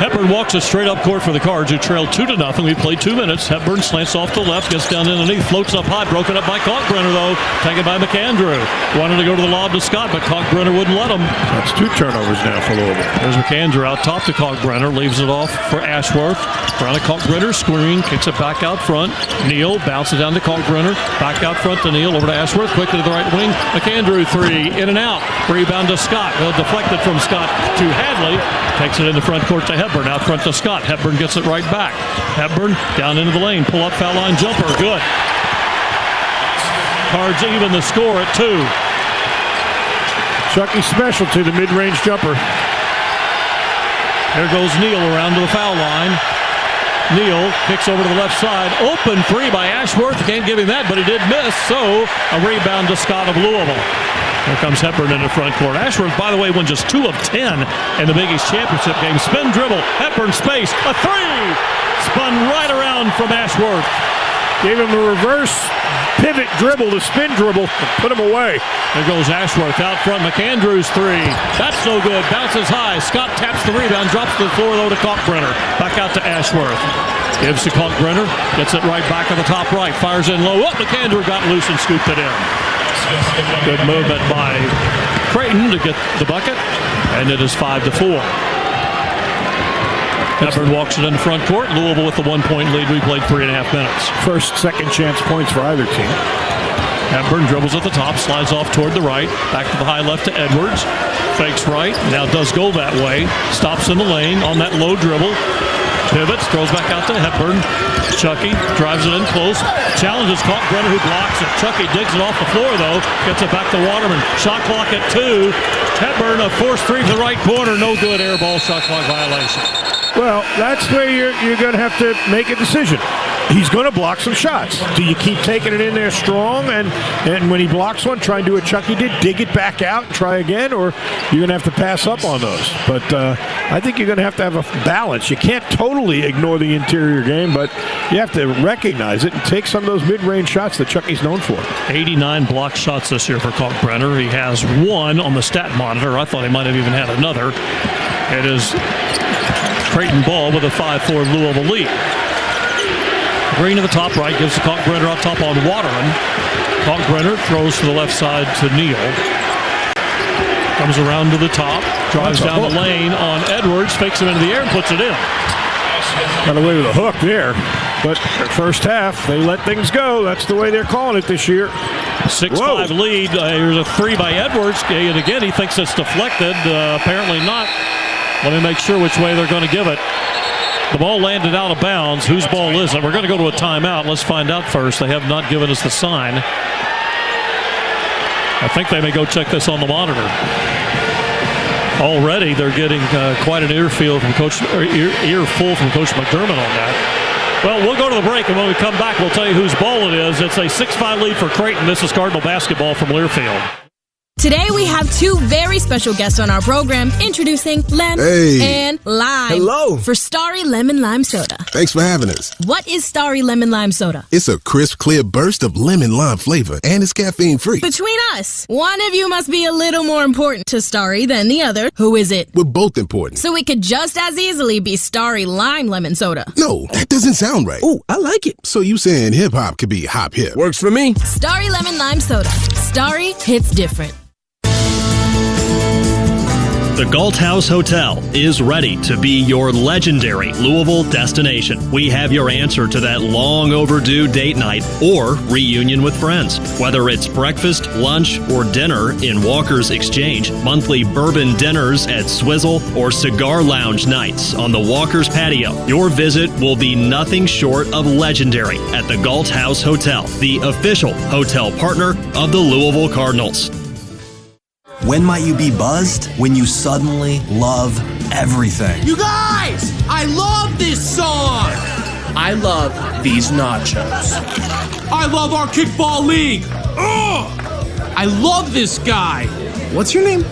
Hepburn walks us straight up court for the Cards, who trailed 2-0. We played 2 minutes. Hepburn slants off to the left, gets down underneath, floats up high, broken up by Kalkbrenner, though. Taken by McAndrew. Wanted to go to the lob to Scott, but Kalkbrenner wouldn't let him. That's 2 turnovers now for Louisville. There's McAndrew out top to Kalkbrenner, leaves it off for Ashworth. Around a Kalkbrenner screen, kicks it back out front. Neal bounces down to Kalkbrenner, back out front to Neal, over to Ashworth, quickly to the right wing. McAndrew three, in and out. Rebound to Scott. Deflected from Scott to Hadley. Takes it into front court to Hepburn, out front to Scott. Hepburn gets it right back. Hepburn down into the lane, pull up foul line jumper, good. Cards even the score at 2. Chucky's specialty, the mid-range jumper. Here goes Neal around to the foul line. Neal kicks over to the left side. Open three by Ashworth. Can't give him that, but he did miss. So a rebound to Scott of Louisville. Here comes Hepburn in the front court. Ashworth, by the way, won just 2 of 10 in the Big East Championship game. Spin dribble. Hepburn space. A three. Spun right around from Ashworth. Gave him a reverse pivot dribble to spin dribble. Put him away. There goes Ashworth out front. McAndrews three. That's no good. Bounces high. Scott taps the rebound. Drops to the floor, though, to Kalkbrenner. Back out to Ashworth. Gives to Kalkbrenner. Gets it right back at the top right. Fires in low. Oh, McAndrew got loose and scooped it in. Good movement by Creighton to get the bucket. And it is 5-4. Hepburn walks it in the front court. Louisville with the 1-point lead. We played 3.5 minutes. First, second chance points for either team. Hepburn dribbles at the top, slides off toward the right. Back to the high left to Edwards. Fakes right. Now does go that way. Stops in the lane on that low dribble. Pivots, throws back out to Hepburn. Chucky drives it in close. Challenges Kalkbrenner, who blocks it. Chucky digs it off the floor, though. Gets it back to Waterman. Shot clock at 2. Hepburn, a forced three to the right corner. No good. Air ball, shot clock violation. Well, that's where you're going to have to make a decision. He's going to block some shots. Do you keep taking it in there strong and when he blocks one, try and do what Chucky did, dig it back out and try again, or you're going to have to pass up on those? But I think you're going to have a balance. You can't totally ignore the interior game, but you have to recognize it and take some of those mid-range shots that Chucky's known for. 89 blocked shots this year for Kalkbrenner. He has 1 on the stat monitor. I thought he might have even had another. It is Creighton ball with a 5-4 Louisville lead. Green to the top right, gives to Kalkbrenner up top on Waterman. Kalkbrenner throws to the left side to Neal. Comes around to the top, drives down the lane on Edwards, fakes him into the air and puts it in. Got away with a hook there, but first half, they let things go. That's the way they're calling it this year. 6-5 lead. Here's a three by Edwards, and again, he thinks it's deflected. Apparently not. Let me make sure which way they're going to give it. The ball landed out of bounds. Whose ball is it? We're going to go to a timeout. Let's find out first. They have not given us the sign. I think they may go check this on the monitor. Already, they're getting quite an earful from Coach McDermott on that. Well, we'll go to the break, and when we come back, we'll tell you whose ball it is. It's a 6-5 lead for Creighton. This is Cardinal basketball from Learfield. Today we have 2 very special guests on our program, introducing Lem and Lime. Hello. For Starry Lemon Lime Soda. Thanks for having us. What is Starry Lemon Lime Soda? It's a crisp, clear burst of lemon lime flavor, and it's caffeine-free. Between us, one of you must be a little more important to Starry than the other. Who is it? We're both important. So it could just as easily be Starry Lime Lemon Soda. No, that doesn't sound right. Oh, I like it. So you saying hip-hop could be hop-hip. Works for me. Starry Lemon Lime Soda. Starry hits different. The Galt House Hotel is ready to be your legendary Louisville destination. We have your answer to that long overdue date night or reunion with friends. Whether it's breakfast, lunch, or dinner in Walker's Exchange, monthly bourbon dinners at Swizzle, or cigar lounge nights on the Walker's patio, your visit will be nothing short of legendary at the Galt House Hotel, the official hotel partner of the Louisville Cardinals. When might you be buzzed? When you suddenly love everything. You guys, I love this song. I love these nachos. I love our kickball league. Ugh! I love this guy. What's your name?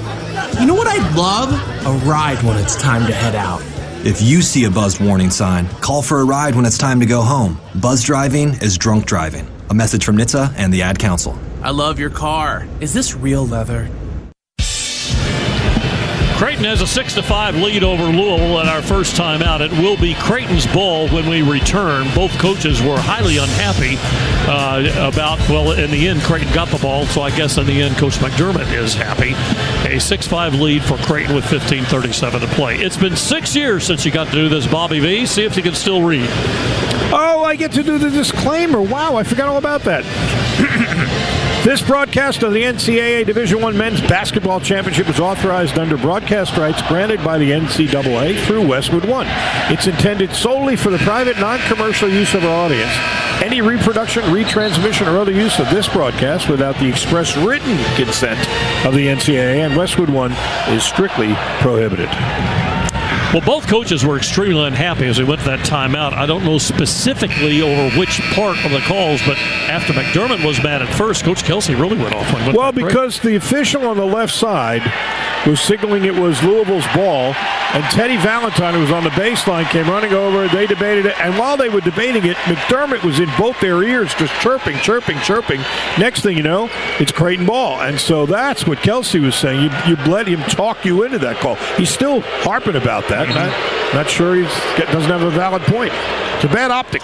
You know what I'd love? A ride when it's time to head out. If you see a buzzed warning sign, call for a ride when it's time to go home. Buzz driving is drunk driving. A message from NHTSA and the Ad Council. I love your car. Is this real leather? Creighton has a 6-5 lead over Louisville at our first time out. It will be Creighton's ball when we return. Both coaches were highly unhappy in the end, Creighton got the ball, so I guess in the end, Coach McDermott is happy. A 6-5 lead for Creighton with 15:37 to play. It's been 6 years since you got to do this, Bobby V. See if you can still read. Oh, I get to do the disclaimer. Wow, I forgot all about that. This broadcast of the NCAA Division I Men's Basketball Championship was authorized under broadcast rights granted by the NCAA through Westwood One. It's intended solely for the private, non-commercial use of our audience. Any reproduction, retransmission, or other use of this broadcast without the express written consent of the NCAA and Westwood One is strictly prohibited. Well, both coaches were extremely unhappy as they went to that timeout. I don't know specifically over which part of the calls, but after McDermott was mad at first, Coach Kelsey really went off. Well, because the official on the left side was signaling it was Louisville's ball, and Teddy Valentine, who was on the baseline, came running over. They debated it, and while they were debating it, McDermott was in both their ears just chirping. Next thing you know, it's Creighton ball. And so that's what Kelsey was saying. You let him talk you into that call. He's still harping about that. Not sure he doesn't have a valid point. It's a bad optic.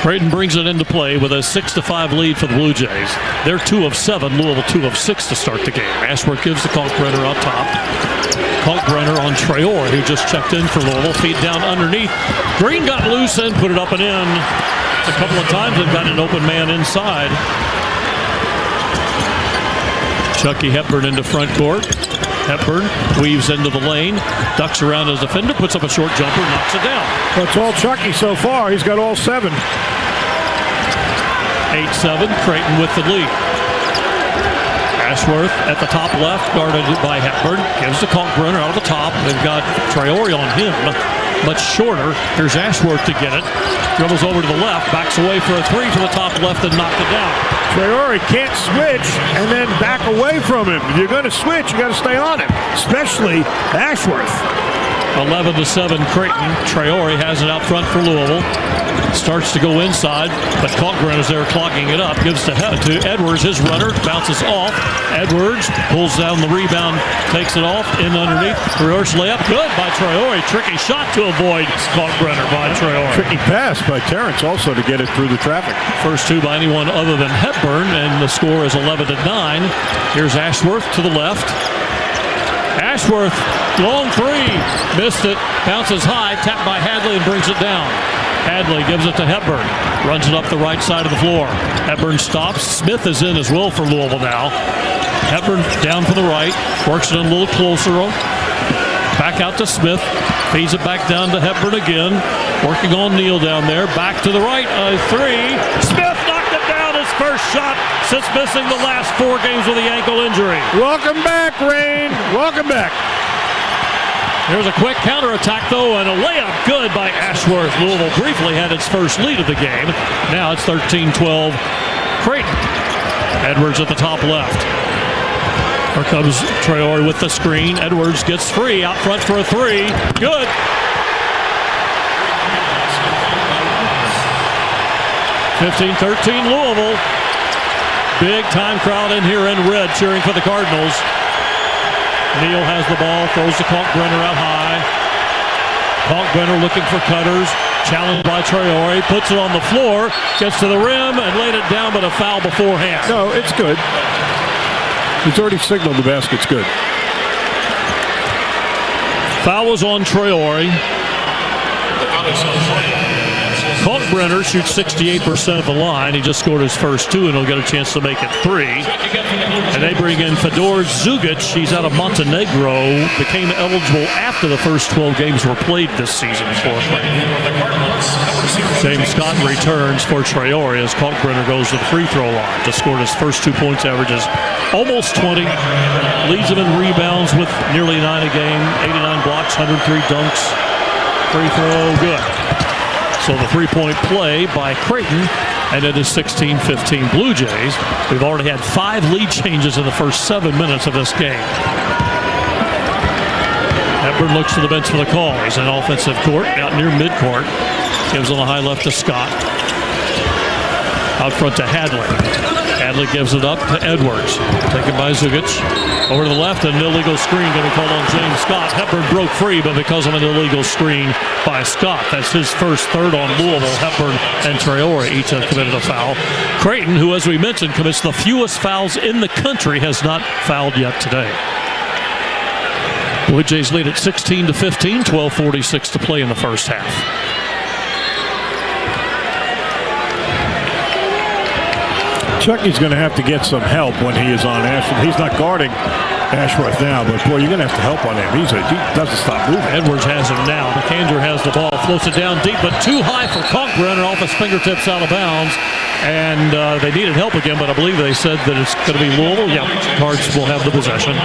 Creighton brings it into play with a 6-5 lead for the Blue Jays. They're 2 of 7, Louisville 2 of 6 to start the game. Ashworth gives to Kalkbrenner on top. Kalkbrenner on Traore, who just checked in for Louisville. Feet down underneath. Green got loose and put it up and in. A couple of times they've got an open man inside. Chucky Hepburn into front court. Hepburn weaves into the lane, ducks around his defender, puts up a short jumper, knocks it down. That's all Chucky so far. He's got all 7. 8-7, Creighton with the lead. Ashworth at the top left, guarded by Hepburn. Gives to Kalkbrenner out of the top. They've got Traore on him, much shorter. Here's Ashworth to get it. Dribbles over to the left, backs away for a 3 from the top left and knocked it down. Traore can't switch and then back away from him. If you're going to switch, you got to stay on him, especially Ashworth. 11-7 Creighton. Traore has it out front for Louisville. Starts to go inside, but Kalkbrenner's there clogging it up. Gives to Edwards, his runner, bounces off. Edwards pulls down the rebound, takes it off, in underneath. Reverse layup, good by Traore. Tricky shot to avoid Kalkbrenner by Traore. Tricky pass by Terrence also to get it through the traffic. First 2 by anyone other than Hepburn, and the score is 11-9. Here's Ashworth to the left. Ashworth, long 3, missed it, bounces high, tapped by Hadley and brings it down. Hadley gives it to Hepburn, runs it up the right side of the floor. Hepburn stops, Smith is in as well for Louisville now. Hepburn down for the right, works it a little closer, back out to Smith, feeds it back down to Hepburn again, working on Neal down there, back to the right, 3, Smith knocked it down, his first shot since missing the last 4 games with the ankle injury. Welcome back, Rain. Welcome back. There's a quick counterattack, though, and a layup good by Ashworth. Louisville briefly had its first lead of the game. Now it's 13-12 Creighton. Edwards at the top left. Here comes Traore with the screen. Edwards gets free out front for a 3. Good. (15-13) Louisville. Big time crowd in here in red cheering for the Cardinals. Neal has the ball, throws to Kalkbrenner out high. Kalkbrenner looking for cutters, challenged by Traore, puts it on the floor, gets to the rim and laid it down, but a foul beforehand. No, it's good. He's already signaled the basket's good. Foul was on Traore. Kalkbrenner shoots 68% of the line. He just scored his first 2, and he'll get a chance to make it 3. And they bring in Fedor Zugic. He's out of Montenegro. Became eligible after the first 12 games were played this season for Creighton. James Scott returns for Traore as Kalkbrenner goes to the free throw line. Just scored his first 2 points, averages almost 20. Leads him in rebounds with nearly 9 a game. 89 blocks, 103 dunks. Free throw, good. So the 3-point play by Creighton, and it is 16-15 Blue Jays. We've already had 5 lead changes in the first 7 minutes of this game. Hepburn looks to the bench for the call. He's in offensive court, out near midcourt. Gives on the high left to Scott. Out front to Hadley. Hadley gives it up to Edwards. Taken by Zugic. Over to the left, an illegal screen going to be called on James Scott. Hepburn broke free, but because of an illegal screen by Scott. That's his first 3rd on Louisville. Hepburn and Traore each have committed a foul. Creighton, who as we mentioned commits the fewest fouls in the country, has not fouled yet today. Blue Jays lead at 16-15, 12:46 to play in the first half. Chucky's going to have to get some help when he is on Ashworth. He's not guarding Ashworth now, but boy, you're going to have to help on him. He doesn't stop moving. Edwards has him now. McAndrew has the ball, floats it down deep, but too high for Kalkbrenner, off his fingertips out of bounds. And they needed help again, but I believe they said that it's going to be Louisville. Yeah, Cards will have the possession.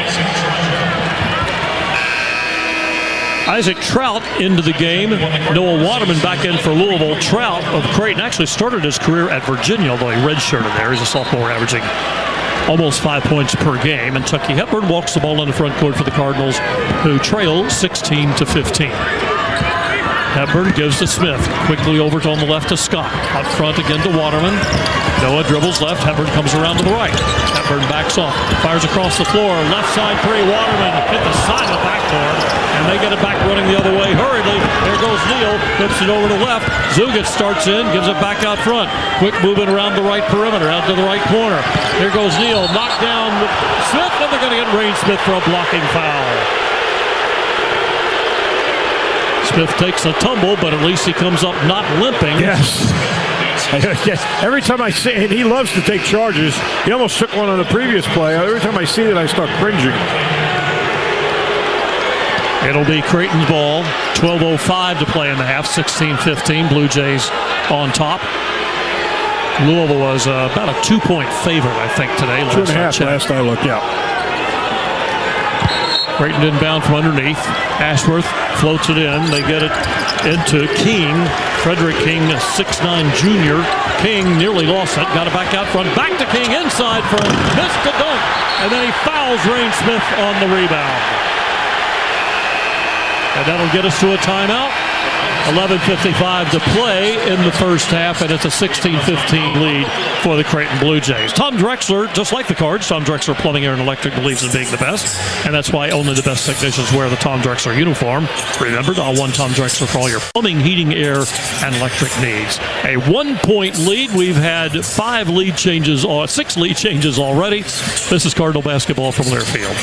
Isaac Trout into the game. Noah Waterman back in for Louisville. Trout of Creighton actually started his career at Virginia, although he redshirted there. He's a sophomore averaging almost 5 points per game. And Chucky Hepburn walks the ball in the front court for the Cardinals, who trail 16-15. Hepburn gives to Smith. Quickly over on the left to Scott. Out front again to Waterman. Noah dribbles left. Hepburn comes around to the right. Hepburn backs off. Fires across the floor. Left side three. Waterman hit the side of the backboard. And they get it back running the other way hurriedly. There goes Neal. Flips it over to left. Zugic starts in. Gives it back out front. Quick moving around the right perimeter. Out to the right corner. Here goes Neal. Knocked down with Smith. And they're going to get Rain Smith for a blocking foul. Smith takes a tumble, but at least he comes up not limping. Yes. Every time I see it, he loves to take charges. He almost took one on the previous play. Every time I see it, I start cringing. It'll be Creighton's ball. 12:05 to play in the half. 16-15. Blue Jays on top. Louisville was about a 2-point favorite, I think, today. 2.5 last I looked, yeah. Creighton inbound from underneath. Ashworth floats it in. They get it into King. Frederick King, a 6'9 junior. King nearly lost it. Got it back out front. Back to King inside from missed the dunk. And then he fouls Rain Smith on the rebound. And that'll get us to a timeout. 11:55 to play in the first half, and it's a 16-15 lead for the Creighton Blue Jays. Tom Drexler, just like the Cards, Tom Drexler Plumbing, Air, and Electric believes in being the best, and that's why only the best technicians wear the Tom Drexler uniform. Remember, dial 1 Tom Drexler for all your plumbing, heating, air, and electric needs. A 1-point lead. We've had 6 lead changes already. This is Cardinal basketball from Learfield.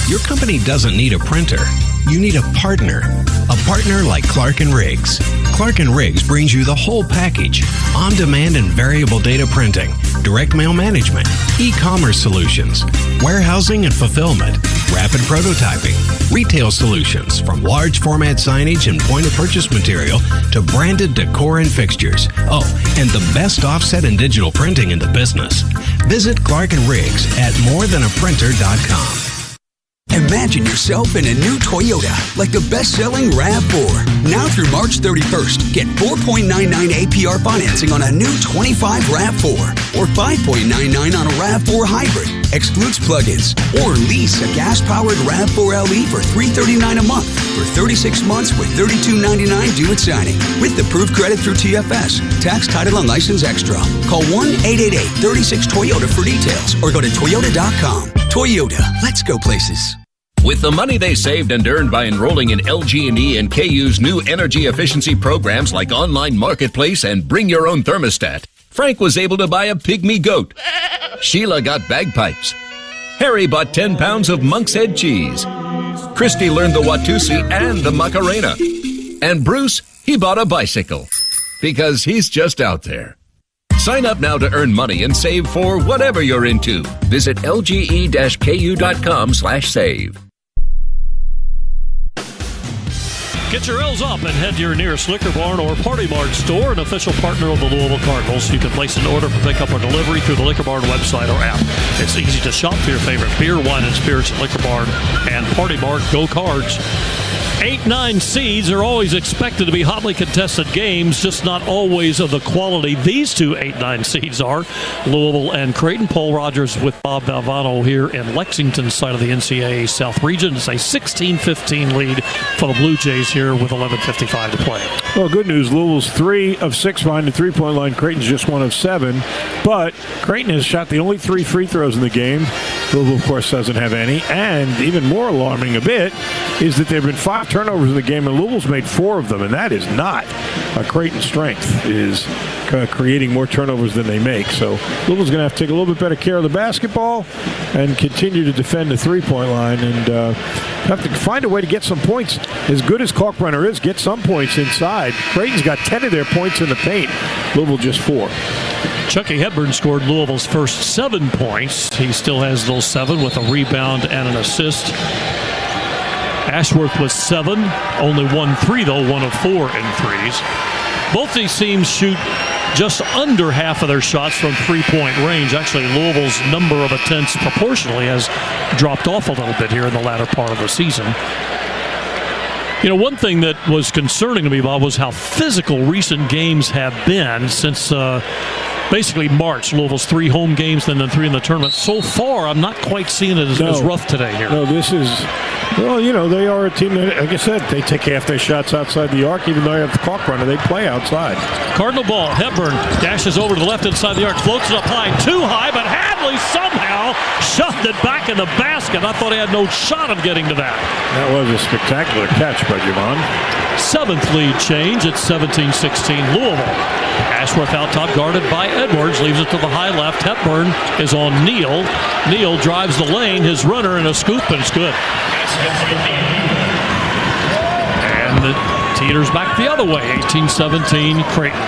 Your company doesn't need a printer. You need a partner like Clark & Riggs. Clark & Riggs brings you the whole package: on-demand and variable data printing, direct mail management, e-commerce solutions, warehousing and fulfillment, rapid prototyping, retail solutions from large format signage and point-of-purchase material to branded decor and fixtures. Oh, and the best offset and digital printing in the business. Visit Clark & Riggs at morethanaprinter.com. Imagine yourself in a new Toyota, like the best-selling RAV4. Now through March 31st, get 4.99 APR financing on a new 25 RAV4 or 5.99 on a RAV4 Hybrid. Excludes plug-ins. Or lease a gas-powered RAV4 LE for $339 a month for 36 months with $32.99 due at signing. With approved credit through TFS. Tax, title, and license extra. Call 1-888-36-TOYOTA for details or go to Toyota.com. Toyota, let's go places. With the money they saved and earned by enrolling in LG&E and KU's new energy efficiency programs like Online Marketplace and Bring Your Own Thermostat, Frank was able to buy a pygmy goat. Sheila got bagpipes. Harry bought 10 pounds of Monk's Head cheese. Christy learned the Watusi and the Macarena. And Bruce, he bought a bicycle. Because he's just out there. Sign up now to earn money and save for whatever you're into. Visit lge-ku.com/save. Get your L's up and head to your nearest Liquor Barn or Party Mart store, an official partner of the Louisville Cardinals. You can place an order for pickup or delivery through the Liquor Barn website or app. It's easy to shop for your favorite beer, wine, and spirits at Liquor Barn and Party Mart. Go Cards! 8-9 seeds are always expected to be hotly contested games, just not always of the quality these two 8-9 seeds are. Louisville and Creighton. Paul Rogers with Bob Valvano here in Lexington's side of the NCAA South region. It's a 16-15 lead for the Blue Jays here with 11:55 to play. Well, good news. Louisville's 3 of 6 behind the three-point line. Creighton's just 1 of 7. But Creighton has shot the only 3 free throws in the game. Louisville, of course, doesn't have any. And even more alarming a bit is that there have been 5 turnovers in the game, and Louisville's made 4 of them, and that is not a Creighton strength, is creating more turnovers than they make. So Louisville's going to have to take a little bit better care of the basketball and continue to defend the three-point line and have to find a way to get some points. As good as Kalkbrenner is, get some points inside. Creighton's got 10 of their points in the paint. Louisville just 4. Chucky Hepburn scored Louisville's first 7 points. He still has those 7 with a rebound and an assist. Ashworth was 7, only 1 3 though, 1 of 4 in threes. Both these teams shoot just under half of their shots from three-point range. Actually, Louisville's number of attempts proportionally has dropped off a little bit here in the latter part of the season. You know, one thing that was concerning to me, Bob, was how physical recent games have been since basically March. Louisville's 3 home games, then the 3 in the tournament. So far, I'm not quite seeing it as rough today here. No, this is... Well, you know, they are a team that, like I said, they take half their shots outside the arc. Even though they have the caulk runner, they play outside. Cardinal ball. Hepburn dashes over to the left inside the arc, floats it up high, too high, but Hadley somehow shoved it back in the basket. I thought he had no shot of getting to that. That was a spectacular catch by Javon. 7th lead change at 17-16 Louisville. Ashworth out top, guarded by Edwards, leaves it to the high left. Hepburn is on Neal. Neal drives the lane, his runner, and a scoop, and it's good. And it teeters back the other way, 18-17 Creighton.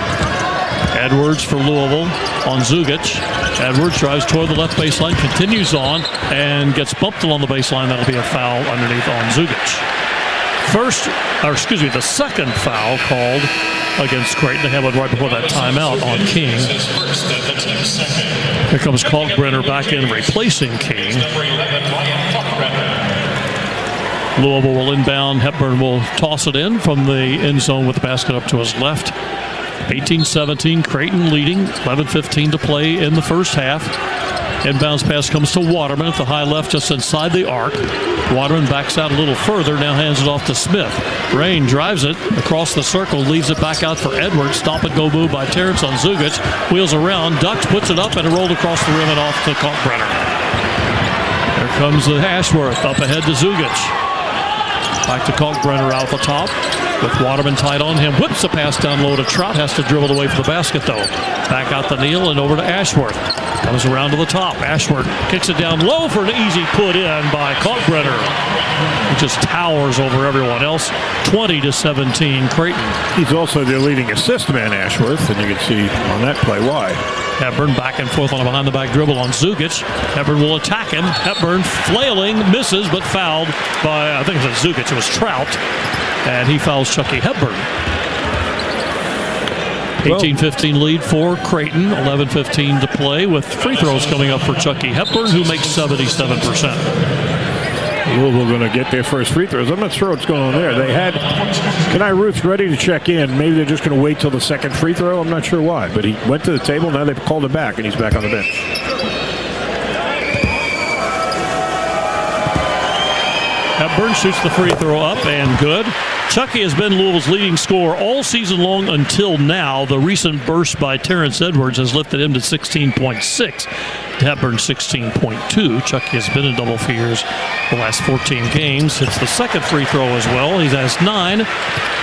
Edwards for Louisville on Zugic. Edwards drives toward the left baseline, continues on, and gets bumped along the baseline. That'll be a foul underneath on Zugic. The second foul called against Creighton. They have one right before that timeout on King. Here comes Kalkbrenner back in, replacing King. Louisville will inbound. Hepburn will toss it in from the end zone with the basket up to his left. 18-17, Creighton leading. 11:15 to play in the first half. Inbounds pass comes to Waterman at the high left, just inside the arc. Waterman backs out a little further, now hands it off to Smith. Rain drives it across the circle, leaves it back out for Edwards. Stop and go move by Terrence on Zugic. Wheels around, ducks, puts it up, and it rolled across the rim and off to Kalkbrenner. There comes the Ashworth up ahead to Zugic. Back to Kalkbrenner out the top with Waterman tight on him. Whips the pass down low to Trout. Has to dribble away from the basket, though. Back out to Neal and over to Ashworth. Comes around to the top. Ashworth kicks it down low for an easy put in by Kalkbrenner. He just towers over everyone else. 20-17 Creighton. He's also their leading assist man, Ashworth, and you can see on that play why. Hepburn back and forth on a behind-the-back dribble on Zugic. Hepburn will attack him. Hepburn flailing, misses, but fouled by, I think it was Zugic. It was Trout, and he fouls Chucky Hepburn. 18-15 lead for Creighton. 11:15 to play with free throws coming up for Chucky Hepburn, who makes 77%. Louisville going to get their first free throws. I'm not sure what's going on there. They had Kenai Ruth ready to check in. Maybe they're just going to wait till the second free throw. I'm not sure why. But he went to the table. Now they've called him back, and he's back on the bench. Hepburn shoots the free throw up and good. Chucky has been Louisville's leading scorer all season long until now. The recent burst by Terrence Edwards has lifted him to 16.6. Hepburn 16.2. Chucky has been in double figures the last 14 games. Hits the second free throw as well. He has 9,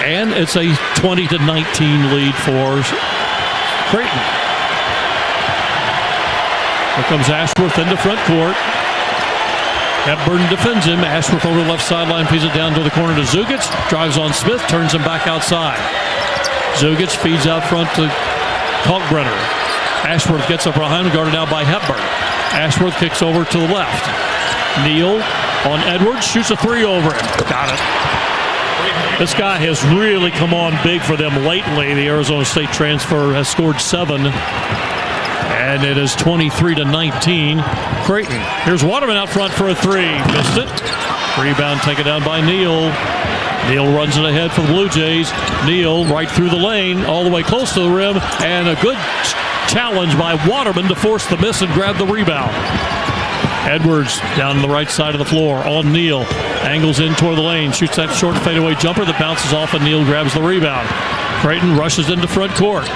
and it's a 20-19 lead for Creighton. Here comes Ashworth into front court. Hepburn defends him. Ashworth over the left sideline, feeds it down to the corner to Zugic. Drives on Smith, turns him back outside. Zugic feeds out front to Kalkbrenner. Ashworth gets up behind him, guarded out by Hepburn. Ashworth kicks over to the left. Neal on Edwards, shoots a 3 over him. Got it. This guy has really come on big for them lately. The Arizona State transfer has scored 7. And it is 23-19 Creighton. Here's Waterman out front for a 3. Missed it. Rebound taken down by Neal. Neal runs it ahead for the Blue Jays. Neal right through the lane, all the way close to the rim, and a good challenge by Waterman to force the miss and grab the rebound. Edwards down the right side of the floor on Neal. Angles in toward the lane, shoots that short fadeaway jumper that bounces off, and Neal grabs the rebound. Creighton rushes into front court.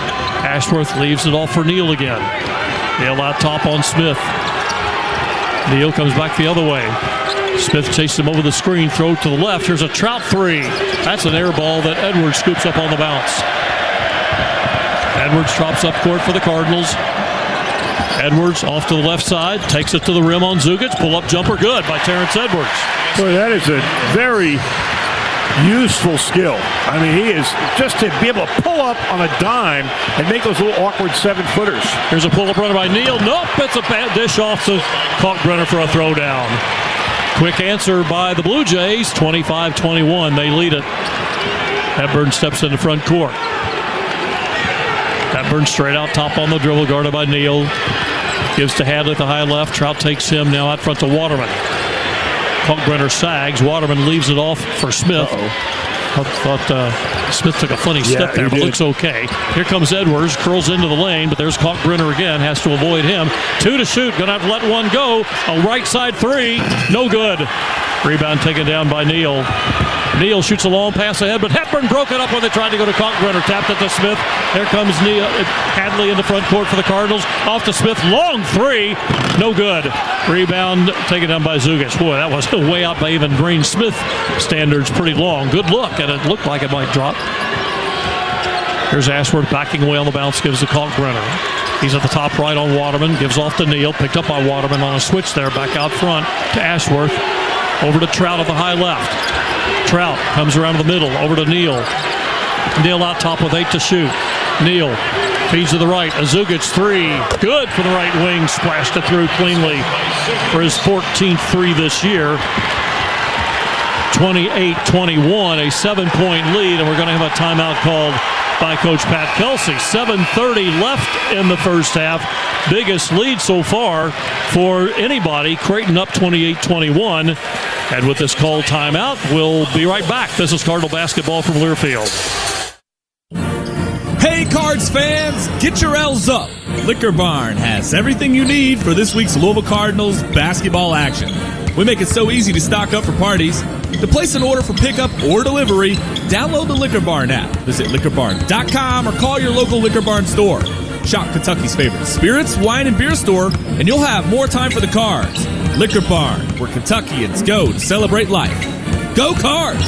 Ashworth leaves it off for Neal again. Neal out top on Smith. Neal comes back the other way. Smith chases him over the screen, throw to the left. Here's a Trout 3. That's an air ball that Edwards scoops up on the bounce. Edwards drops up court for the Cardinals. Edwards off to the left side, takes it to the rim on Zugic. Pull-up jumper good by Terrence Edwards. Boy, that is a very useful skill. I mean, he is just to be able to pull up on a dime and make those little awkward 7-footers. Here's a pull-up runner by Neal. Nope, it's a bad dish off to Kalkbrenner for a throwdown. Quick answer by the Blue Jays, 25-21. They lead it. Hepburn steps into front court. Hepburn straight out top on the dribble, guarded by Neal. Gives to Hadley at the high left. Trout takes him now out front to Waterman. Kalkbrenner sags. Waterman leaves it off for Smith. Thought Smith took a funny step there, but looks okay. Here comes Edwards, curls into the lane, but there's Kalkbrenner again, has to avoid him. 2 to shoot, gonna have to let one go. A right side 3, no good. Rebound taken down by Neal. Neal shoots a long pass ahead, but Hepburn broke it up when they tried to go to Kalkbrenner. Tapped it to Smith. Here comes Hadley in the front court for the Cardinals. Off to Smith. Long 3. No good. Rebound taken down by Zugic. Boy, that was way out by even Green Smith standards. Pretty long. Good look, and it looked like it might drop. Here's Ashworth backing away on the bounce. Gives to Kalkbrenner. He's at the top right on Waterman. Gives off to Neal. Picked up by Waterman on a switch there. Back out front to Ashworth. Over to Trout at the high left. Trout comes around the middle, over to Neal. Neal out top with 8 to shoot. Neal feeds to the right. Azugic 3. Good for the right wing. Splashed it through cleanly for his 14th 3 this year. 28-21, a 7-point lead, and we're going to have a timeout called by Coach Pat Kelsey. 7:30 left in the first half. Biggest lead so far for anybody. Creighton up 28-21. And with this called timeout, we'll be right back. This is Cardinal basketball from Learfield. Hey, Cards fans, get your L's up. Liquor Barn has everything you need for this week's Louisville Cardinals basketball action. We make it so easy to stock up for parties. To place an order for pickup or delivery, download the Liquor Barn app. Visit liquorbarn.com or call your local Liquor Barn store. Shop Kentucky's favorite spirits, wine, and beer store, and you'll have more time for the Cards. Liquor Barn, where Kentuckians go to celebrate life. Go Cards!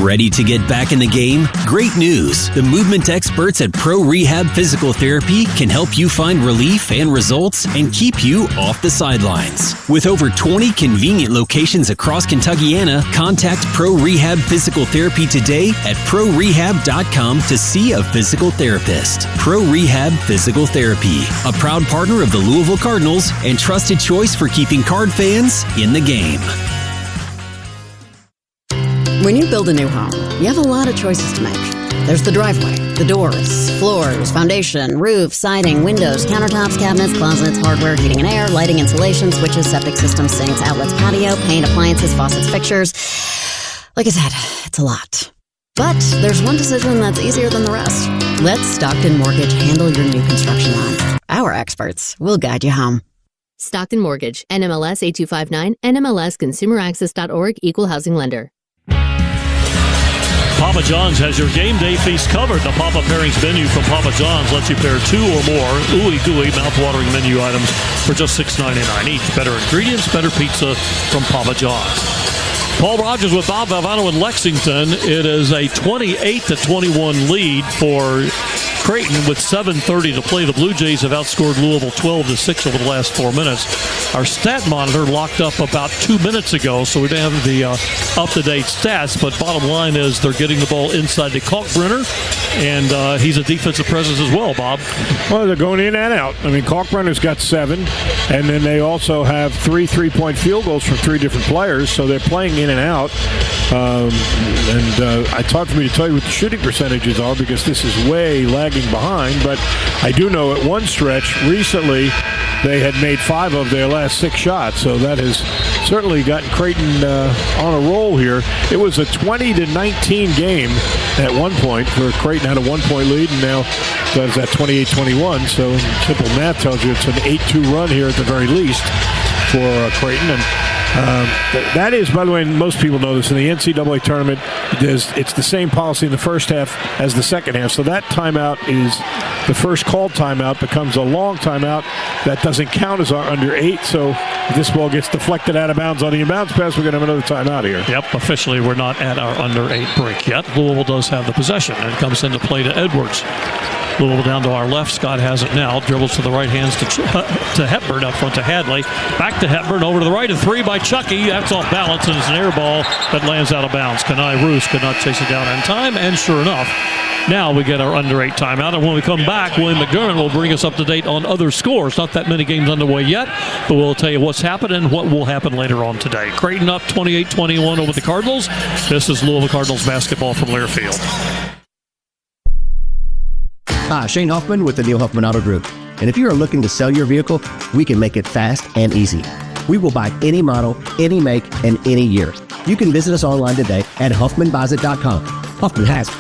Ready to get back in the game? Great news! The movement experts at Pro Rehab Physical Therapy can help you find relief and results and keep you off the sidelines. With over 20 convenient locations across Kentuckiana, contact Pro Rehab Physical Therapy today at ProRehab.com to see a physical therapist. Pro Rehab Physical Therapy, a proud partner of the Louisville Cardinals and trusted choice for keeping Card fans in the game. When you build a new home, you have a lot of choices to make. There's the driveway, the doors, floors, foundation, roof, siding, windows, countertops, cabinets, closets, hardware, heating and air, lighting, insulation, switches, septic systems, sinks, outlets, patio, paint, appliances, faucets, fixtures. Like I said, it's a lot. But there's one decision that's easier than the rest. Let Stockton Mortgage handle your new construction loan. Our experts will guide you home. Stockton Mortgage, NMLS 8259, NMLSconsumeraccess.org, Equal Housing Lender. Papa John's has your game day feast covered. The Papa Pairings menu from Papa John's lets you pair 2 or more ooey-gooey, mouth-watering menu items for just $6.99 each. Better ingredients, better pizza from Papa John's. Paul Rogers with Bob Valvano in Lexington. It is a 28-21 lead for Creighton with 7:30 to play. The Blue Jays have outscored Louisville 12-6 over the last 4 minutes. Our stat monitor locked up about 2 minutes ago, so we don't have the up-to-date stats, but bottom line is they're getting the ball inside to Kalkbrenner, and he's a defensive presence as well, Bob. Well, they're going in and out. I mean, Kalkbrenner's got 7, and then they also have 3 3-point field goals from 3 different players, so they're playing in and out. It's hard for me to tell you what the shooting percentages are because this is way lagging behind, but I do know at one stretch recently they had made 5 of their last 6 shots, so that has certainly gotten Creighton on a roll here. It was a 20-19 game at one point where Creighton had a 1-point lead, and now that's at 28-21, so simple math tells you it's an 8-2 run here at the very least for Creighton. And that is, by the way, most people know this, in the NCAA tournament, it's the same policy in the first half as the second half. So that timeout is the first called timeout, becomes a long timeout. That doesn't count as our under 8. So if this ball gets deflected out of bounds on the inbounds pass, we're going to have another timeout here. Yep, officially we're not at our under 8 break yet. Louisville does have the possession, and it comes into play to Edwards. Louisville down to our left. Scott has it now. Dribbles to the right hands to Hepburn, up front to Hadley. Back to Hepburn, over to the right, and 3 by Chucky. That's off balance, and it's an air ball that lands out of bounds. Kenai Roos could not chase it down in time, and sure enough, now we get our under 8 timeout. And when we come back, William McDermott will bring us up to date on other scores. Not that many games underway yet, but we'll tell you what's happened and what will happen later on today. Creighton up 28-21 over the Cardinals. This is Louisville Cardinals basketball from Learfield. Hi, Shane Hoffman with the Neil Huffman Auto Group. And if you are looking to sell your vehicle, we can make it fast and easy. We will buy any model, any make, and any year. You can visit us online today at HuffmanBuysIt.com. Huffman has it.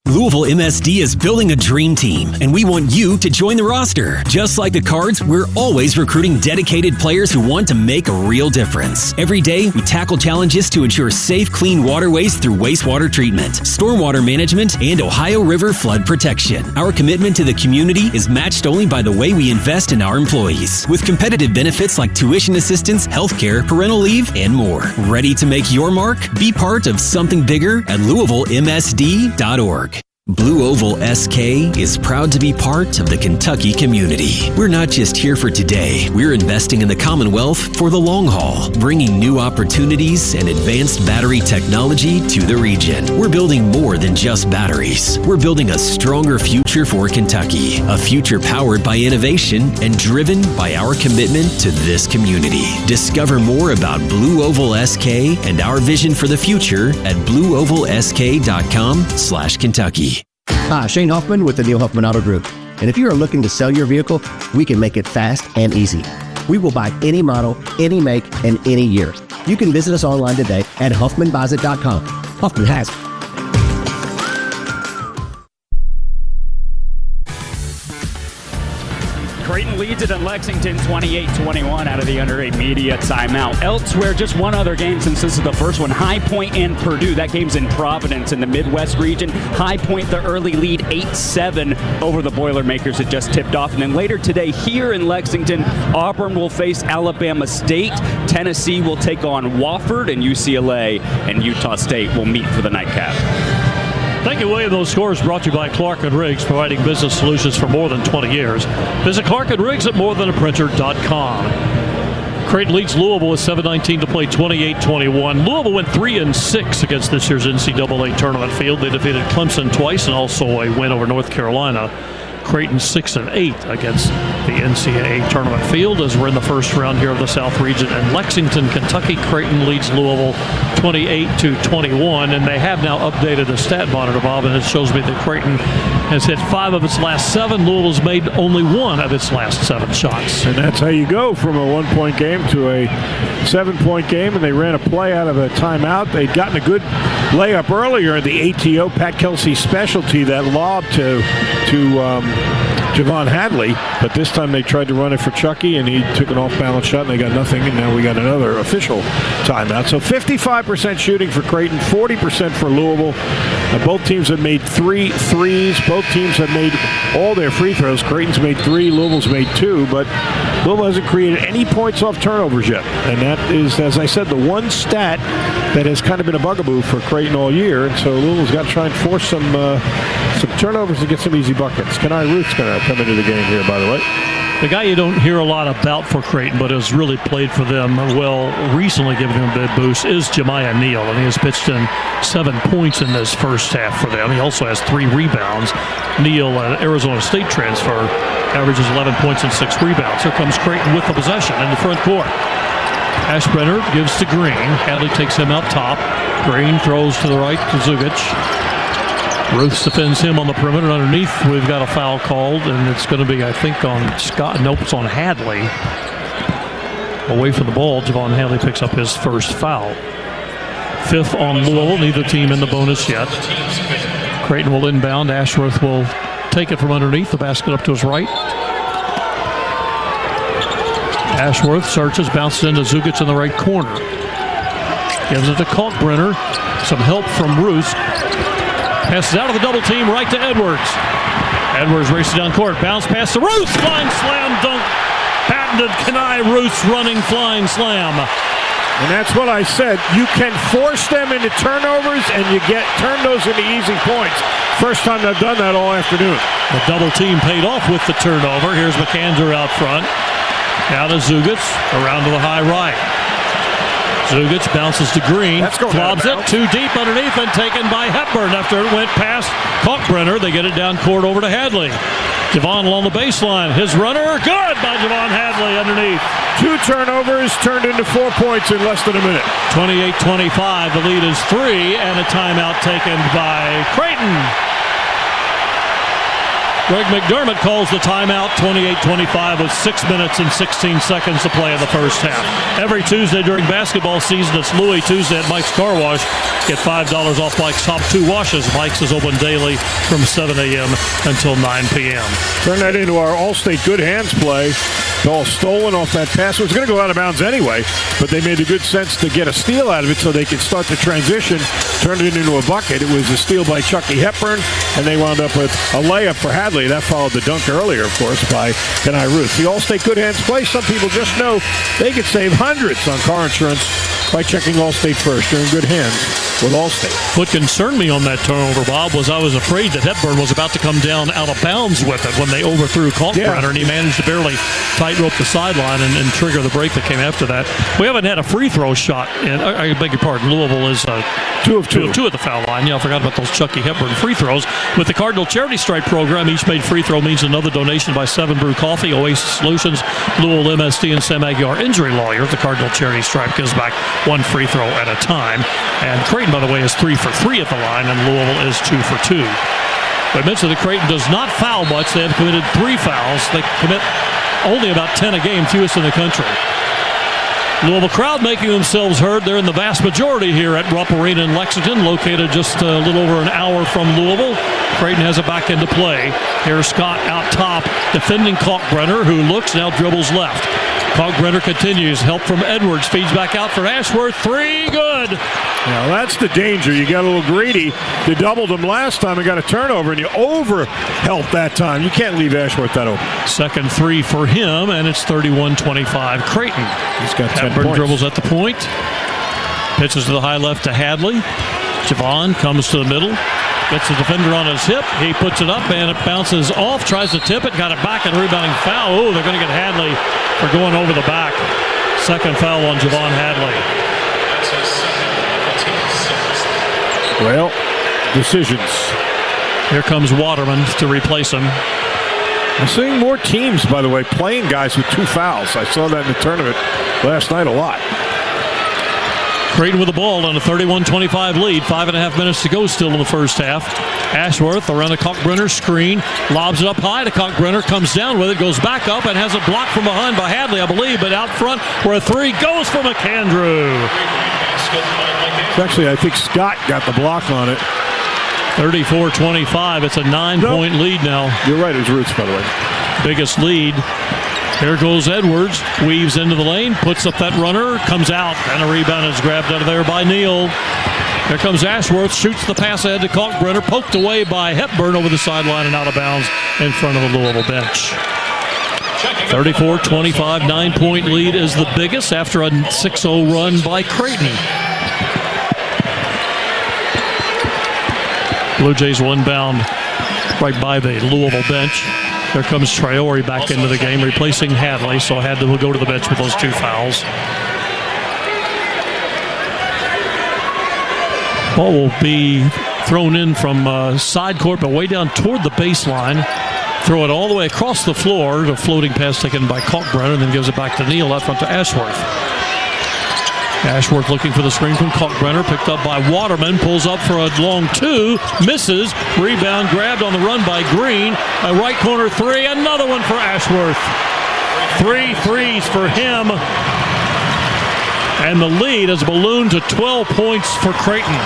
Louisville MSD is building a dream team, and we want you to join the roster. Just like the Cards, we're always recruiting dedicated players who want to make a real difference. Every day, we tackle challenges to ensure safe, clean waterways through wastewater treatment, stormwater management, and Ohio River flood protection. Our commitment to the community is matched only by the way we invest in our employees, with competitive benefits like tuition assistance, healthcare, parental leave, and more. Ready to make your mark? Be part of something bigger at LouisvilleMSD.org. Blue Oval SK is proud to be part of the Kentucky community. We're not just here for today. We're investing in the Commonwealth for the long haul, bringing new opportunities and advanced battery technology to the region. We're building more than just batteries. We're building a stronger future for Kentucky, a future powered by innovation and driven by our commitment to this community. Discover more about Blue Oval SK and our vision for the future at blueovalsk.com/Kentucky. Hi, Shane Hoffman with the Neil Huffman Auto Group. And if you are looking to sell your vehicle, we can make it fast and easy. We will buy any model, any make, and any year. You can visit us online today at HuffmanBuysIt.com. Huffman has it. Creighton leads it at Lexington 28-21 out of the under 8 media timeout. Elsewhere, just one other game since this is the first one. High Point and Purdue. That game's in Providence in the Midwest region. High Point, the early lead, 8-7 over the Boilermakers. It just tipped off. And then later today here in Lexington, Auburn will face Alabama State. Tennessee will take on Wofford, and UCLA and Utah State will meet for the nightcap. Thank you, William. Those scores brought to you by Clark & Riggs, providing business solutions for more than 20 years. Visit Clark & Riggs at morethanaprinter.com. Creighton leads Louisville with 7:19 to play, 28-21. Louisville went 3-6 against this year's NCAA Tournament field. They defeated Clemson twice and also a win over North Carolina. Creighton 6-8 against the NCAA Tournament field as we're in the first round here of the South region in Lexington, Kentucky. Creighton leads Louisville 28-21, and they have now updated the stat monitor, Bob, and it shows me that Creighton has hit 5 of its last 7. Louisville's made only 1 of its last 7 shots. And that's how you go from a 1-point game to a 7-point game, and they ran a play out of a timeout. They'd gotten a good layup earlier in the ATO, Pat Kelsey's specialty, that lob to Javon Hadley, but this time they tried to run it for Chucky, and he took an off-balance shot, and they got nothing, and now we got another official timeout. So 55% shooting for Creighton, 40% for Louisville. Both teams have made 3 threes. Both teams have made all their free throws. Creighton's made 3, Louisville's made 2, but Louisville hasn't created any points off turnovers yet, and that is, as I said, the one stat that has kind of been a bugaboo for Creighton all year, and so Louisville's got to try and force some turnovers to get some easy buckets. Kenai Ruth's going to come into the game here, by the way. The guy you don't hear a lot about for Creighton, but has really played for them well recently, giving them a big boost, is Jemiah Neal, and he has pitched in 7 points in this first half for them. He also has 3 rebounds. Neal, an Arizona State transfer, averages 11 points and 6 rebounds. Here comes Creighton with the possession in the front court. Ashbrenner gives to Green. Hadley takes him out top. Green throws to the right to Zugic. Ruth defends him on the perimeter. Underneath, we've got a foul called, and it's going to be, I think, on Scott. Nope, it's on Hadley. Away from the ball, Javon Hadley picks up his first foul. 5th on Louisville. Neither team in the bonus yet. Creighton will inbound. Ashworth will take it from underneath. The basket up to his right. Ashworth searches, bounces into Zugic in the right corner. Gives it to Kalkbrenner. Some help from Ruth. Passes out of the double team right to Edwards. Edwards races down court. Bounce pass to Ruth. Flying slam dunk. Patented Kenai Ruth's running flying slam. And that's what I said. You can force them into turnovers, and you turn those into easy points. First time they've done that all afternoon. The double team paid off with the turnover. Here's McAndrew out front. Now to Zugich, around to the high right. Zugich bounces to Green, lobs it too deep underneath and taken by Hepburn after it went past Kalkbrenner. They get it down court over to Hadley. Javon along the baseline. His runner, good by Javon Hadley underneath. 2 turnovers turned into 4 points in less than a minute. 28-25. The lead is 3, and a timeout taken by Creighton. Greg McDermott calls the timeout, 28-25 with 6 minutes and 16 seconds to play in the first half. Every Tuesday during basketball season, it's Louis Tuesday at Mike's Car Wash. Get $5 off Mike's top 2 washes. Mike's is open daily from 7 a.m. until 9 p.m. Turn that into our All-State good hands play. Ball stolen off that pass. It was going to go out of bounds anyway, but they made the good sense to get a steal out of it so they could start the transition, turn it into a bucket. It was a steal by Chucky Hepburn, and they wound up with a layup for Hadley. That followed the dunk earlier, of course, by Kenai Ruth. The All-State good hands play. Some people just know they could save hundreds on car insurance by checking All-State first. You're in good hands with All-State. What concerned me on that turnover, Bob, was I was afraid that Hepburn was about to come down out of bounds with it when they overthrew Kalkbrenner, and he managed to barely tightrope the sideline and trigger the break that came after that. We haven't had a free throw shot, and I beg your pardon, Louisville is 2 of 2 at the foul line. Yeah, I forgot about those Chucky Hepburn free throws. With the Cardinal Charity Stripe program, each made free throw means another donation by 7 Brew Coffee, Oasis Solutions, Louisville MSD, and Sam Aguiar Injury Lawyer. The Cardinal Charity Stripe gives back 1 free throw at a time. And Creighton, by the way, is 3 for 3 at the line, and Louisville is 2 for 2. I mentioned that Creighton does not foul much. They have committed 3 fouls. They commit only about 10 a game, fewest in the country. Louisville crowd making themselves heard. They're in the vast majority here at Rupp Arena in Lexington, located just a little over an hour from Louisville. Creighton has it back into play. Here's Scott out top, defending Kalkbrenner, who looks, now dribbles left. Kalkbrenner continues. Help from Edwards. Feeds back out for Ashworth. 3, good. Now that's the danger. You got a little greedy. They doubled him last time and got a turnover, and you over-helped that time. You can't leave Ashworth that open. Second 3 for him, and it's 31-25 Creighton. He's got 10 Hepburn points. dribbles at the point. Pitches to the high left to Hadley. Javon comes to the middle. Gets the defender on his hip. He puts it up, and it bounces off. Tries to tip it. Got it back, and rebounding foul. Oh, they're going to get Hadley for going over the back. Second foul on Javon Hadley. Well, decisions. Here comes Waterman to replace him. I'm seeing more teams, by the way, playing guys with 2 fouls. I saw that in the tournament last night a lot. Creighton with the ball on a 31-25 lead. 5.5 minutes to go still in the first half. Ashworth around the Kalkbrenner screen. Lobs it up high to Kalkbrenner. Comes down with it. Goes back up and has it blocked from behind by Hadley, I believe. But out front where a 3 goes for McAndrew. Actually, I think Scott got the block on it. 34-25. It's a 9-point lead now. You're right. It's Roots, by the way. Biggest lead. Here goes Edwards, weaves into the lane, puts up that runner, comes out, and a rebound is grabbed out of there by Neal. Here comes Ashworth, shoots the pass ahead to Kalkbrenner, poked away by Hepburn over the sideline and out of bounds in front of the Louisville bench. 34-25, 9-point lead is the biggest after a 6-0 run by Creighton. Blue Jays one bound right by the Louisville bench. There comes Traore back into the game, replacing Hadley, so Hadley will go to the bench with those 2 fouls. Ball will be thrown in from side court, but way down toward the baseline. Throw it all the way across the floor. The floating pass taken by Kalkbrenner, and then gives it back to Neal out front to Ashworth. Ashworth looking for the screen from Kalkbrenner, picked up by Waterman, pulls up for a long 2, misses, rebound grabbed on the run by Green, a right corner 3, another one for Ashworth. 3 threes for him, and the lead has ballooned to 12 points for Creighton.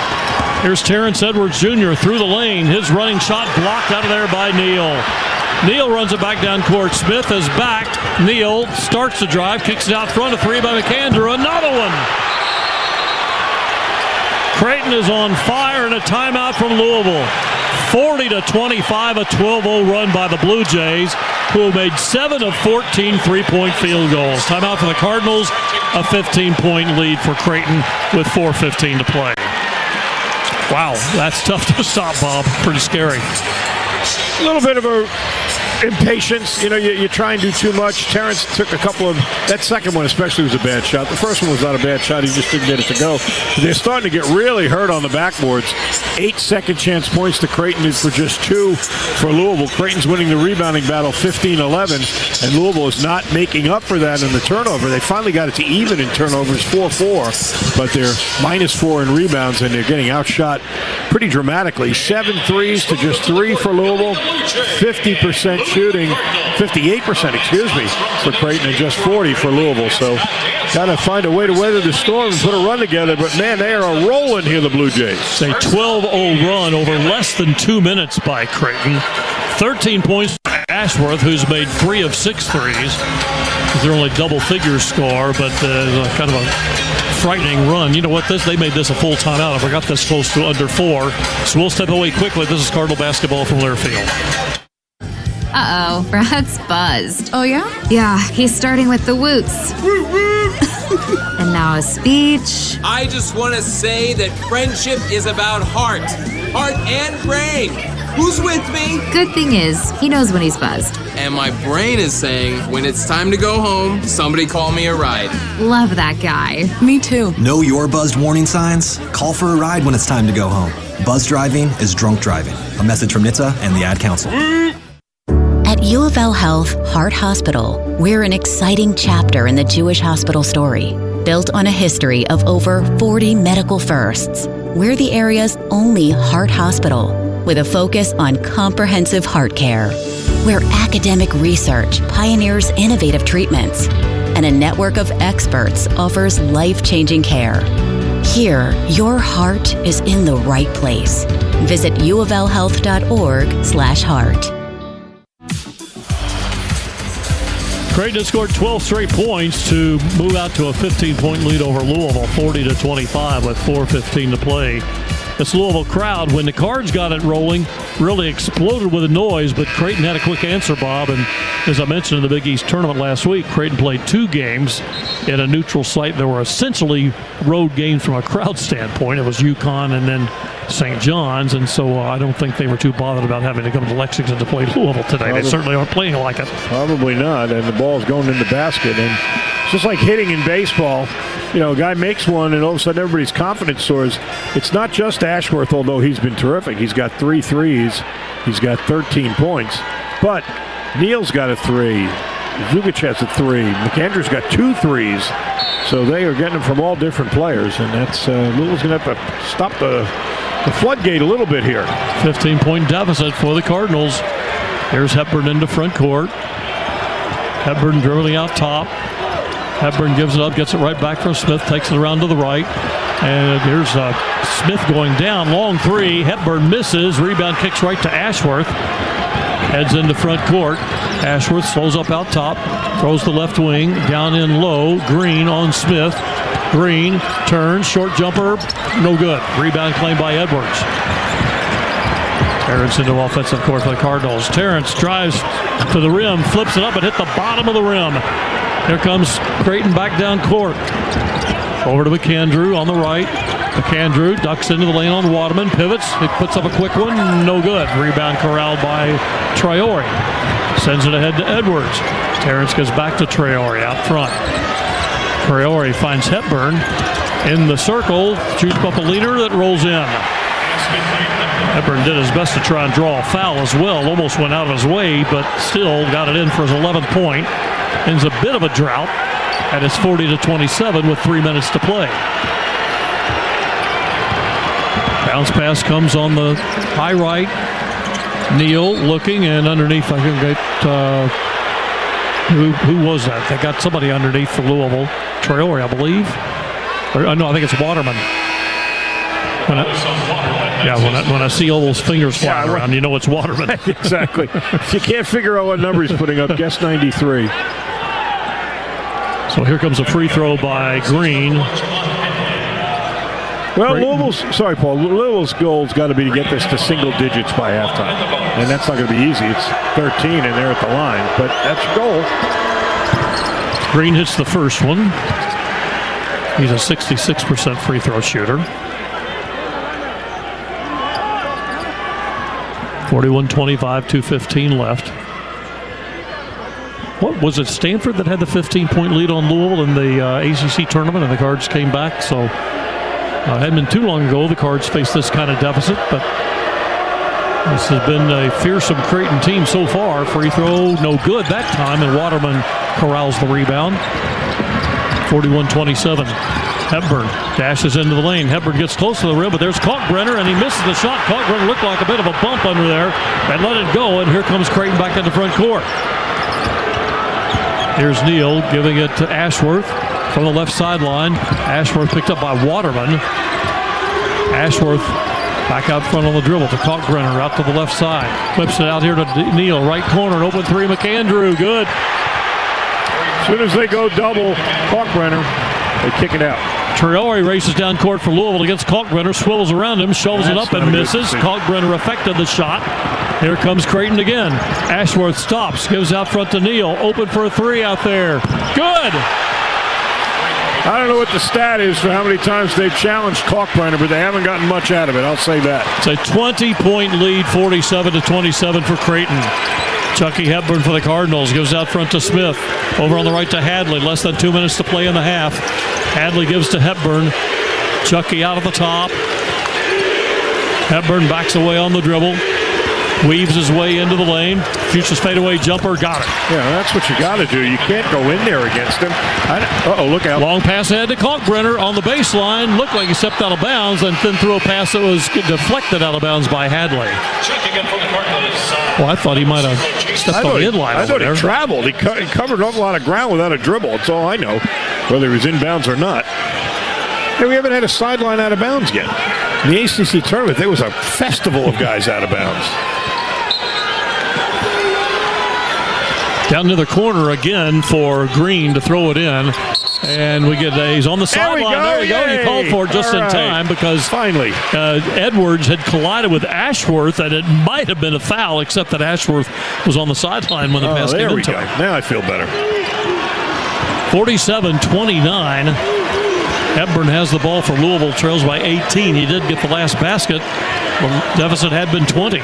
Here's Terrence Edwards Jr. through the lane, his running shot blocked out of there by Neal. Neal runs it back down court. Smith is back. Neal starts the drive, kicks it out front. A 3 by McAndrew. Another one. Creighton is on fire, and a timeout from Louisville. 40-25, a 12-0 run by the Blue Jays, who made 7 of 14 3-point field goals. Timeout for the Cardinals, a 15-point lead for Creighton with 4:15 to play. Wow, that's tough to stop, Bob. Pretty scary. A little bit of a impatience. You try and do too much. Terrence took a couple of, that second one especially was a bad shot. The first one was not a bad shot. He just didn't get it to go. They're starting to get really hurt on the backboards. 8 second chance points to Creighton for just 2 for Louisville. Creighton's winning the rebounding battle 15-11, and Louisville is not making up for that in the turnover. They finally got it to even in turnovers, 4-4, but they're -4 in rebounds, and they're getting outshot pretty dramatically. 7 threes to just 3 for Louisville. 50% shooting, 58%, for Creighton, and just 40 for Louisville. So got to find a way to weather the storm and put a run together. But, man, they are rolling here, the Blue Jays. It's a 12-0 run over less than 2 minutes by Creighton. 13 points for Ashworth, who's made 3 of 6 threes. They're only double-figure score, but kind of a frightening run. You know what? They made this a full timeout. I forgot this close to under 4. So we'll step away quickly. This is Cardinal basketball from Learfield. Uh-oh, Brad's buzzed. Oh, yeah? Yeah, he's starting with the woots. And now a speech. I just want to say that friendship is about heart and brain. Who's with me? Good thing is, he knows when he's buzzed. And my brain is saying, when it's time to go home, somebody call me a ride. Love that guy. Me too. Know your buzzed warning signs? Call for a ride when it's time to go home. Buzz driving is drunk driving. A message from NHTSA and the Ad Council. At U of L Health Heart Hospital, we're an exciting chapter in the Jewish hospital story. Built on a history of over 40 medical firsts, we're the area's only heart hospital with a focus on comprehensive heart care, where academic research pioneers innovative treatments, and a network of experts offers life-changing care. Here, your heart is in the right place. Visit uoflhealth.org/heart. Creighton has scored 12 straight points to move out to a 15-point lead over Louisville, 40-25 with 4:15 to play. This Louisville crowd, when the Cards got it rolling, really exploded with a noise, but Creighton had a quick answer, Bob. And as I mentioned in the Big East tournament last week, Creighton played 2 games in a neutral site. They were essentially road games from a crowd standpoint. It was UConn and then St. John's, and so I don't think they were too bothered about having to come to Lexington to play Louisville today. They certainly aren't playing like it. Probably not, and the ball's going in the basket. And it's just like hitting in baseball. A guy makes one, and all of a sudden everybody's confidence soars. It's not just Ashworth, although he's been terrific. He's got 3 threes. He's got 13 points. But Neal's got a 3. Zugic has a 3. McAndrew's got 2 threes. So they are getting them from all different players, and that's Louisville's going to have to stop the floodgate a little bit here. 15-point deficit for the Cardinals. Here's Hepburn into front court. Hepburn dribbling out top. Hepburn gives it up, gets it right back from Smith, takes it around to the right. And here's Smith going down, long 3. Hepburn misses, rebound kicks right to Ashworth. Heads into front court. Ashworth slows up out top, throws the left wing, down in low. Green on Smith. Green turns, short jumper, no good. Rebound claimed by Edwards. Terrence into offensive court for the Cardinals. Terrence drives to the rim, flips it up, and hit the bottom of the rim. Here comes Creighton back down court. Over to McAndrew on the right. McAndrew ducks into the lane on Waterman, pivots, he puts up a quick one, no good. Rebound corralled by Traore. Sends it ahead to Edwards. Terrence goes back to Traore out front. Traore finds Hepburn in the circle, shoots up a leader that rolls in. Hepburn did his best to try and draw a foul as well. Almost went out of his way, but still got it in for his 11th point. Ends a bit of a drought, and it's 40-27 with 3 minutes to play. Bounce pass comes on the high right. Neal looking, and underneath, I think who was that? They got somebody underneath for Louisville. Traore, I believe. No, I think it's Waterman. When I see all those fingers flying around, you know it's Waterman. Exactly. If you can't figure out what number he's putting up, guess 93. So here comes a free throw by Green. Well, Louisville's goal's got to be to get this to single digits by halftime. And that's not going to be easy. It's 13 and they're at the line, but that's your goal. Green hits the first one. He's a 66% free throw shooter. 41-25, 2:15 left. what was it, Stanford that had the 15-point lead on Louisville in the ACC tournament, and the Cards came back. So it hadn't been too long ago the Cards faced this kind of deficit, but this has been a fearsome Creighton team so far. Free throw, no good that time, and Waterman corrals the rebound. 41-27. Hepburn dashes into the lane. Hepburn gets close to the rim, but there's Kalkbrenner, and he misses the shot. Kalkbrenner looked like a bit of a bump under there and let it go, and here comes Creighton back into front court. Here's Neal giving it to Ashworth from the left sideline. Ashworth picked up by Waterman. Ashworth back out front on the dribble to Kalkbrenner out to the left side. Whips it out here to Neal, right corner, open three, McAndrew, good. As soon as they go double Kalkbrenner, they kick it out. Traore races down court for Louisville against Kalkbrenner, swivels around him, shovels it up and misses. Kalkbrenner affected the shot. Here comes Creighton again. Ashworth stops, gives out front to Neal. Open for a three out there. Good! I don't know what the stat is for how many times they've challenged Kalkbrenner, but they haven't gotten much out of it. I'll say that. It's a 20-point lead, 47-27 for Creighton. Chucky Hepburn for the Cardinals gives out front to Smith. Over on the right to Hadley. Less than 2 minutes to play in the half. Hadley gives to Hepburn. Chucky out at the top. Hepburn backs away on the dribble. Weaves his way into the lane. Shoots his fadeaway jumper. Got it. Yeah, that's what you got to do. You can't go in there against him. Uh-oh, look out. Long pass ahead to Kalkbrenner on the baseline. Looked like he stepped out of bounds and then threw a pass that was deflected out of bounds by Hadley. Well, I thought he might have stepped on the inline. I thought he traveled. He covered an awful lot of ground without a dribble. That's all I know, whether he was in bounds or not. And we haven't had a sideline out of bounds yet. In the ACC tournament, there was a festival of guys out of bounds. Down to the corner again for Green to throw it in. And we get he's on the sideline. There we go. He called for it just in time because finally Edwards had collided with Ashworth, and it might have been a foul, except that Ashworth was on the sideline when the pass came into him. Now I feel better. 47-29. Hepburn has the ball for Louisville, trails by 18. He did get the last basket. The deficit had been 20.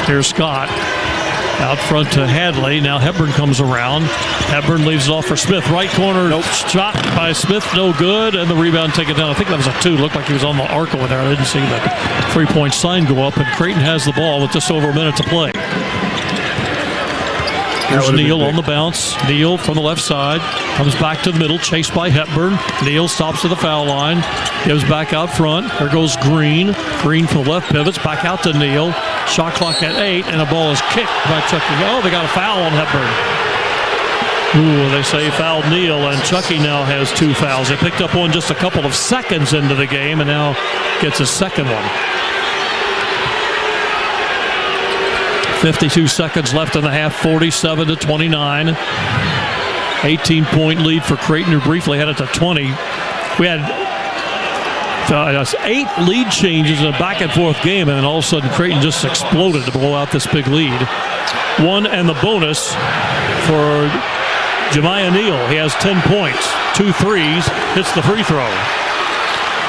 Here's Scott. Out front to Hadley. Now Hepburn comes around. Hepburn leaves it off for Smith. Right corner shot by Smith. No good. And the rebound taken down. I think that was a two. Looked like he was on the arc over there. I didn't see the 3-point sign go up. And Creighton has the ball with just over a minute to play. Here's Neal on the bounce. Neal from the left side. Comes back to the middle. Chased by Hepburn. Neal stops at the foul line. Gives back out front. There goes Green. Green from the left pivots. Back out to Neal. Shot clock at 8. And a ball is kicked by Chucky. Oh, they got a foul on Hepburn. Ooh, they say fouled Neal. And Chucky now has 2 fouls. They picked up one just a couple of seconds into the game and now gets a second one. 52 seconds left in the half, 47-29. 18-point lead for Creighton, who briefly had it to 20. We had 8 lead changes in a back-and-forth game, and then all of a sudden Creighton just exploded to blow out this big lead. 1 and the bonus for Jemiah Neal. He has 10 points, 2 threes, hits the free throw.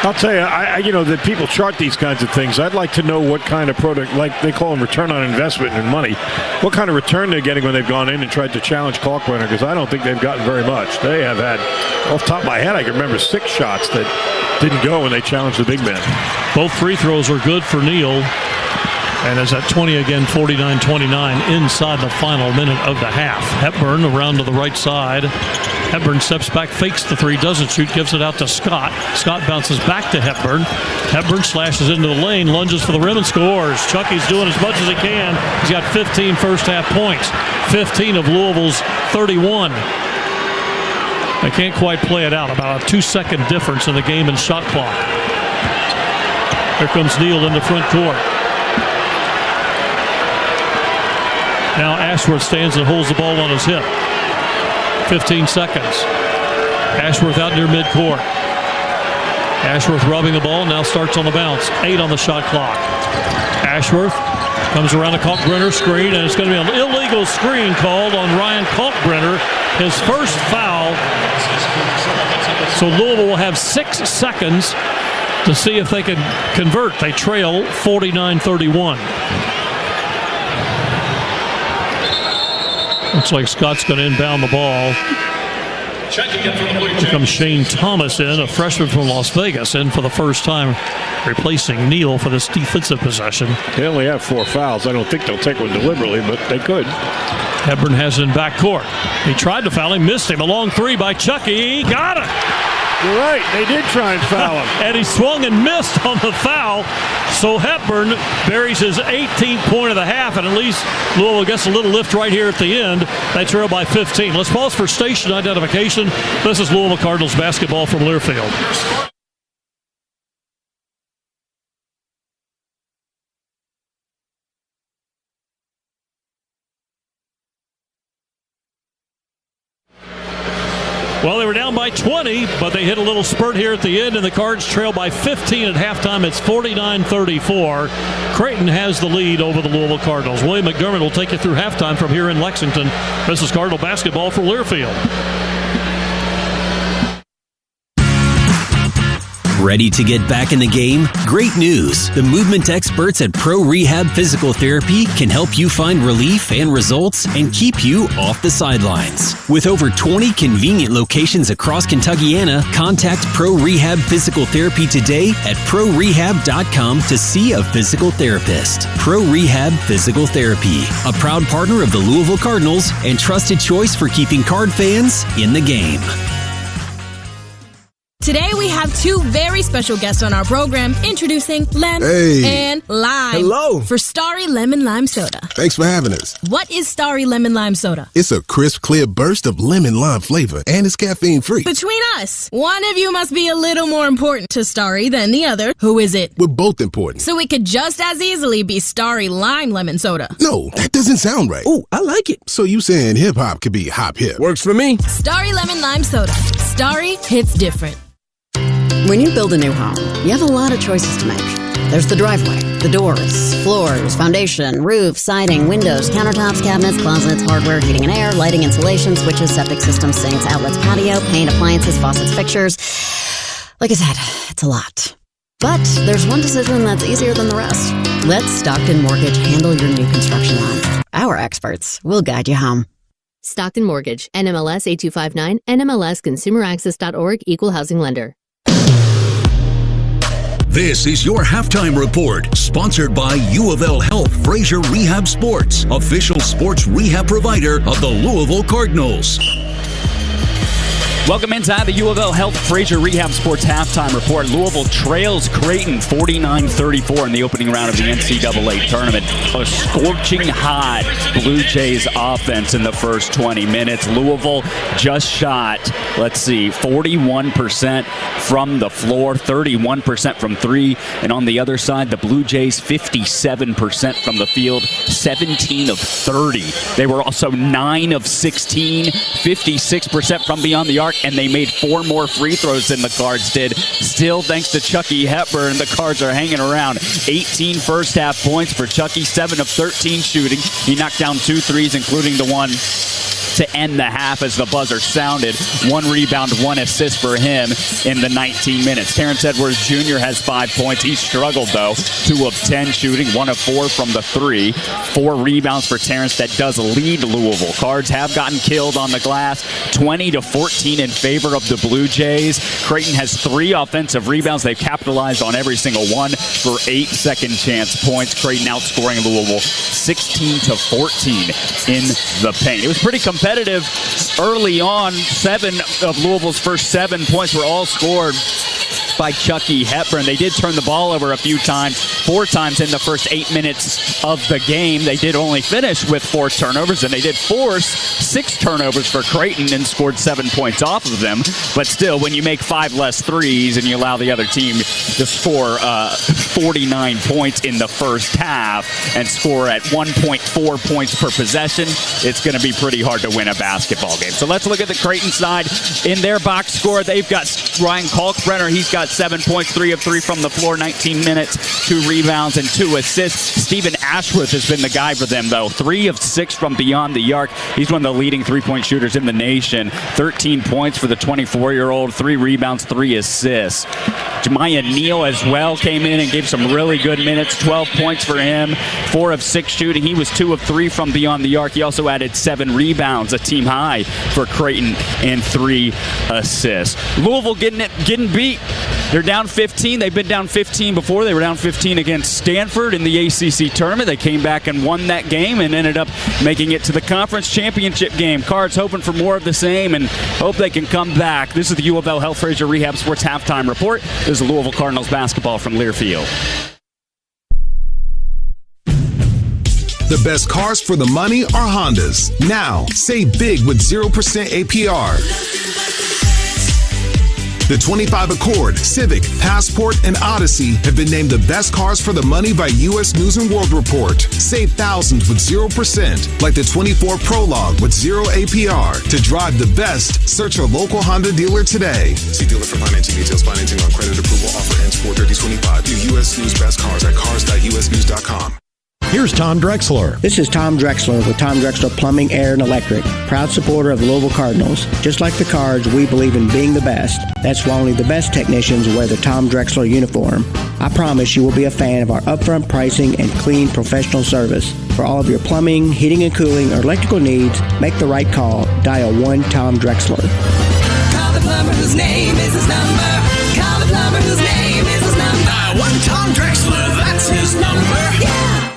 I'll tell you, you know, that people chart these kinds of things. I'd like to know what kind of product, like they call them return on investment and money, what kind of return they're getting when they've gone in and tried to challenge Kalkbrenner, because I don't think they've gotten very much. They have had, off the top of my head, I can remember 6 shots that didn't go when they challenged the big man. Both free throws are good for Neal. And it's at 20 again, 49-29 inside the final minute of the half. Hepburn around to the right side. Hepburn steps back, fakes the 3, doesn't shoot, gives it out to Scott. Scott bounces back to Hepburn. Hepburn slashes into the lane, lunges for the rim and scores. Chucky's doing as much as he can. He's got 15 first half points, 15 of Louisville's 31. They can't quite play it out. About a 2-second difference in the game and shot clock. Here comes Neal in the front court. Now Ashworth stands and holds the ball on his hip. 15 seconds. Ashworth out near midcourt. Ashworth rubbing the ball, now starts on the bounce. 8 on the shot clock. Ashworth comes around a Kalkbrenner screen, and it's going to be an illegal screen called on Ryan Kalkbrenner. His first foul. So Louisville will have 6 seconds to see if they can convert. They trail 49-31. Looks like Scott's going to inbound the ball. Here comes Shane Thomas in, a freshman from Las Vegas, in for the first time, replacing Neal for this defensive possession. They only have 4 fouls. I don't think they'll take one deliberately, but they could. Hepburn has it in backcourt. He tried to foul him, missed him. A long three by Chucky. Got it! You're right. They did try and foul him. And he swung and missed on the foul. So Hepburn buries his 18th point of the half, and at least Louisville gets a little lift right here at the end. They trail by 15. Let's pause for station identification. This is Louisville Cardinals basketball from Learfield. Well, they were down by 20, but they hit a little spurt here at the end, and the Cards trail by 15 at halftime. It's 49-34. Creighton has the lead over the Louisville Cardinals. William McDermott will take you through halftime from here in Lexington. This is Cardinal basketball for Learfield. Ready to get back in the game? Great news! The movement experts at Pro Rehab Physical Therapy can help you find relief and results and keep you off the sidelines. With over 20 convenient locations across Kentuckiana, contact Pro Rehab Physical Therapy today at ProRehab.com to see a physical therapist. Pro Rehab Physical Therapy, a proud partner of the Louisville Cardinals and trusted choice for keeping Card fans in the game. Today we have two very special guests on our program, introducing Lem and Lime. Hello. For Starry Lemon Lime Soda. Thanks for having us. What is Starry Lemon Lime Soda? It's a crisp, clear burst of lemon lime flavor, and it's caffeine-free. Between us, one of you must be a little more important to Starry than the other. Who is it? We're both important. So it could just as easily be Starry Lime Lemon Soda. No, that doesn't sound right. Oh, I like it. So you saying hip-hop could be hop-hip? Works for me. Starry Lemon Lime Soda. Starry hits different. When you build a new home, you have a lot of choices to make. There's the driveway, the doors, floors, foundation, roof, siding, windows, countertops, cabinets, closets, hardware, heating and air, lighting, insulation, switches, septic systems, sinks, outlets, patio, paint, appliances, faucets, fixtures. Like I said, it's a lot. But there's one decision that's easier than the rest. Let Stockton Mortgage handle your new construction loan. Our experts will guide you home. Stockton Mortgage, NMLS 8259, NMLSconsumeraccess.org, Equal Housing Lender. This is your halftime report, sponsored by U of L Health Fraser Rehab Sports, official sports rehab provider of the Louisville Cardinals. Welcome inside the U of L Health Fraser Rehab Sports halftime report. Louisville trails Creighton 49-34 in the opening round of the NCAA Tournament. A scorching hot Blue Jays offense in the first 20 minutes. Louisville just shot, 41% from the floor, 31% from three. And on the other side, the Blue Jays 57% from the field, 17 of 30. They were also 9 of 16, 56% from beyond the arc. And they made 4 more free throws than the Cards did. Still, thanks to Chucky Hepburn, the Cards are hanging around. 18 first half points for Chucky, 7 of 13 shooting. He knocked down 2 threes, including the one to end the half as the buzzer sounded. 1 rebound, 1 assist for him in the 19 minutes. Terrence Edwards Jr. has 5 points. He struggled, though. 2 of 10 shooting, 1 of 4 from the 3. 4 rebounds for Terrence. That does lead Louisville. Cards have gotten killed on the glass. 20-14 in favor of the Blue Jays. Creighton has 3 offensive rebounds. They've capitalized on every single one for 8 second chance points. Creighton outscoring Louisville 16-14 in the paint. It was pretty competitive early on. 7 of Louisville's first 7 points were all scored by Chucky Hepburn. They did turn the ball over a few times, 4 times in the first 8 minutes of the game. They did only finish with 4 turnovers, and they did force 6 turnovers for Creighton and scored 7 points off of them. But still, when you make 5 less threes and you allow the other team to score 49 points in the first half and score at 1.4 points per possession, it's going to be pretty hard to win a basketball game. So let's look at the Creighton side. In their box score, they've got Ryan Kalkbrenner. He's got 7 points, 3 of 3 from the floor, 19 minutes, 2 rebounds, and 2 assists. Steven Ashworth has been the guy for them, though. 3 of 6 from beyond the arc. He's one of the leading three-point shooters in the nation. 13 points for the 24-year-old, 3 rebounds, 3 assists. Jemiah Neal as well came in and gave some really good minutes. 12 points for him, 4 of 6 shooting. He was 2 of 3 from beyond the arc. He also added 7 rebounds, a team high for Creighton, and 3 assists. Louisville getting beat. They're down 15. They've been down 15 before. They were down 15 against Stanford in the ACC tournament. They came back and won that game and ended up making it to the conference championship game. Cards hoping for more of the same and hope they can come back. This is the U of L Health Fraser Rehab Sports Halftime Report. This is Louisville Cardinals basketball from Learfield. The best cars for the money are Hondas. Now, save big with 0% APR. The 25 Accord, Civic, Passport, and Odyssey have been named the best cars for the money by U.S. News & World Report. Save thousands with 0%, like the 24 Prologue with 0 APR. To drive the best, search a local Honda dealer today. See dealer for financing details. Financing on credit approval. Offer ends 4/30/25. View U.S. News Best Cars at cars.usnews.com. Here's Tom Drexler. This is Tom Drexler with Tom Drexler Plumbing, Air, and Electric, proud supporter of the Louisville Cardinals. Just like the Cards, we believe in being the best. That's why only the best technicians wear the Tom Drexler uniform. I promise you will be a fan of our upfront pricing and clean professional service. For all of your plumbing, heating and cooling, or electrical needs, make the right call. Dial 1 Tom Drexler. Call the plumber whose name is his number. Call the plumber whose name is his number. Dial 1 Tom Drexler, that's his number. Yeah.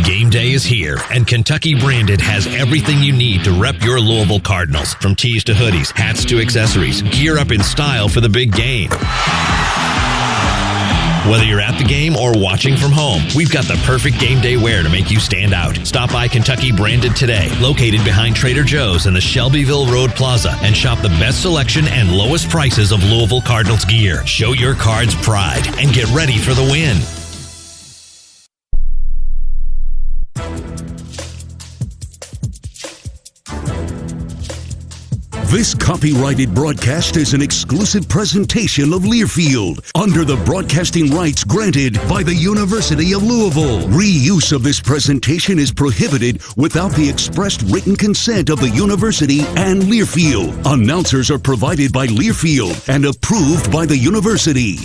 Game day is here, and Kentucky Branded has everything you need to rep your Louisville Cardinals. From tees to hoodies, hats to accessories, gear up in style for the big game. Whether you're at the game or watching from home, we've got the perfect game day wear to make you stand out. Stop by Kentucky Branded today, located behind Trader Joe's in the Shelbyville Road Plaza, and shop the best selection and lowest prices of Louisville Cardinals gear. Show your Cards pride and get ready for the win. This copyrighted broadcast is an exclusive presentation of Learfield under the broadcasting rights granted by the University of Louisville. Reuse of this presentation is prohibited without the expressed written consent of the university and Learfield. Announcers are provided by Learfield and approved by the university.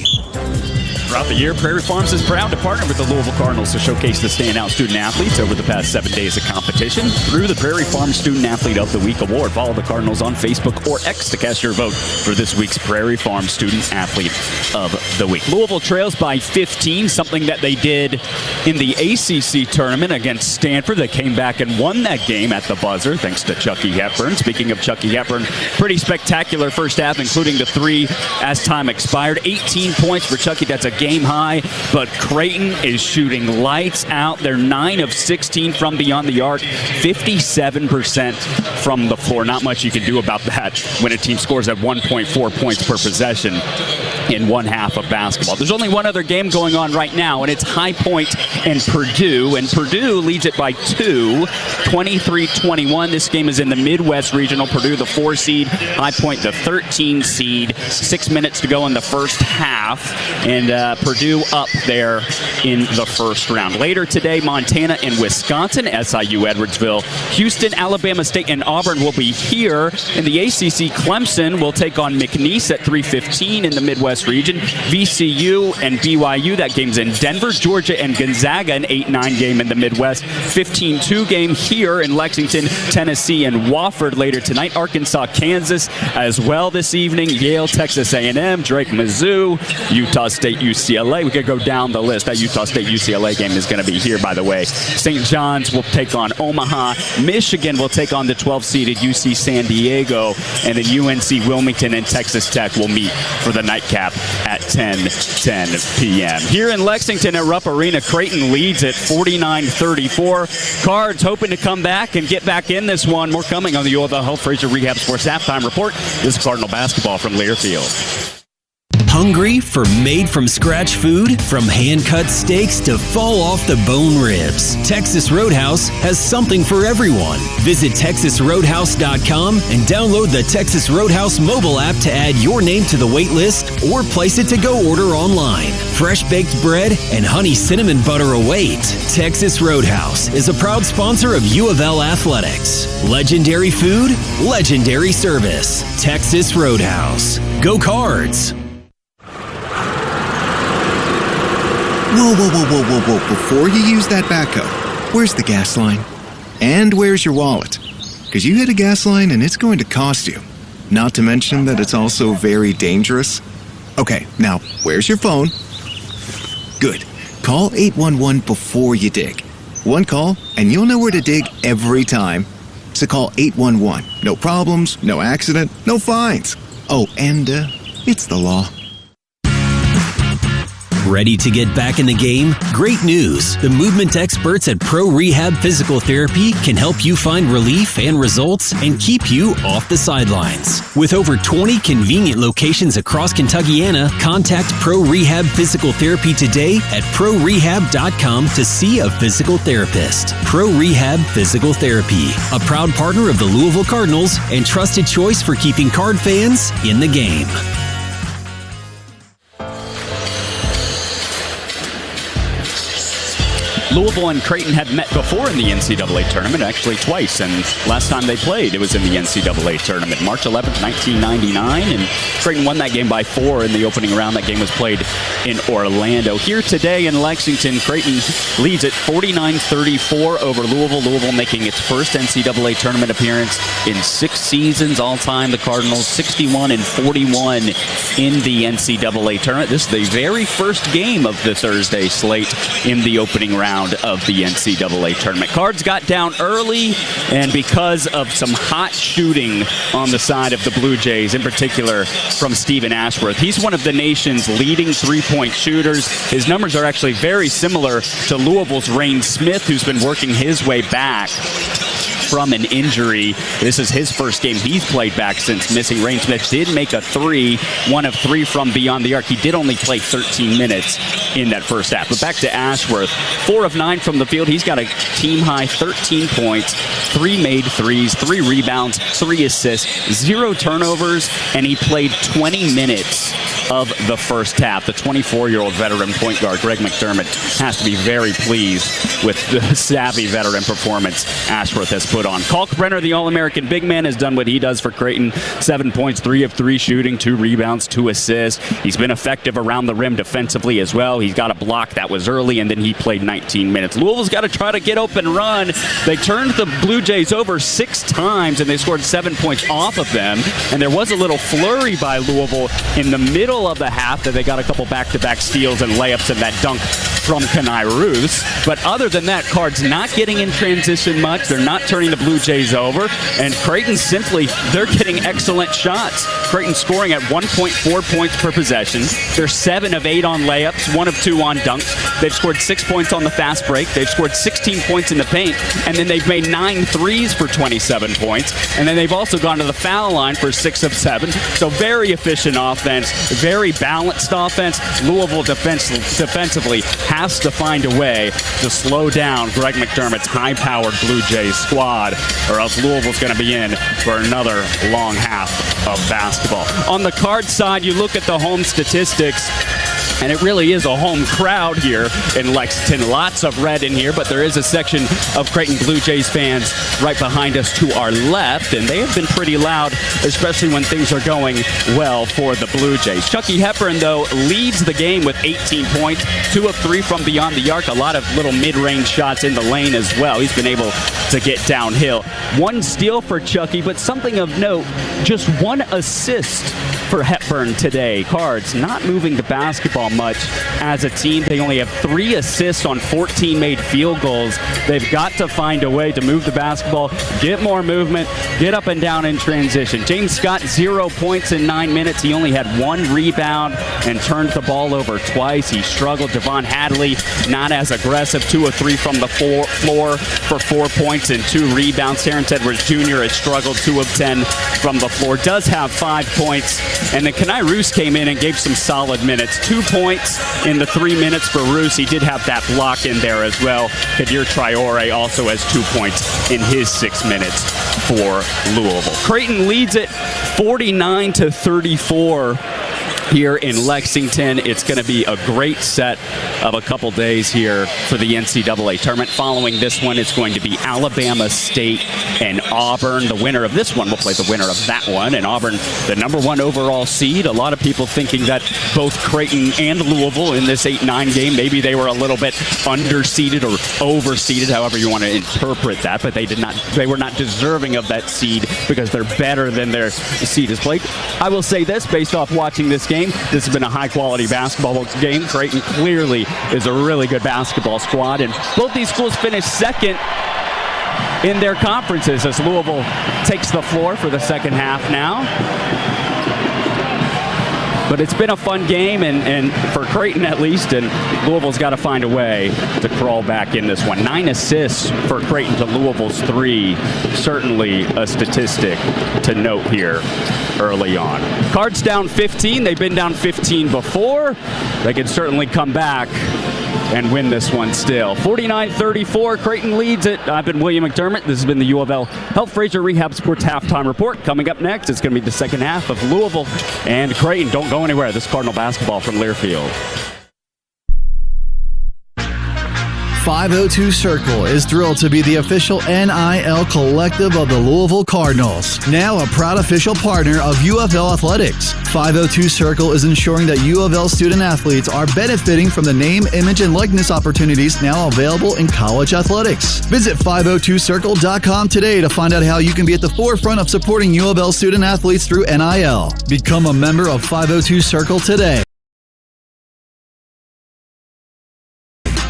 Throughout the year, Prairie Farms is proud to partner with the Louisville Cardinals to showcase the standout student athletes over the past 7 days of competition through the Prairie Farms Student Athlete of the Week Award. Follow the Cardinals on Facebook or X to cast your vote for this week's Prairie Farms Student Athlete of the Week. Louisville trails by 15, something that they did in the ACC tournament against Stanford. They came back and won that game at the buzzer, thanks to Chucky Hepburn. Speaking of Chucky Hepburn, pretty spectacular first half, including the 3 as time expired. 18 points for Chucky. That's a game high, but Creighton is shooting lights out. They're 9 of 16 from beyond the arc, 57% from the floor. Not much you can do about that when a team scores at 1.4 points per possession in one half of basketball. There's only one other game going on right now, and it's High Point and Purdue leads it by 2, 23-21. This game is in the Midwest Regional. Purdue, the 4 seed, High Point, the 13 seed. 6 minutes to go in the first half, and Purdue up there in the first round. Later today, Montana and Wisconsin, SIU Edwardsville, Houston, Alabama State, and Auburn will be here. In the ACC, Clemson will take on McNeese at 3:15 in the Midwest region. VCU and BYU, that game's in Denver. Georgia and Gonzaga, an 8-9 game in the Midwest. 15-2 game here in Lexington, Tennessee, and Wofford later tonight. Arkansas, Kansas as well this evening. Yale, Texas A&M, Drake, Mizzou, Utah State, UCLA. We could go down the list. That Utah State UCLA game is going to be here, by the way. St. John's will take on Omaha. Michigan will take on the 12-seeded UC San Diego. And then UNC Wilmington and Texas Tech will meet for the nightcap at 10 p.m. Here in Lexington at Rupp Arena, Creighton leads at 49-34. Cards hoping to come back and get back in this one. More coming on the U of L Health Fraser Rehab Sports Halftime Report. This is Cardinal basketball from Learfield. Hungry for made-from-scratch food? From hand-cut steaks to fall-off-the-bone ribs, Texas Roadhouse has something for everyone. Visit TexasRoadhouse.com and download the Texas Roadhouse mobile app to add your name to the wait list or place it to go order online. Fresh baked bread and honey cinnamon butter await. Texas Roadhouse is a proud sponsor of U of L Athletics. Legendary food, legendary service. Texas Roadhouse. Go Cards! Whoa. Before you use that backhoe, where's the gas line? And where's your wallet? Because you hit a gas line and it's going to cost you. Not to mention that it's also very dangerous. Okay, now, where's your phone? Good. Call 811 before you dig. One call, and you'll know where to dig every time. So call 811. No problems, no accident, no fines. Oh, and it's the law. Ready to get back in the game? Great news! The movement experts at Pro Rehab Physical Therapy can help you find relief and results and keep you off the sidelines. With over 20 convenient locations across Kentuckiana, contact Pro Rehab Physical Therapy today at ProRehab.com to see a physical therapist. Pro Rehab Physical Therapy, a proud partner of the Louisville Cardinals and trusted choice for keeping Card fans in the game. Louisville and Creighton had met before in the NCAA Tournament, actually twice, and last time they played, it was in the NCAA Tournament, March 11th, 1999, and Creighton won that game by 4 in the opening round. That game was played in Orlando. Here today in Lexington, Creighton leads at 49-34 over Louisville. Louisville making its first NCAA Tournament appearance in 6 seasons all-time. The Cardinals 61-41 in the NCAA Tournament. This is the very first game of the Thursday slate in the opening round of the NCAA Tournament. Cards got down early, and because of some hot shooting on the side of the Blue Jays, in particular from Stephen Ashworth. He's one of the nation's leading three-point shooters. His numbers are actually very similar to Louisville's Rain Smith, who's been working his way back from an injury. This is his first game he's played back since missing. Rain Smith did make a 3, 1 of 3 from beyond the arc. He did only play 13 minutes in that first half. But back to Ashworth, 4 of 9 from the field. He's got a team-high 13 points, 3 made threes, 3 rebounds, 3 assists, 0 turnovers, and he played 20 minutes of the first half. The 24-year-old veteran point guard, Greg McDermott, has to be very pleased with the savvy veteran performance Ashworth has put on. Kalkbrenner, the All-American big man, has done what he does for Creighton. 7 points, 3 of 3 shooting, 2 rebounds, 2 assists. He's been effective around the rim defensively as well. He's got a block that was early, and then he played 19 minutes. Louisville's got to try to get open run. They turned the Blue Jays over 6 times, and they scored 7 points off of them. And there was a little flurry by Louisville in the middle of the half that they got a couple back-to-back steals and layups and that dunk from Kenai Ruths. But other than that, Cards not getting in transition much. They're not turning the Blue Jays over. And Creighton simply, they're getting excellent shots. Creighton scoring at 1.4 points per possession. They're 7 of 8 on layups, 1 of 2 on dunks. They've scored 6 points on the fast break. They've scored 16 points in the paint. And then they've made 9 threes for 27 points. And then they've also gone to the foul line for 6 of 7. So very efficient offense, very balanced offense. Louisville defensively has to find a way to slow down Greg McDermott's high-powered Blue Jays squad, or else Louisville's going to be in for another long half of basketball. On the Card side, you look at the home statistics, and it really is a home crowd here in Lexington. Lots of red in here, but there is a section of Creighton Blue Jays fans right behind us to our left, and they have been pretty loud, especially when things are going well for the Blue Jays. Chucky Hepburn, though, leads the game with 18 points, 2 of 3 from beyond the arc, a lot of little mid-range shots in the lane as well. He's been able to get downhill. 1 steal for Chucky, but something of note, just 1 assist for Hepburn today. Cards not moving the basketball much as a team. They only have 3 assists on 14 made field goals. They've got to find a way to move the basketball, get more movement, get up and down in transition. James Scott, 0 points in 9 minutes. He only had 1 rebound and turned the ball over twice. He struggled. Devon Hadley, not as aggressive, 2 of 3 from the floor for 4 points and 2 rebounds. Terrence Edwards Jr. has struggled, 2 of 10 from the floor. Does have 5 points And then Kenai Roos came in and gave some solid minutes. 2 points in the 3 minutes for Roos. He did have that block in there as well. Kadir Traore also has 2 points in his 6 minutes for Louisville. Creighton leads it 49-34. Here in Lexington. It's going to be a great set of a couple days here for the NCAA tournament. Following this one, it's going to be Alabama State and Auburn. The winner of this one will play the winner of that one. And Auburn, the #1 overall seed. A lot of people thinking that both Creighton and Louisville in this 8-9 game, maybe they were a little bit underseeded or overseeded, however you want to interpret that. But they were not deserving of that seed because they're better than their seed is played. I will say this, based off watching this game, this has been a high-quality basketball game. Creighton clearly is a really good basketball squad, and both these schools finished second in their conferences as Louisville takes the floor for the second half now. But it's been a fun game, and for Creighton at least, and Louisville's got to find a way to crawl back in this one. 9 assists for Creighton to Louisville's 3. Certainly a statistic to note here early on. Cards down 15. They've been down 15 before. They can certainly come back and win this one still. 49-34, Creighton leads it. I've been William McDermott. This has been the U of L Health Fraser Rehab Sports Halftime Report. Coming up next, it's going to be the second half of Louisville and Creighton. Don't go anywhere. This is Cardinal basketball from Learfield. 502 Circle is thrilled to be the official NIL collective of the Louisville Cardinals, now a proud official partner of U of L Athletics. 502 Circle is ensuring that U of L student athletes are benefiting from the name, image, and likeness opportunities now available in college athletics. Visit 502circle.com today to find out how you can be at the forefront of supporting U of L student athletes through NIL. Become a member of 502 Circle today.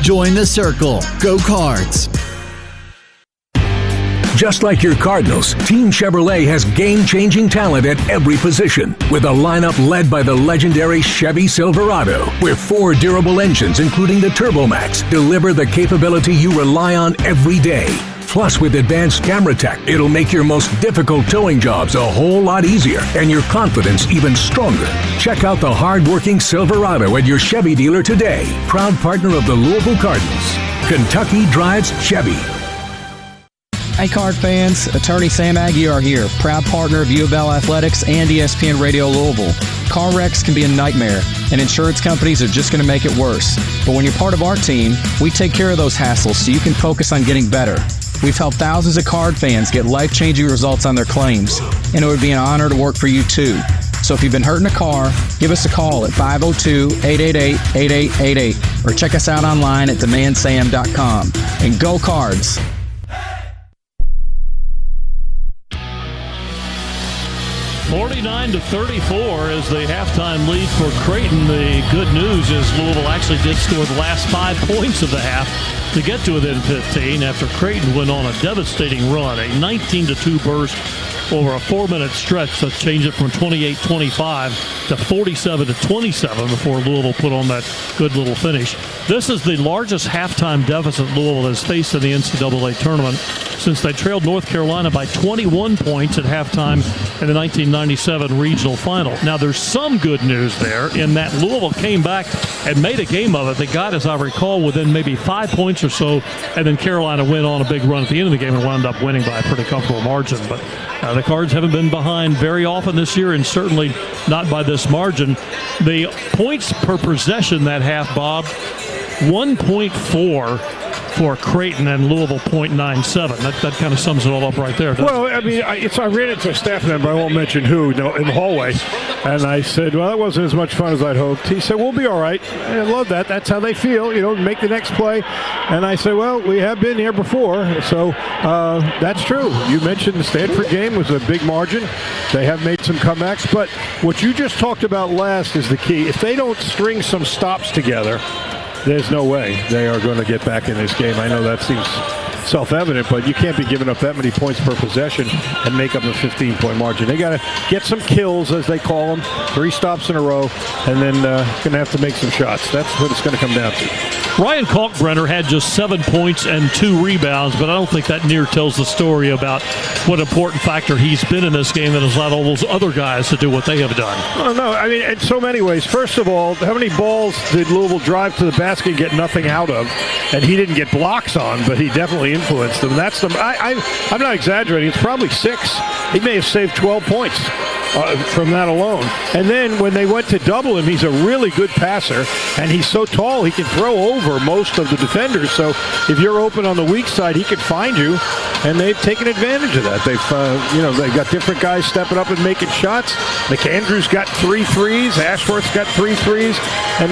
Join the circle. Go Cards. Just like your Cardinals, Team Chevrolet has game-changing talent at every position, with a lineup led by the legendary Chevy Silverado, where 4 durable engines, including the TurboMax, deliver the capability you rely on every day. Plus, with advanced camera tech, it'll make your most difficult towing jobs a whole lot easier and your confidence even stronger. Check out the hard-working Silverado at your Chevy dealer today. Proud partner of the Louisville Cardinals. Kentucky drives Chevy. Hey, Card fans. Attorney Sam Aguirre here, proud partner of U of L Athletics and ESPN Radio Louisville. Car wrecks can be a nightmare, and insurance companies are just going to make it worse. But when you're part of our team, we take care of those hassles so you can focus on getting better. We've helped thousands of Card fans get life-changing results on their claims, and it would be an honor to work for you too. So if you've been hurting a car, give us a call at 502-888-8888 or check us out online at demandsam.com. And go Cards! (49-34) is the halftime lead for Creighton. The good news is Louisville actually did score the last 5 points of the half to get to within 15 after Creighton went on a devastating run, a 19-2 burst over a 4-minute stretch that changed it from 28-25 to 47-27 before Louisville put on that good little finish. This is the largest halftime deficit Louisville has faced in the NCAA tournament since they trailed North Carolina by 21 points at halftime in the 1997 regional final. Now, there's some good news there in that Louisville came back and made a game of it. They got, as I recall, within maybe 5 points or so, and then Carolina went on a big run at the end of the game and wound up winning by a pretty comfortable margin. But the Cards haven't been behind very often this year, and certainly not by this margin. The points per possession that half, Bob, 1.4 for Creighton and Louisville 0.97. That kind of sums it all up right there. Well, I mean, I ran into a staff member, I won't mention who, in the hallway, and I said, well, that wasn't as much fun as I'd hoped. He said, we'll be all right. I love that. That's how they feel, make the next play. And I said, well, we have been here before, so that's true. You mentioned the Stanford game was a big margin. They have made some comebacks, but what you just talked about last is the key. If they don't string some stops together, there's no way they are going to get back in this game. I know that seems self-evident, but you can't be giving up that many points per possession and make up a 15-point margin. They got to get some kills, as they call them, 3 stops in a row, and then going to have to make some shots. That's what it's going to come down to. Ryan Kalkbrenner had just 7 points and 2 rebounds, but I don't think that near tells the story about what important factor he's been in this game that has allowed all those other guys to do what they have done. Oh, no, I mean, in so many ways. First of all, how many balls did Louisville drive to the basket and get nothing out of? And he didn't get blocks on, but he definitely influenced them. That's the. I'm not exaggerating. It's probably 6. He may have saved 12 points. From that alone. And then when they went to double him, he's a really good passer, and he's so tall he can throw over most of the defenders. So if you're open on the weak side, he can find you, and they've taken advantage of that. They've got different guys stepping up and making shots. McAndrews got 3 threes. Ashworth's got 3 threes, and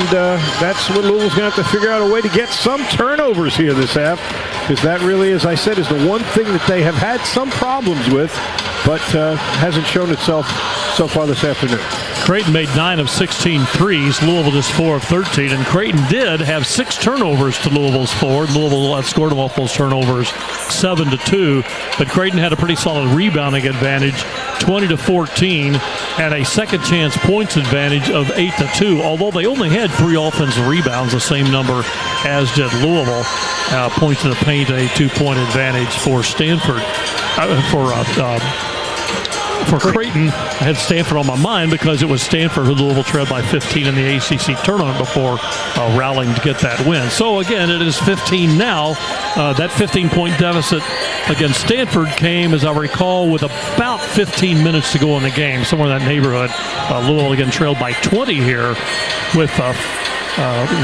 that's what Louisville's going to have to figure out a way to get some turnovers here this half, because that really, as I said, is the one thing that they have had some problems with, but hasn't shown itself so far this afternoon. Creighton made 9 of 16 threes. Louisville just 4 of 13. And Creighton did have 6 turnovers to Louisville's 4. Louisville outscored them off those turnovers 7-2. But Creighton had a pretty solid rebounding advantage, 20-14, and a second chance points advantage of 8-2. Although they only had 3 offensive rebounds, the same number as did Louisville. Points in the paint, a 2-point advantage for Stanford. For Creighton, I had Stanford on my mind because it was Stanford who Louisville trailed by 15 in the ACC tournament before rallying to get that win. So again, it is 15 now. That 15-point deficit against Stanford came, as I recall, with about 15 minutes to go in the game, somewhere in that neighborhood. Louisville again trailed by 20 here with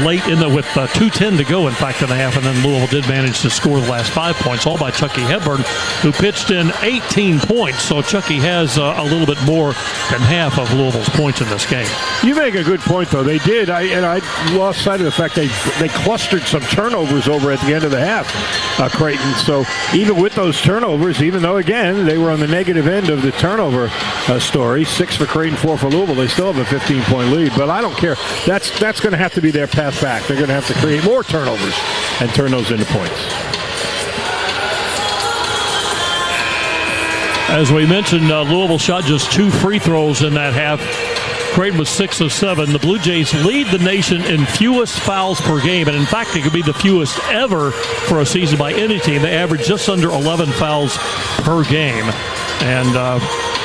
late with 2:10 to go, in fact, in the half, and then Louisville did manage to score the last 5 points, all by Chucky Hepburn, who pitched in 18 points. So Chucky has a little bit more than half of Louisville's points in this game. You make a good point, though. They did. I lost sight of the fact they clustered some turnovers over at the end of the half, Creighton. So even with those turnovers, even though, again, they were on the negative end of the turnover story, 6 for Creighton, 4 for Louisville, they still have a 15-point lead. But I don't care. That's going to have to be their path back. They're going to have to create more turnovers and turn those into points. As we mentioned, Louisville shot just 2 free throws in that half. Creighton was 6 of 7. The Blue Jays lead the nation in fewest fouls per game, and in fact, it could be the fewest ever for a season by any team. They average just under 11 fouls per game. And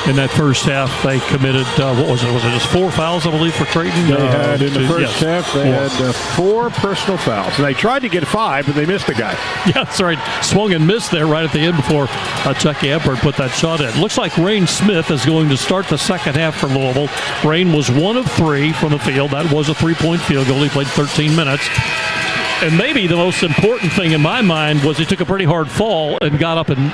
in that first half, they committed, what was it? Was it just 4 fouls, I believe, for Creighton? They had, in the first half, they had 4 personal fouls. And they tried to get 5, but they missed a guy. Yeah, that's right. Swung and missed there right at the end before Chucky Hepburn put that shot in. Looks like Rain Smith is going to start the second half for Louisville. Rain was 1 of 3 from the field. That was a 3-point field goal. He played 13 minutes. And maybe the most important thing in my mind was he took a pretty hard fall and got up and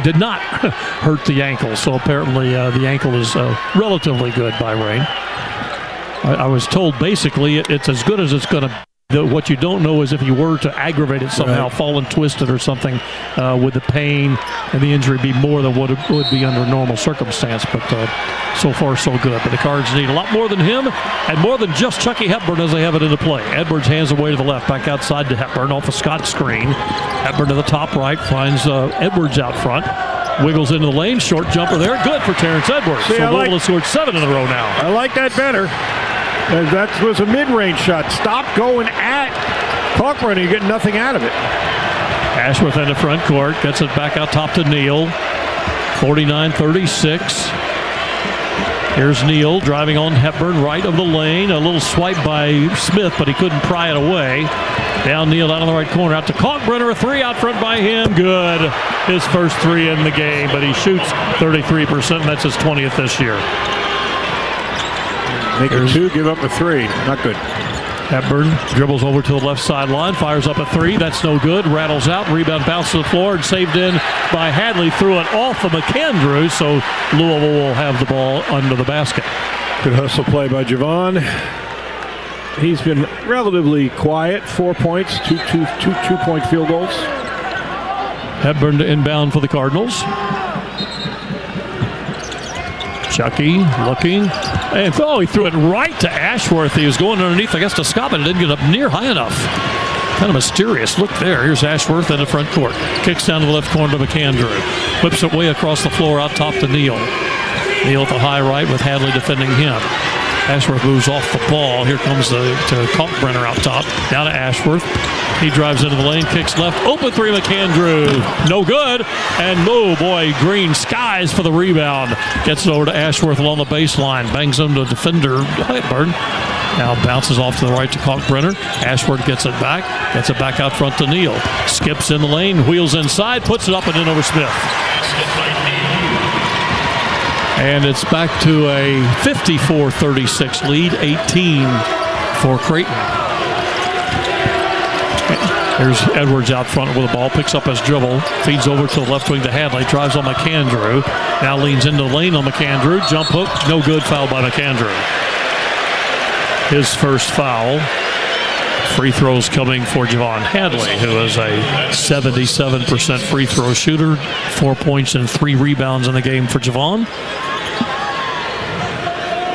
did not hurt the ankle. So apparently the ankle is relatively good by Rain. I was told basically it's as good as it's going to. What you don't know is if he were to aggravate it somehow, fall and twist it or something, would the pain and the injury be more than what it would be under normal circumstance. But so far, so good. But the Cards need a lot more than him and more than just Chucky Hepburn as they have it into play. Edwards hands away to the left, back outside to Hepburn off a Scott screen. Hepburn to the top right, finds Edwards out front. Wiggles into the lane, short jumper there. Good for Terrence Edwards. So Louisville has scored 7 in a row now. I like that better. That was a mid-range shot. Stop going at Kalkbrenner. You're getting nothing out of it. Ashworth in the front court. Gets it back out top to Neal. 49-36. Here's Neal driving on Hepburn, right of the lane. A little swipe by Smith, but he couldn't pry it away. Down Neal down on the right corner. Out to Kalkbrenner. A 3 out front by him. Good. His first 3 in the game, but he shoots 33%, and that's his 20th this year. Make it 2, give up a 3. Not good. Hepburn dribbles over to the left sideline, fires up a 3. That's no good. Rattles out. Rebound bounces to the floor and saved in by Hadley. Threw it off of McAndrews, so Louisville will have the ball under the basket. Good hustle play by Javon. He's been relatively quiet. 4 points, two 2-point field goals. Hepburn to inbound for the Cardinals. Chucky looking, and he threw it right to Ashworth. He was going underneath, I guess, to Scott, but it didn't get up near high enough. Kind of mysterious look there. Here's Ashworth in the front court. Kicks down to the left corner to McAndrew. Whips it way across the floor out top to Neal. Neal at the high right with Hadley defending him. Ashworth moves off the ball. Here comes to Kalkbrenner out top. Down to Ashworth. He drives into the lane, kicks left. Open three, McAndrew. No good. And, oh, boy, Green skies for the rebound. Gets it over to Ashworth along the baseline. Bangs him to defender Hepburn. Now bounces off to the right to Kalkbrenner. Ashworth gets it back out front to Neal. Skips in the lane, wheels inside, puts it up and in over Smith. And it's back to a 54-36 lead, 18 for Creighton. Here's Edwards out front with the ball, picks up his dribble, feeds over to the left wing to Hadley, drives on McAndrew, now leans into the lane on McAndrew, jump hook, no good, foul by McAndrew. His first foul. Free throws coming for Javon Hadley, who is a 77% free throw shooter, 4 points and 3 rebounds in the game for Javon.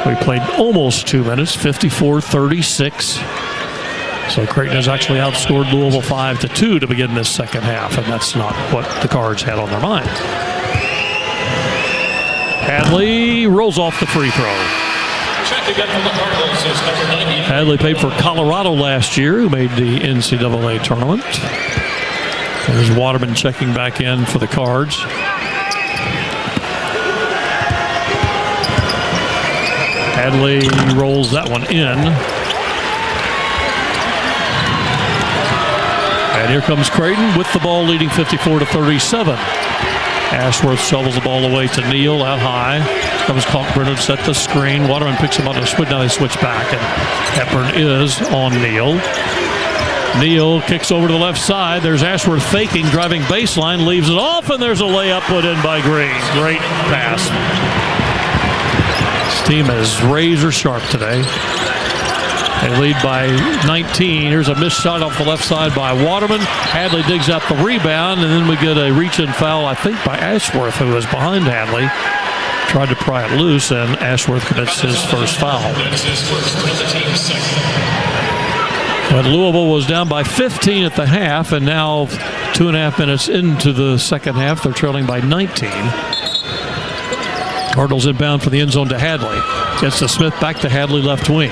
We played almost 2 minutes, 54-36. So Creighton has actually outscored Louisville 5-2 to begin this second half, and that's not what the Cards had on their mind. Hadley rolls off the free throw. Hadley played for Colorado last year, who made the NCAA Tournament. There's Waterman checking back in for the Cards. Hadley rolls that one in. And here comes Creighton with the ball leading 54-37. Ashworth shovels the ball away to Neal out high. Comes Kalkbrenner to set the screen. Waterman picks him up and switch. Now they switch back, and Hepburn is on Neal. Neal kicks over to the left side. There's Ashworth faking, driving baseline, leaves it off, and there's a layup put in by Green. Great pass. This team is razor sharp today. They lead by 19. Here's a missed shot off the left side by Waterman. Hadley digs out the rebound, and then we get a reach-in foul, I think, by Ashworth, who was behind Hadley. Tried to pry it loose, and Ashworth commits his first foul. But Louisville was down by 15 at the half, and now 2.5 minutes into the second half, they're trailing by 19. Cardinals inbound for the end zone to Hadley. Gets to Smith, back to Hadley, left wing.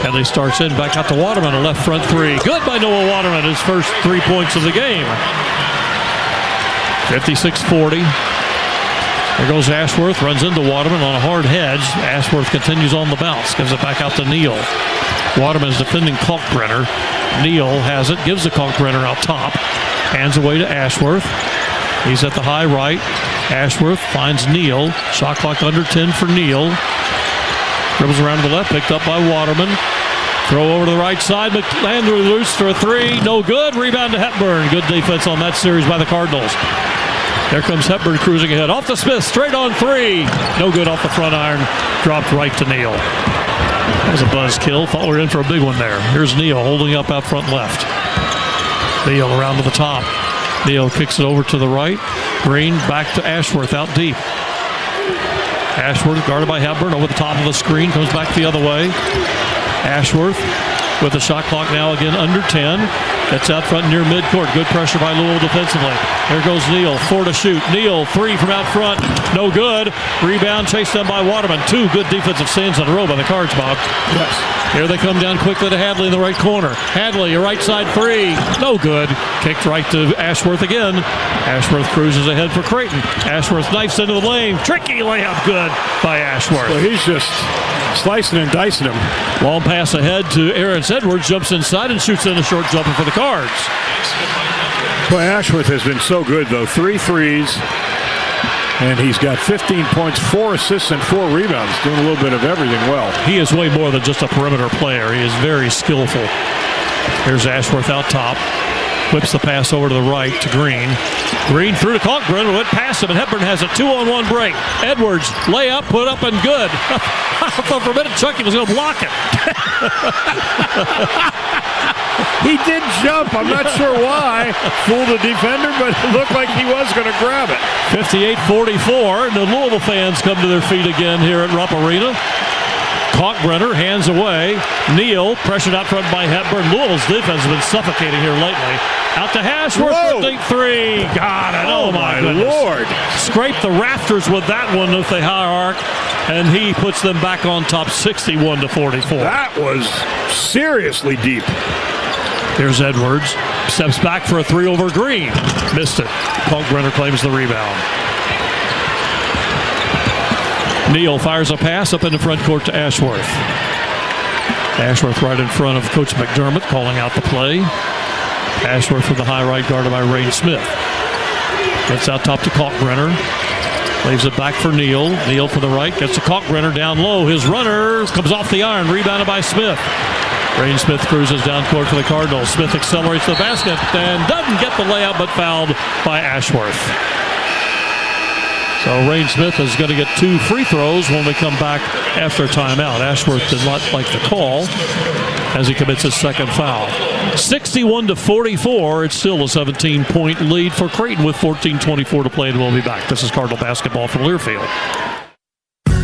Hadley starts in, back out to Waterman, a left front three. Good by Noah Waterman, his first 3 points of the game. 56-40. There goes Ashworth, runs into Waterman on a hard hedge. Ashworth continues on the bounce, gives it back out to Neal. Waterman is defending Kalkbrenner. Neal has it, gives the Kalkbrenner out top. Hands away to Ashworth. He's at the high right. Ashworth finds Neal. Shot clock under 10 for Neal. Dribbles around to the left, picked up by Waterman. Throw over to the right side. McAndrew loose for a three. No good. Rebound to Hepburn. Good defense on that series by the Cardinals. There comes Hepburn cruising ahead. Off to Smith. Straight on three. No good off the front iron. Dropped right to Neal. That was a buzz kill. Thought we were in for a big one there. Here's Neal holding up out front left. Neal around to the top. Neal kicks it over to the right. Green back to Ashworth out deep. Ashworth guarded by Hepburn over the top of the screen. Comes back the other way. Ashworth with the shot clock now again under 10. That's out front near midcourt. Good pressure by Louisville defensively. There goes Neal. 4 to shoot. Neal, 3 from out front. No good. Rebound chased down by Waterman. 2 good defensive stands in a row by the Cards, Bob. Yes. Here they come down quickly to Hadley in the right corner. Hadley, a right side three. No good. Kicked right to Ashworth again. Ashworth cruises ahead for Creighton. Ashworth knifes into the lane. Tricky layup, good by Ashworth. Well, he's just slicing and dicing him. Long pass ahead to Aaron Edwards. Jumps inside and shoots in a short jumper for the Cards. Well, Ashworth has been so good, though. 3 threes. And he's got 15 points, 4 assists, and 4 rebounds. Doing a little bit of everything well. He is way more than just a perimeter player. He is very skillful. Here's Ashworth out top. Whips the pass over to the right to Green. Green through to Kalkbrenner. Went past him, and Hepburn has a 2-on-1 break. Edwards, layup, put up and good. I thought for a minute Chucky was going to block it. He did jump. I'm not sure why. Fooled the defender, but it looked like he was going to grab it. 58-44, and the Louisville fans come to their feet again here at Rupp Arena. Kalkbrenner, hands away. Neal, pressured out front by Hepburn. Louisville's defense has been suffocating here lately. Out to Ashworth, 53. Got it. Oh, my goodness. Lord. Scraped the rafters with that one with the high arc. and he puts them back on top 61-44. That was seriously deep. Here's Edwards. Steps back for a three over Green. Missed it. Kalkbrenner claims the rebound. Neal fires a pass up in the front court to Ashworth. Ashworth right in front of Coach McDermott calling out the play. Ashworth with the high right guarded by Rain Smith. Gets out top to Kalkbrenner. Leaves it back for Neal. Neal for the right. Gets to Kalkbrenner down low. His runner comes off the iron. Rebounded by Smith. Rain Smith cruises down court for the Cardinals. Smith accelerates the basket and doesn't get the layup, but fouled by Ashworth. So Rain Smith is going to get 2 free throws when we come back after timeout. Ashworth did not like the call as he commits his second foul. 61-44. It's still a 17-point lead for Creighton with 14:24 to play, and we'll be back. This is Cardinal basketball from Learfield.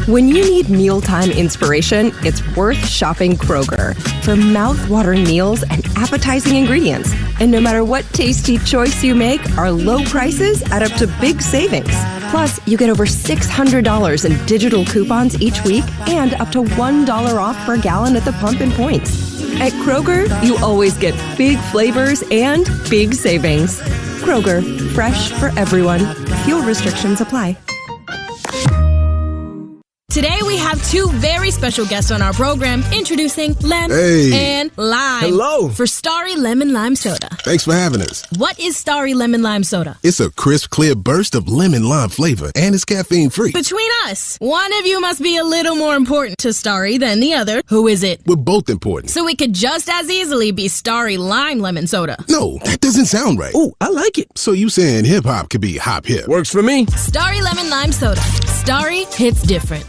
When you need mealtime inspiration, it's worth shopping Kroger for mouth-watering meals and appetizing ingredients. And no matter what tasty choice you make, our low prices add up to big savings. Plus, you get over $600 in digital coupons each week and up to $1 off per gallon at the pump and points. At Kroger, you always get big flavors and big savings. Kroger, fresh for everyone. Fuel restrictions apply. Today we have 2 very special guests on our program, introducing Lem and Lime. Hello. For Starry Lemon Lime Soda. Thanks for having us. What is Starry Lemon Lime Soda? It's a crisp, clear burst of lemon lime flavor, and it's caffeine-free. Between us, one of you must be a little more important to Starry than the other. Who is it? We're both important. So it could just as easily be Starry Lime Lemon Soda. No, that doesn't sound right. Oh, I like it. So you saying hip-hop could be hop-hip. Works for me. Starry Lemon Lime Soda. Starry hits different.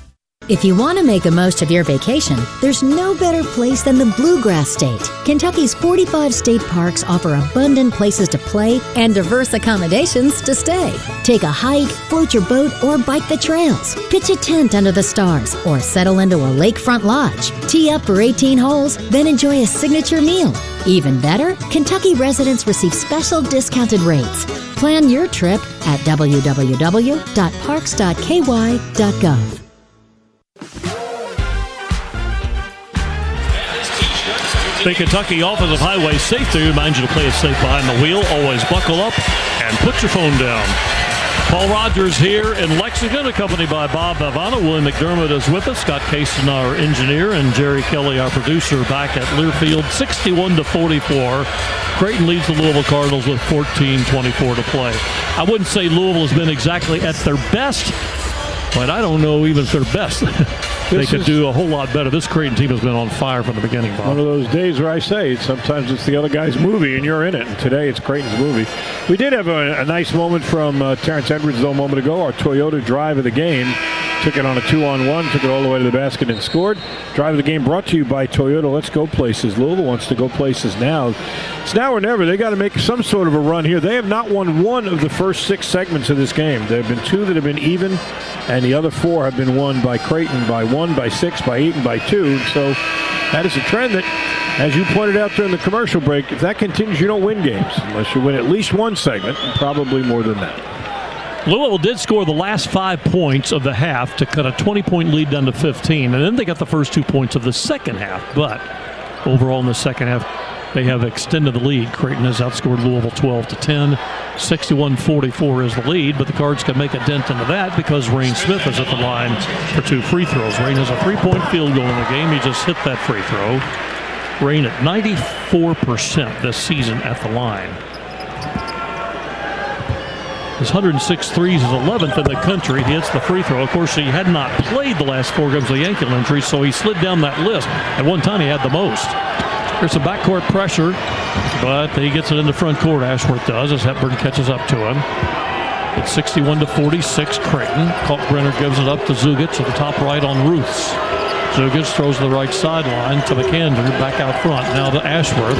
If you want to make the most of your vacation, there's no better place than the Bluegrass State. Kentucky's 45 state parks offer abundant places to play and diverse accommodations to stay. Take a hike, float your boat, or bike the trails. Pitch a tent under the stars or settle into a lakefront lodge. Tee up for 18 holes, then enjoy a signature meal. Even better, Kentucky residents receive special discounted rates. Plan your trip at www.parks.ky.gov. The Kentucky Office of Highway Safety reminds you to play it safe behind the wheel. Always buckle up and put your phone down. Paul Rogers here in Lexington, accompanied by Bob Bavana. William McDermott is with us. Scott Cason, our engineer, and Jerry Kelly, our producer, back at Learfield. 61-44. Creighton leads the Louisville Cardinals with 14:24 to play. I wouldn't say Louisville has been exactly at their best, but I don't know even if they're best. They could do a whole lot better. This Creighton team has been on fire from the beginning, Bob. One of those days where I say sometimes it's the other guy's movie and you're in it. And today it's Creighton's movie. We did have a nice moment from Terrence Edwards, though, a moment ago. Our Toyota drive of the game. Took it on a 2-on-1, took it all the way to the basket and scored. Drive of the game brought to you by Toyota. Let's go places. Louisville wants to go places now. It's now or never. They got to make some sort of a run here. They have not won one of the first 6 segments of this game. There have been 2 that have been even, and the other 4 have been won by Creighton by 1, by 6, by 8, and by 2. So that is a trend that, as you pointed out during the commercial break, if that continues, you don't win games unless you win at least one segment, and probably more than that. Louisville did score the last 5 points of the half to cut a 20-point lead down to 15, and then they got the first 2 points of the second half. But overall in the second half, they have extended the lead. Creighton has outscored Louisville 12-10. 61-44 is the lead, but the Cards can make a dent into that because Rain Smith is at the line for 2 free throws. Rain has a 3-point field goal in the game. He just hit that free throw. Rain at 94% this season at the line. His 106 threes is 11th in the country. He hits the free throw. Of course, he had not played the last 4 games with ankle injury, so he slid down that list. At one time, he had the most. There's some backcourt pressure, but he gets it in the front court. Ashworth does as Hepburn catches up to him. It's 61-46 Creighton. Kalkbrenner gives it up to Zugic at the top right on Ruths. Zugic throws to the right sideline to McAndrew, back out front. Now to Ashworth.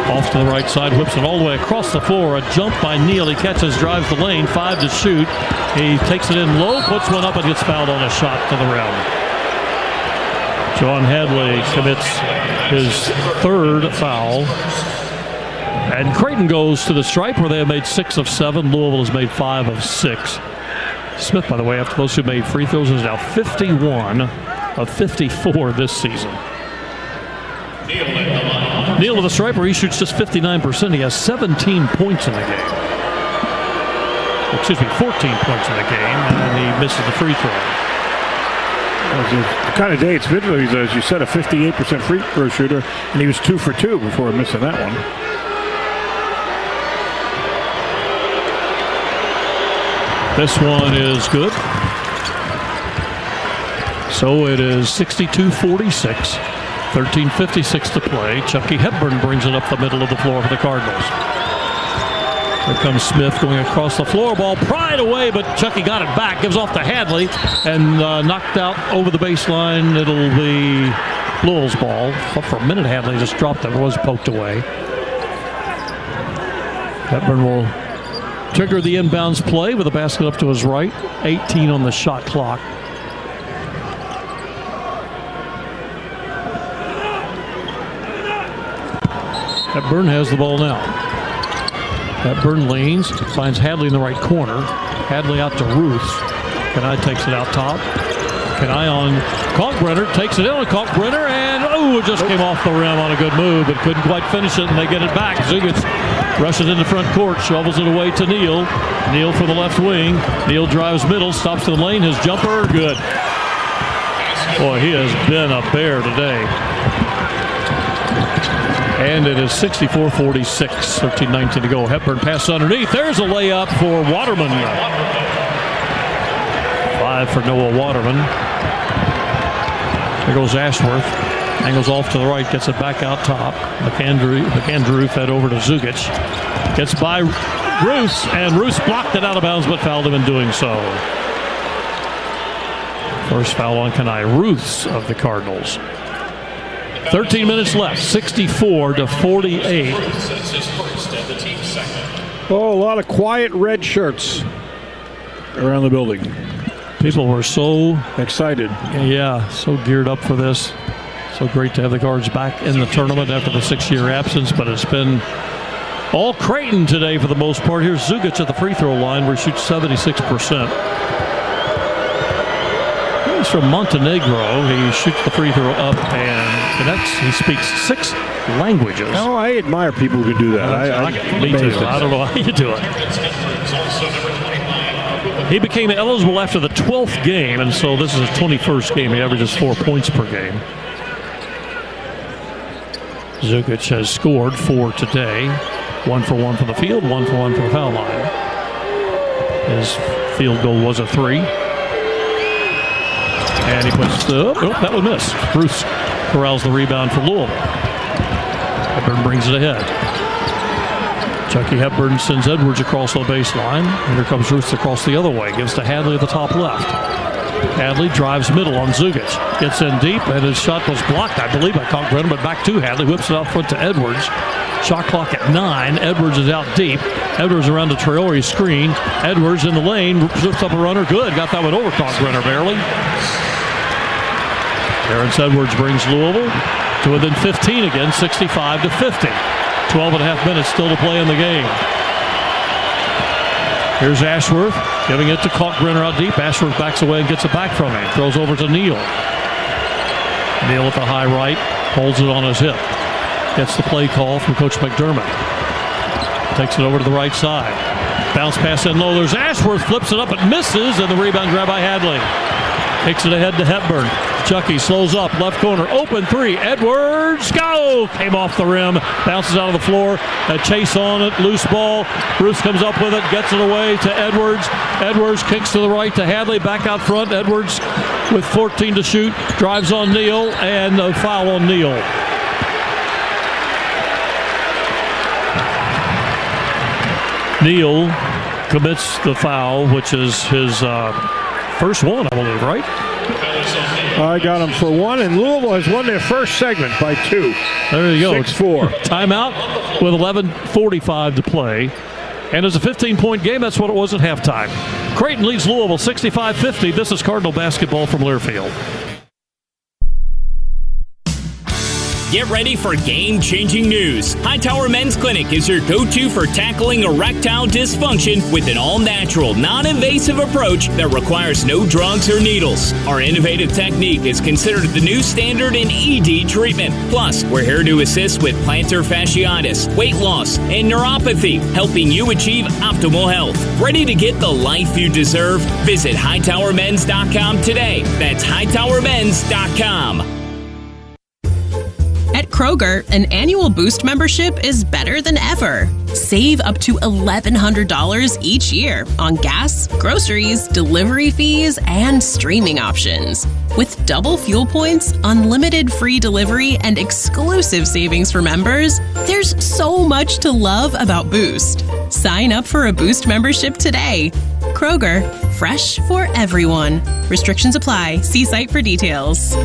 Off to the right side, whips it all the way across the floor. A jump by Neal. He catches, drives the lane, 5 to shoot. He takes it in low, puts one up, and gets fouled on a shot to the rim. John Hadley commits his 3rd foul. And Creighton goes to the stripe where they have made 6 of 7. Louisville has made 5 of 6. Smith, by the way, after those who made free throws, is now 51 of 54 this season. Neal to the stripe where he shoots just 59%. He has 17 points in the game. Excuse me, 14 points in the game, and he misses the free throw. The kind of day it's been, he's, as you said, a 58% free throw shooter, and he was 2 for 2 before missing that one. This one is good. So it is 62-46, 13:56 to play. Chucky Hepburn brings it up the middle of the floor for the Cardinals. Here comes Smith going across the floor. Ball pried away, but Chucky got it back. Gives off to Hadley and knocked out over the baseline. It'll be Louisville's ball. For a minute, Hadley just dropped it. It was poked away. Hepburn will trigger the inbounds play with a basket up to his right. 18 on the shot clock. Hepburn has the ball now. Hepburn leans, finds Hadley in the right corner. Hadley out to Ruth. Kenai takes it out top. Kenai on Kalkbrenner, takes it in on Kalkbrenner, and it just came off the rim on a good move, but couldn't quite finish it, and they get it back. Zugic rushes into front court, shovels it away to Neal. Neal for the left wing. Neal drives middle, stops to the lane. His jumper, good. Boy, he has been a bear today. And it is 64-46, 13:19 to go. Hepburn pass underneath. There's a layup for Waterman. 5 for Noah Waterman. There goes Ashworth. Angles off to the right, gets it back out top. McAndrew fed over to Zugic. Gets by Roos, and Roos blocked it out of bounds, but fouled him in doing so. First foul on Kenai Roos of the Cardinals. 13 minutes left, 64-48. Oh, a lot of quiet red shirts around the building. People were so excited. Yeah, so geared up for this. So great to have the Cards back in the tournament after the 6-year absence, but it's been all Creighton today for the most part. Here's Zugic at the free throw line where he shoots 76%. He's from Montenegro. He shoots the free throw up and connects. He speaks 6 languages. Oh, I admire people who can do that. Me too. I don't know how you do it. He became eligible after the 12th game, and so this is his 21st game. He averages 4 points per game. Zugic has scored 4 today. 1 for 1 from the field, 1 for 1 from the foul line. His field goal was a 3. And he puts that was missed. Bruce corrals the rebound for Louisville. Hepburn brings it ahead. Chucky Hepburn sends Edwards across the baseline. And here comes Ruth across the other way. Gives to Hadley at the top left. Hadley drives middle on Zugic. Gets in deep, and his shot was blocked, I believe, by Kalkbrenner, but back to Hadley. Whips it out front to Edwards. Shot clock at 9. Edwards is out deep. Edwards around the Traore screen. Edwards in the lane. Zips up a runner. Good. Got that one over Kalkbrenner barely. Terrence Edwards brings Louisville to within 15 again, 65-50. 12 and a half minutes still to play in the game. Here's Ashworth giving it to Kalkbrenner out deep. Ashworth backs away and gets it back from him. Throws over to Neal. Neal at the high right, holds it on his hip. Gets the play call from Coach McDermott. Takes it over to the right side. Bounce pass in low. There's Ashworth, flips it up, it misses, and the rebound grab by Hadley. Takes it ahead to Hepburn. Chucky slows up, left corner, open 3. Edwards, go! Came off the rim, bounces out of the floor. A chase on it, loose ball. Bruce comes up with it, gets it away to Edwards. Edwards kicks to the right to Hadley, back out front. Edwards with 14 to shoot, drives on Neal, and a foul on Neal. Neal commits the foul, which is his first one, I believe, right? I got him for 1, and Louisville has won their first segment by 2. There you go. 6-4. Timeout with 11:45 to play. And it's a 15-point game. That's what it was at halftime. Creighton leads Louisville 65-50. This is Cardinal basketball from Learfield. Get ready for game-changing news. Hightower Men's Clinic is your go-to for tackling erectile dysfunction with an all-natural, non-invasive approach that requires no drugs or needles. Our innovative technique is considered the new standard in ED treatment. Plus, we're here to assist with plantar fasciitis, weight loss, and neuropathy, helping you achieve optimal health. Ready to get the life you deserve? Visit hightowermens.com today. That's hightowermens.com. At Kroger, an annual Boost membership is better than ever. Save up to $1,100 each year on gas, groceries, delivery fees, and streaming options. With double fuel points, unlimited free delivery, and exclusive savings for members, there's so much to love about Boost. Sign up for a Boost membership today. Kroger, fresh for everyone. Restrictions apply. See site for details.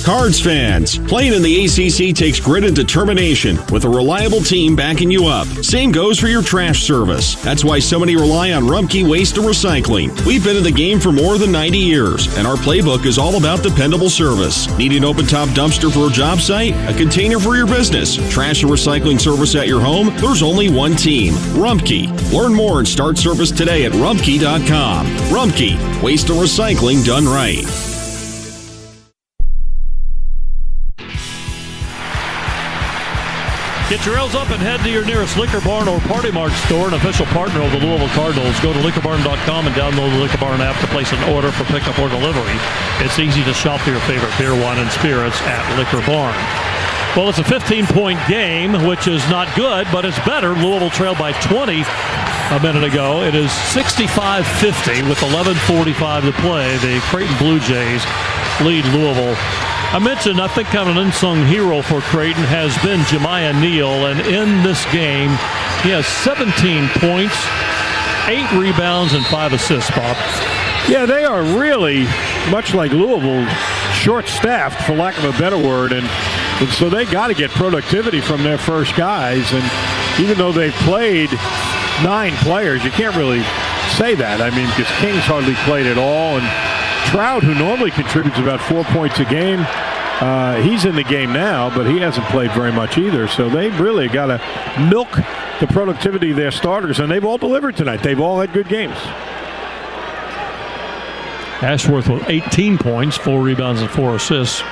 Cards fans, playing in the ACC takes grit and determination with a reliable team backing you up. Same goes for your trash service. That's why so many rely on Rumpke Waste and Recycling. We've been in the game for more than 90 years, and our playbook is all about dependable service. Need an open-top dumpster for a job site? A container for your business? Trash and recycling service at your home? There's only one team, Rumpke. Learn more and start service today at rumpke.com. Rumpke, waste and recycling done right. Get your L's up and head to your nearest Liquor Barn or Party Mart store, an official partner of the Louisville Cardinals. Go to liquorbarn.com and download the Liquor Barn app to place an order for pickup or delivery. It's easy to shop for your favorite beer, wine, and spirits at Liquor Barn. Well, it's a 15-point game, which is not good, but it's better. Louisville trailed by 20 a minute ago. It is 65-50 with 11:45 to play. The Creighton Blue Jays lead Louisville. I mentioned, I think, kind of an unsung hero for Creighton has been Jemiah Neal, and in this game, he has 17 points, 8 rebounds, and 5 assists, Bob. Yeah, they are really, much like Louisville, short-staffed, for lack of a better word, and so they got to get productivity from their first guys, and even though they've played 9 players, you can't really say that. I mean, because King's hardly played at all, and Trout, who normally contributes about 4 points a game, he's in the game now, but he hasn't played very much either. So they've really got to milk the productivity of their starters, and they've all delivered tonight. They've all had good games. Ashworth with 18 points, 4 rebounds, and 4 assists.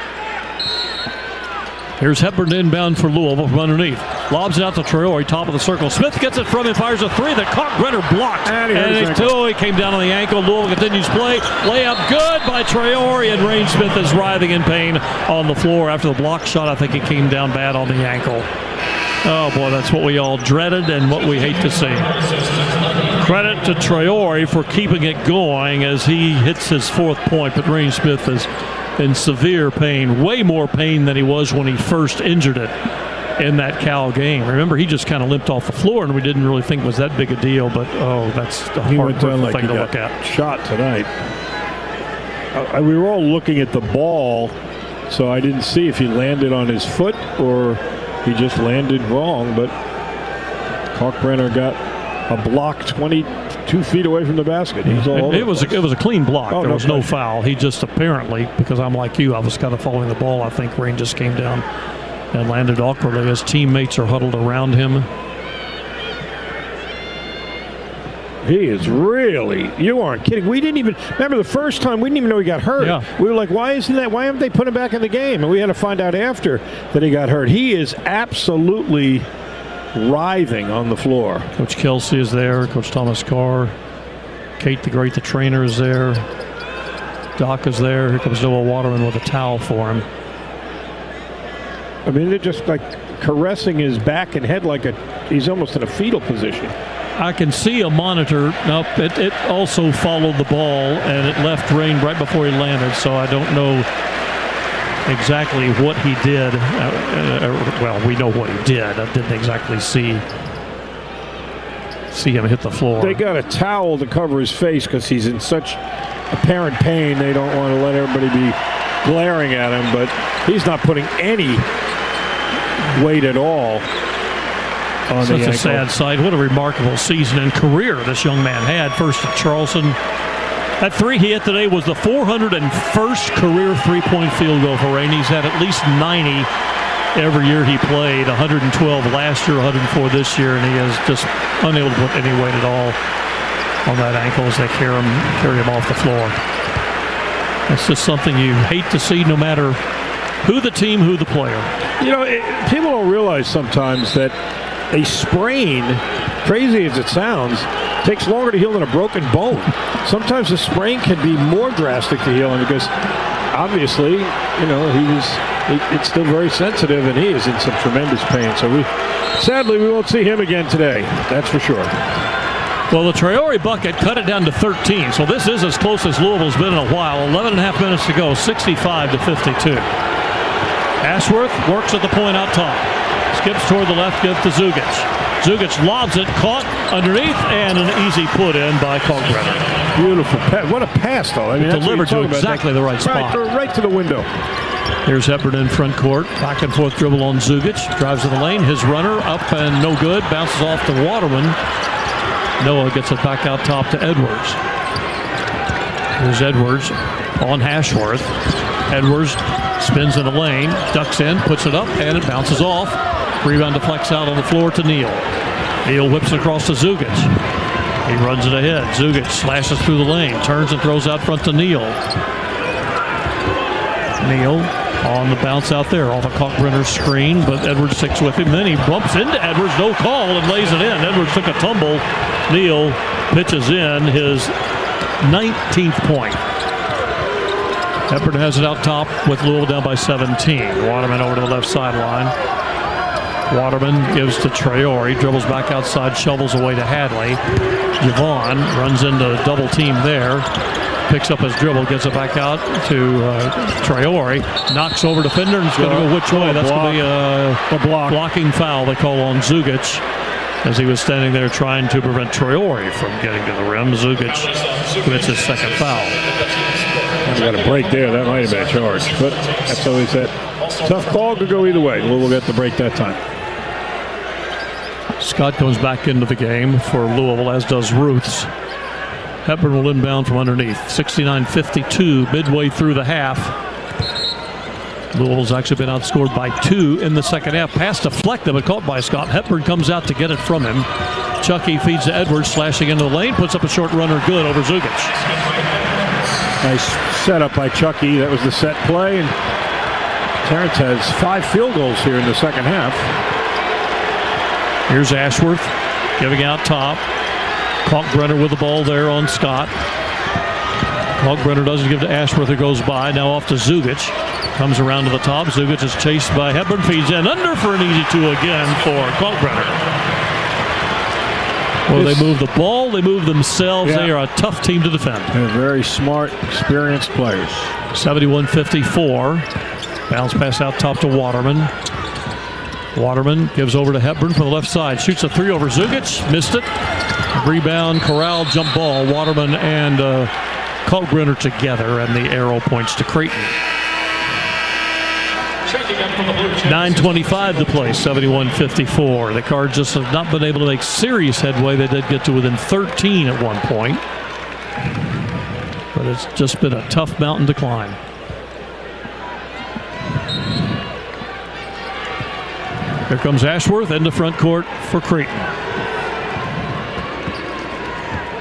Here's Hepburn inbound for Louisville from underneath. Lobs it out to Traore, top of the circle. Smith gets it from him, fires a 3 that caught Brenner blocked. He came down on the ankle. Louisville continues play. Layup good by Traore, and Rain Smith is writhing in pain on the floor after the block shot. I think it came down bad on the ankle. Oh, boy, that's what we all dreaded and what we hate to see. Credit to Traore for keeping it going as he hits his 4th point, but Rain Smith is in severe pain, way more pain than he was when he first injured it in that Cal game. Remember, he just kind of limped off the floor, and we didn't really think it was that big a deal, but, that's a hard-working thing to look at. Shot tonight. We were all looking at the ball, so I didn't see if he landed on his foot or he just landed wrong, but Kalkbrenner got a block 22 feet away from the basket. He's all it was a clean block. There was no foul. He just apparently, because I'm like you, I was kind of following the ball. I think Rain just came down and landed awkwardly. His teammates are huddled around him. He is really, you aren't kidding. We didn't even, remember the first time, we didn't even know he got hurt. Yeah. We were like, why haven't they put him back in the game? And we had to find out after that he got hurt. He is absolutely writhing on the floor. Coach Kelsey is there. Coach Thomas Carr. Kate the Great, the trainer, is there. Doc is there. Here comes Noah Waterman with a towel for him. I mean, they're just like caressing his back and head like he's almost in a fetal position. I can see a monitor. Nope, it also followed the ball, and it left Rain right before he landed, so I don't know exactly what he did. Well, we know what he did. I didn't exactly see him hit the floor. They got a towel to cover his face because he's in such apparent pain. They don't want to let everybody be glaring at him, but he's not putting any weight at all on the ankle. Such a sad sight. What a remarkable season and career this young man had. First at Charleston, That three he hit today was the 401st career three-point field goal for Rainey. He's had at least 90 every year he played, 112 last year, 104 this year, and he is just unable to put any weight at all on that ankle as they carry him off the floor. That's just something you hate to see no matter who the team, who the player. You know, people don't realize sometimes that a sprain, crazy as it sounds, takes longer to heal than a broken bone. Sometimes a sprain can be more drastic to heal, because obviously, you know, it's still very sensitive, and he is in some tremendous pain. So sadly, we won't see him again today. That's for sure. Well, the Traore bucket cut it down to 13, so this is as close as Louisville's been in a while. 11 and a half minutes to go, 65-52. Ashworth works at the point out top. Skips toward the left, gives to Zugic. Zugic lobs it, caught underneath, and an easy put in by Kalkbrenner. Beautiful pass. What a pass, though. I mean, delivered to exactly the right spot. Right to the window. Here's Hepburn in front court. Back and forth dribble on Zugic. Drives to the lane. His runner up and no good. Bounces off to Waterman. Noah gets it back out top to Edwards. Here's Edwards on Ashworth. Edwards spins in the lane, ducks in, puts it up, and it bounces off. Rebound deflects out on the floor to Neal. Neal whips it across to Zugic. He runs it ahead. Zugic slashes through the lane, turns and throws out front to Neal. Neal on the bounce out there off a Kalkbrenner screen, but Edwards sticks with him. Then he bumps into Edwards, no call, and lays it in. Edwards took a tumble. Neal pitches in his 19th point. Hepburn has it out top with Louisville down by 17. Waterman over to the left sideline. Waterman gives to Traore, dribbles back outside, shovels away to Hadley. Javon runs into double team there. Picks up his dribble, gets it back out to Traore. Knocks over defender, and it's going to go which way? That's going to be a blocking foul they call on Zugic, as he was standing there trying to prevent Traore from getting to the rim. Zugic commits his second foul. Got a break there. That might have been a charge, but that's always that tough call. Could go either way. We'll get the break that time. Scott goes back into the game for Louisville, as does Ruths. Hepburn will inbound from underneath. 69-52 midway through the half. Louisville's actually been outscored by 2 in the second half. Pass deflected, but caught by Scott. Hepburn comes out to get it from him. Chucky feeds to Edwards, slashing into the lane, puts up a short runner, good over Zugic. Nice setup by Chucky. That was the set play, and Terrence has 5 field goals here in the second half. Here's Ashworth giving out top. Kalkbrenner with the ball there on Scott. Kalkbrenner doesn't give to Ashworth, who goes by. Now off to Zugic. Comes around to the top. Zugic is chased by Hepburn. Feeds in under for an easy 2 again for Kalkbrenner. Well, they move the ball. They move themselves. Yeah. They are a tough team to defend. They're very smart, experienced players. 71-54. Bounce pass out top to Waterman. Waterman gives over to Hepburn from the left side. Shoots a 3 over Zugic. Missed it. Rebound, corral, jump ball. Waterman and Kalkbrenner together, and the arrow points to Creighton. 9:25 to play, 71-54. The Cards just have not been able to make serious headway. They did get to within 13 at one point, but it's just been a tough mountain to climb. Here comes Ashworth into front court for Creighton.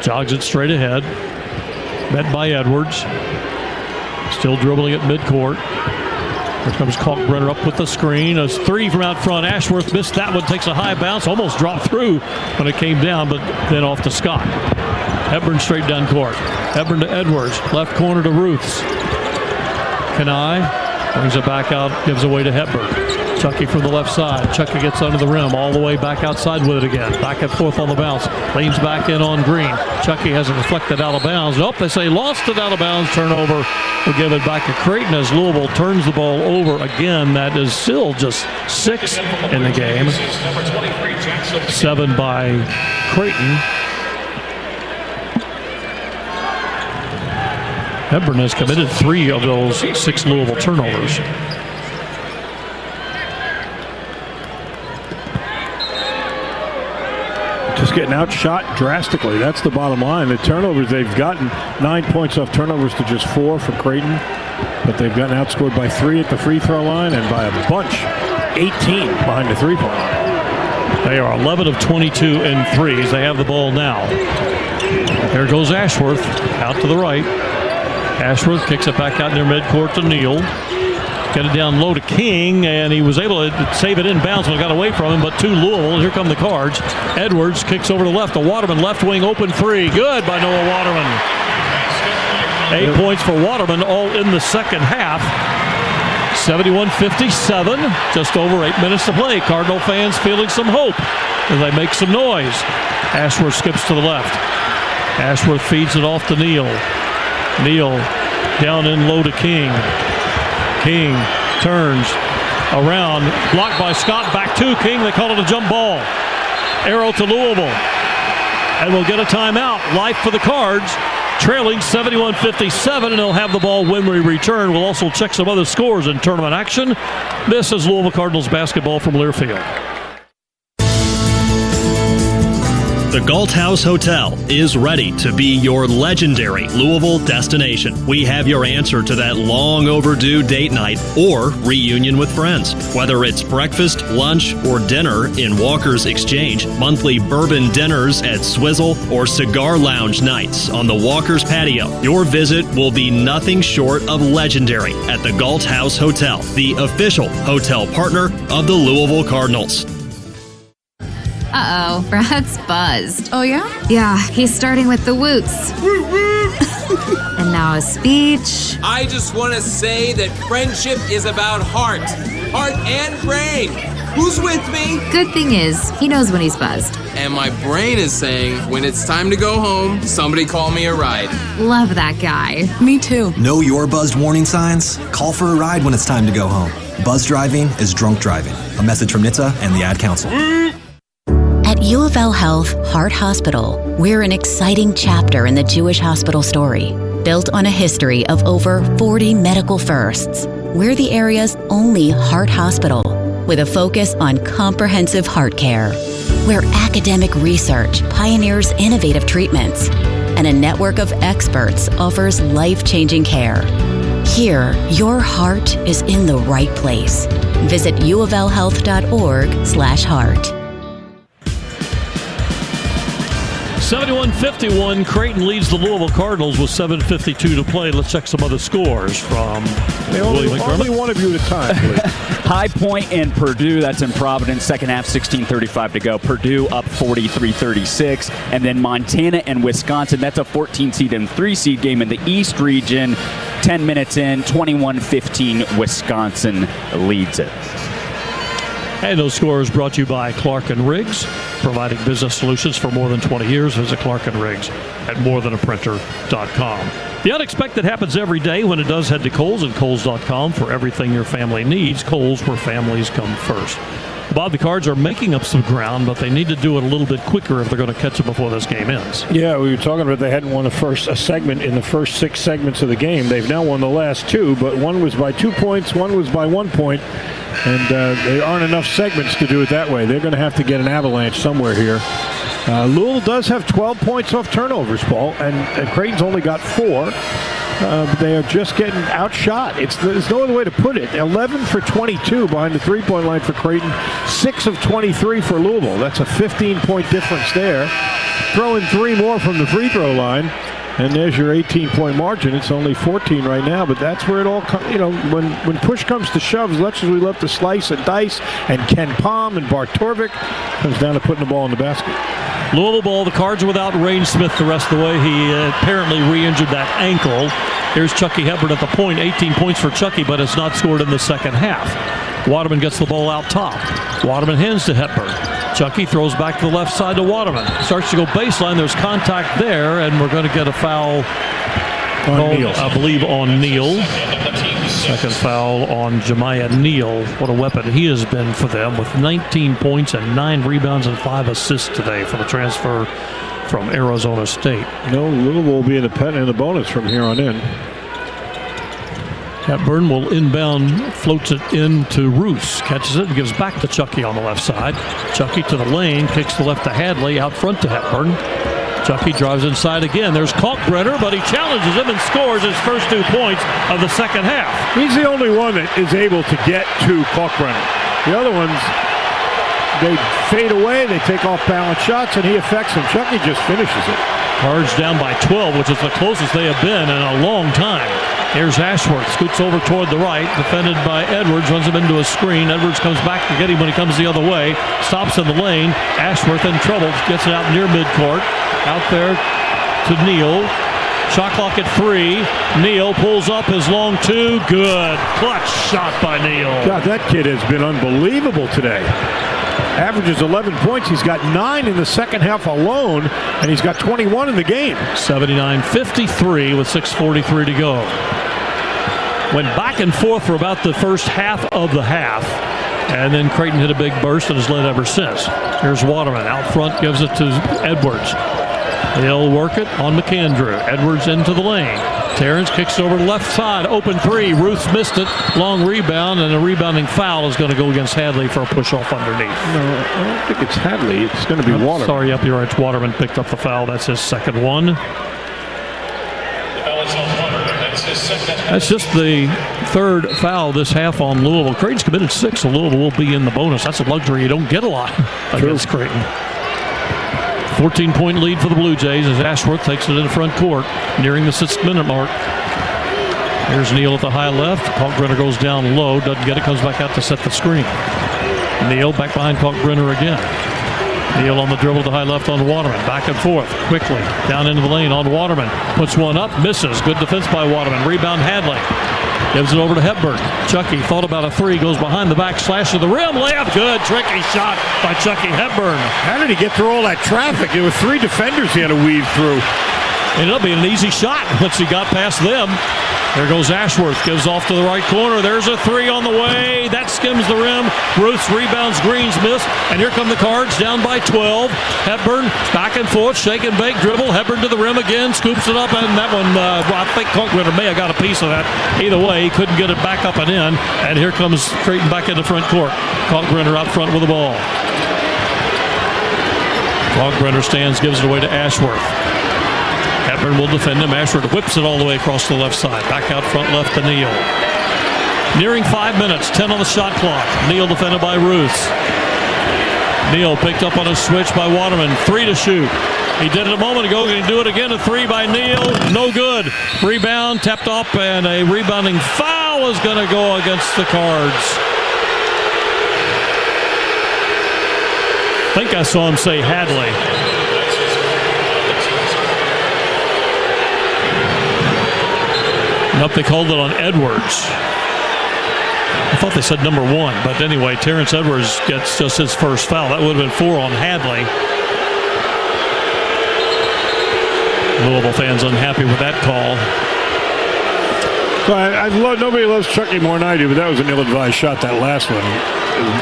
Jogs it straight ahead. Met by Edwards. Still dribbling at midcourt. Here comes Kalkbrenner up with the screen. A 3 from out front. Ashworth missed that one. Takes a high bounce. Almost dropped through when it came down, but then off to Scott. Hepburn straight down court. Hepburn to Edwards. Left corner to Ruths. Kanai brings it back out. Gives away to Hepburn. Chucky from the left side. Chucky gets under the rim, all the way back outside with it again. Back and forth on the bounce. Leans back in on Green. Chucky has it deflected out of bounds. Nope, they say lost it out of bounds. Turnover. We'll give it back to Creighton as Louisville turns the ball over again. That is still just 6 in the game. 7 by Creighton. Hepburn has committed 3 of those 6 Louisville turnovers. just getting outshot drastically. That's the bottom line. The turnovers, they've gotten 9 points off turnovers to just 4 for Creighton, but they've gotten outscored by 3 at the free throw line and by a bunch, 18 behind the three-point line. They are 11 of 22 in threes. They have the ball now. There goes Ashworth out to the right. Ashworth kicks it back out near midcourt to Neal. Get it down low to King, and he was able to save it inbounds when it got away from him, but to Louisville. Here come the Cards. Edwards kicks over to left to Waterman. Left wing open three. Good by Noah Waterman. 8 points for Waterman, all in the second half. 71-57. Just over 8 minutes to play. Cardinal fans feeling some hope as they make some noise. Ashworth skips to the left. Ashworth feeds it off to Neal. Neal down in low to King. King turns around, blocked by Scott, back to King. They call it a jump ball. Arrow to Louisville. And we'll get a timeout. Life for the Cards, trailing 71-57, and they'll have the ball when we return. We'll also check some other scores in tournament action. This is Louisville Cardinals basketball from Learfield. The Galt House Hotel is ready to be your legendary Louisville destination. We have your answer to that long overdue date night or reunion with friends. Whether it's breakfast, lunch, or dinner in Walker's Exchange, monthly bourbon dinners at Swizzle, or cigar lounge nights on the Walker's patio, your visit will be nothing short of legendary at the Galt House Hotel, the official hotel partner of the Louisville Cardinals. Uh-oh, Brad's buzzed. Oh, yeah? Yeah, he's starting with the woots. And now a speech. I just want to say that friendship is about heart and brain. Who's with me? Good thing is, he knows when he's buzzed. And my brain is saying, when it's time to go home, somebody call me a ride. Love that guy. Me too. Know your buzzed warning signs? Call for a ride when it's time to go home. Buzz driving is drunk driving. A message from NHTSA and the Ad Council. At U of L Health Heart Hospital, we're an exciting chapter in the Jewish hospital story. Built on a history of over 40 medical firsts, we're the area's only heart hospital with a focus on comprehensive heart care, where academic research pioneers innovative treatments, and a network of experts offers life-changing care. Here, your heart is in the right place. Visit uoflhealth.org/heart. 71-51, Creighton leads the Louisville Cardinals with 7:52 to play. Let's check some other scores from only one of you at a time, please. High Point and Purdue, that's in Providence. Second half, 16:35 to go. Purdue up 43-36. And then Montana and Wisconsin, that's a 14-seed and 3-seed game in the East region. 10 minutes in, 21-15, Wisconsin leads it. And those scores brought to you by Clark & Riggs, providing business solutions for more than 20 years. Visit Clark & Riggs at morethanaprinter.com. The unexpected happens every day. When it does, head to Kohl's and Kohl's.com for everything your family needs. Kohl's, where families come first. Bob, the Cards are making up some ground, but they need to do it a little bit quicker if they're going to catch it before this game ends. Yeah, we were talking about they hadn't won a segment in the first 6 segments of the game. They've now won the last 2, but one was by 2 points, one was by 1 point. And there aren't enough segments to do it that way. They're going to have to get an avalanche somewhere here. Louisville does have 12 points off turnovers, Paul, and Creighton's only got 4. But they are just getting outshot. There's no other way to put it. 11 for 22 behind the three-point line for Creighton. 6 of 23 for Louisville. That's a 15-point difference there. Throw in 3 more from the free throw line, and there's your 18-point margin. It's only 14 right now, but that's where it all comes. You know, when push comes to shove, as much as we love to slice and dice, and Ken Palm and Bart Torvik, comes down to putting the ball in the basket. Louisville ball. The Cards are without Rain Smith the rest of the way. He apparently re-injured that ankle. Here's Chucky Hepburn at the point. 18 points for Chucky, but it's not scored in the second half. Waterman gets the ball out top. Waterman hands to Hepburn. Chucky throws back to the left side to Waterman. Starts to go baseline. There's contact there, and we're going to get a foul called, I believe, on Neal. Second foul on Jemiah Neal. What a weapon he has been for them, with 19 points and 9 rebounds and 5 assists today for the transfer from Arizona State. No, Louisville will be in the bonus from here on in. Hepburn will inbound, floats it into Roos, catches it and gives back to Chucky on the left side. Chucky to the lane, kicks the left to Hadley, out front to Hepburn. Chucky drives inside again. There's Kalkbrenner, but he challenges him and scores his first 2 points of the second half. He's the only one that is able to get to Kalkbrenner. The other ones, they fade away, they take off balance shots, and he affects them. Chucky just finishes it. Cards down by 12, which is the closest they have been in a long time. Here's Ashworth, scoots over toward the right, defended by Edwards, runs him into a screen. Edwards comes back to get him when he comes the other way, stops in the lane. Ashworth in trouble, gets it out near midcourt. Out there to Neal. Shot clock at 3. Neal pulls up his long 2. Good. Clutch shot by Neal. God, that kid has been unbelievable today. Averages 11 points. He's got 9 in the second half alone, and he's got 21 in the game. 79-53 with 6:43 to go. Went back and forth for about the first half of the half, and then Creighton hit a big burst and has led ever since. Here's Waterman out front, gives it to Edwards. They'll work it on McAndrew. Edwards into the lane. Terrence kicks over to the left side. Open 3. Ruth missed it. Long rebound, and a rebounding foul is going to go against Hadley for a push-off underneath. No, I don't think it's Hadley. It's going to be Waterman. Sorry, you're right. Waterman picked up the foul. That's his second one. That's just the third foul this half on Louisville. Creighton's committed 6, so Louisville will be in the bonus. That's a luxury you don't get a lot against Creighton. 14-point lead for the Blue Jays as Ashworth takes it in front court, nearing the 6-minute mark. Here's Neal at the high left. Kalkbrenner goes down low, doesn't get it, comes back out to set the screen. Neal back behind Kalkbrenner again. Neal on the dribble to high left on Waterman. Back and forth, quickly, down into the lane on Waterman. Puts one up, misses. Good defense by Waterman. Rebound Hadley. Gives it over to Hepburn. Chucky thought about a 3, goes behind the back, slash to the rim, layup, good, tricky shot by Chucky Hepburn. How did he get through all that traffic? There were 3 defenders he had to weave through. Ended up being an easy shot once he got past them. There goes Ashworth, gives off to the right corner. There's a 3 on the way. That skims the rim. Ruth's rebounds, Green's miss. And here come the Cards down by 12. Hepburn back and forth, shake and bake, dribble. Hepburn to the rim again, scoops it up. And that one, I think Kalkbrenner may have got a piece of that. Either way, he couldn't get it back up and in. And here comes Creighton back in the front court. Kalkbrenner out front with the ball. Kalkbrenner stands, gives it away to Ashworth. Hepburn will defend him. Ashworth whips it all the way across the left side. Back out front left to Neal. Nearing 5 minutes, 10 on the shot clock. Neal defended by Ruth. Neal picked up on a switch by Waterman. 3 to shoot. He did it a moment ago. Can he do it again? A 3 by Neal. No good. Rebound, tapped up, and a rebounding foul is going to go against the Cards. I think I saw him say Hadley. Nope, they called it on Edwards. I thought they said number 1, but anyway, Terrence Edwards gets just his first foul. That would have been 4 on Hadley. Louisville fans unhappy with that call. Well, nobody loves Chucky more than I do, but that was an ill-advised shot, that last one.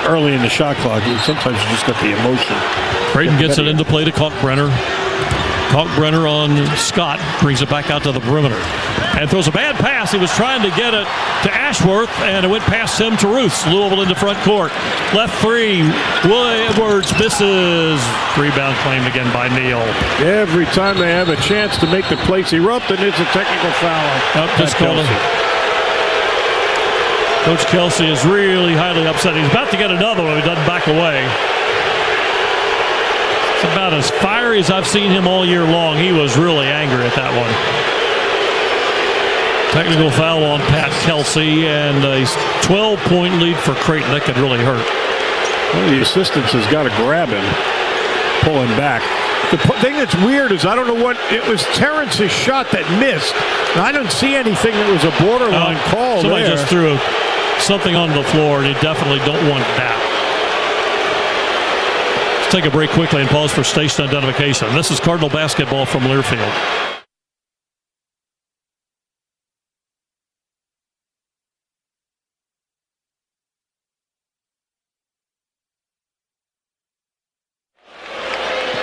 Early in the shot clock, sometimes you just got the emotion. Creighton gets it into play to Kalkbrenner. Kalkbrenner on Scott, brings it back out to the perimeter. And throws a bad pass. He was trying to get it to Ashworth, and it went past him to Ruth. Louisville into front court. Left 3, Edwards misses. Rebound claimed again by Neal. Every time they have a chance to make the place erupt, and it's a technical foul. Just called it. Coach Kelsey is really highly upset. He's about to get another one. He doesn't back away. It's about as fiery as I've seen him all year long. He was really angry at that one. Technical foul on Pat Kelsey, and a 12-point lead for Creighton. That could really hurt. Well, the assistant has got to grab him, pull him back. The thing that's weird is I don't know what it was. Terrence's shot that missed. Now, I don't see anything that was a borderline call. Somebody just threw something on the floor, and you definitely don't want that. Let's take a break quickly and pause for station identification. This is Cardinal basketball from Learfield.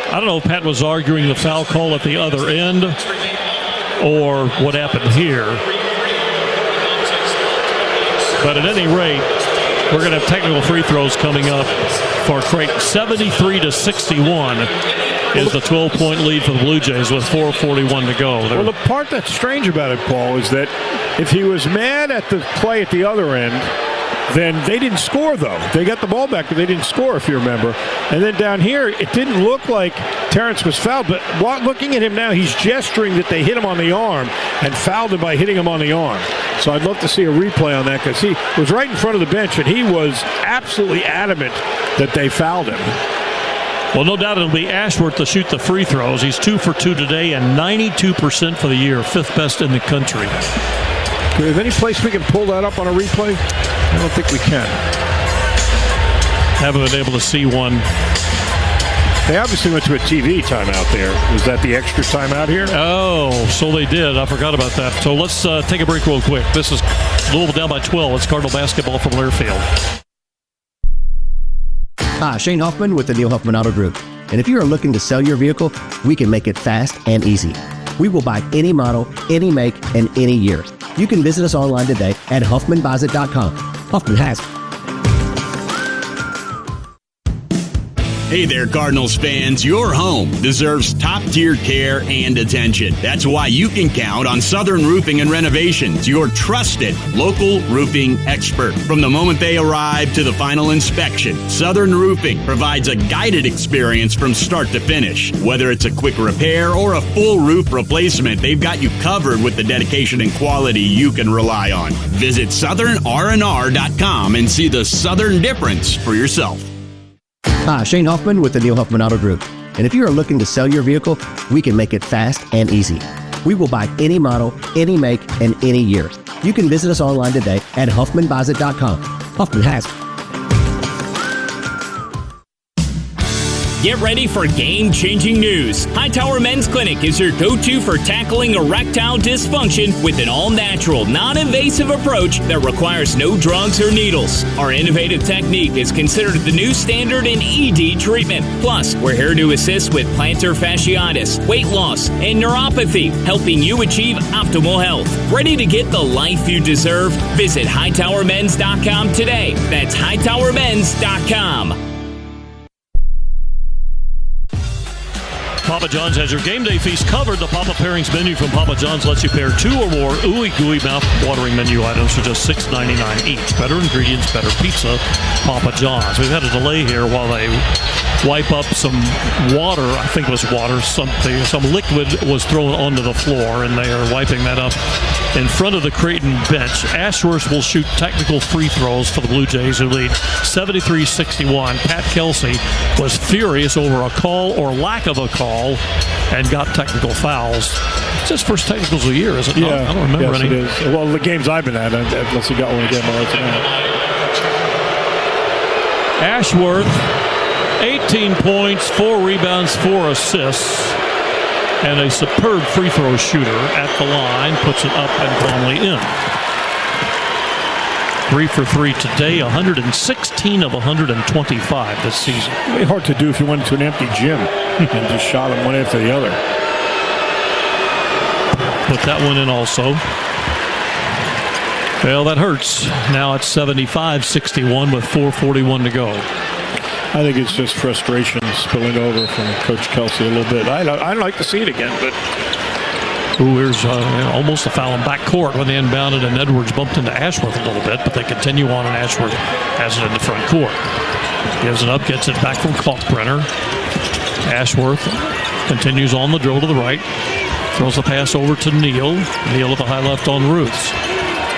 I don't know if Pat was arguing the foul call at the other end or what happened here. But at any rate, we're going to have technical free throws coming up for Creighton. 73-61 is the 12-point lead for the Blue Jays with 4:41 to go. Well, the part that's strange about it, Paul, is that if he was mad at the play at the other end, then they didn't score, though. They got the ball back, but they didn't score, if you remember. And then down here, it didn't look like Terrence was fouled, but looking at him now, he's gesturing that they hit him on the arm and fouled him by hitting him on the arm. So I'd love to see a replay on that, because he was right in front of the bench, and he was absolutely adamant that they fouled him. Well, no doubt it'll be Ashworth to shoot the free throws. He's 2 for 2 today and 92% for the year, 5th best in the country. Do we have any place we can pull that up on a replay? I don't think we can. Haven't been able to see one. They obviously went to a TV timeout there. Was that the extra timeout here? Oh, so they did. I forgot about that. So let's take a break real quick. This is Louisville down by 12. It's Cardinal basketball from Learfield. Hi, Shane Hoffman with the Neil Huffman Auto Group. And if you are looking to sell your vehicle, we can make it fast and easy. We will buy any model, any make, and any year. You can visit us online today at HuffmanBuysIt.com. Huffman has. Hey there, Cardinals fans. Your home deserves top-tier care and attention. That's why you can count on Southern Roofing and Renovations, your trusted local roofing expert. From the moment they arrive to the final inspection, Southern Roofing provides a guided experience from start to finish. Whether it's a quick repair or a full roof replacement, they've got you covered with the dedication and quality you can rely on. Visit SouthernRNR.com and see the Southern difference for yourself. Hi, Shane Hoffman with the Neil Huffman Auto Group. And if you are looking to sell your vehicle, we can make it fast and easy. We will buy any model, any make, and any year. You can visit us online today at HuffmanBuysIt.com. Huffman has. Get ready for game-changing news. Hightower Men's Clinic is your go-to for tackling erectile dysfunction with an all-natural, non-invasive approach that requires no drugs or needles. Our innovative technique is considered the new standard in ED treatment. Plus, we're here to assist with plantar fasciitis, weight loss, and neuropathy, helping you achieve optimal health. Ready to get the life you deserve? Visit HightowerMens.com today. That's HightowerMens.com. Papa John's has your game day feast covered. The Papa Pairings menu from Papa John's lets you pair 2 or more ooey-gooey mouth-watering menu items for just $6.99 each. Better ingredients, better pizza, Papa John's. We've had a delay here while they wipe up some water. I think it was water. Some liquid was thrown onto the floor, and they are wiping that up in front of the Creighton bench. Ashworth will shoot technical free throws for the Blue Jays, who lead 73-61. Pat Kelsey was furious over a call or lack of a call and got technical fouls. It's his first technicals of the year, is it not? I don't remember any. It is. Well, the games I've been at, unless he got one again. Ashworth, 18 points, 4 rebounds, 4 assists, and a superb free throw shooter at the line, puts it up and calmly in. 3 for 3 today, 116 of 125 this season. Very hard to do if you went into an empty gym and just shot them one after the other. Put that one in also. Well, that hurts. Now it's 75-61 with 4:41 to go. I think it's just frustration spilling over from Coach Kelsey a little bit. I'd like to see it again, but... Here's almost a foul in backcourt when they inbounded, and Edwards bumped into Ashworth a little bit, but they continue on, and Ashworth has it in the front court. Gives it up, gets it back from Kalkbrenner. Ashworth continues on the drill to the right. Throws the pass over to Neal. Neal with the high left on Ruths.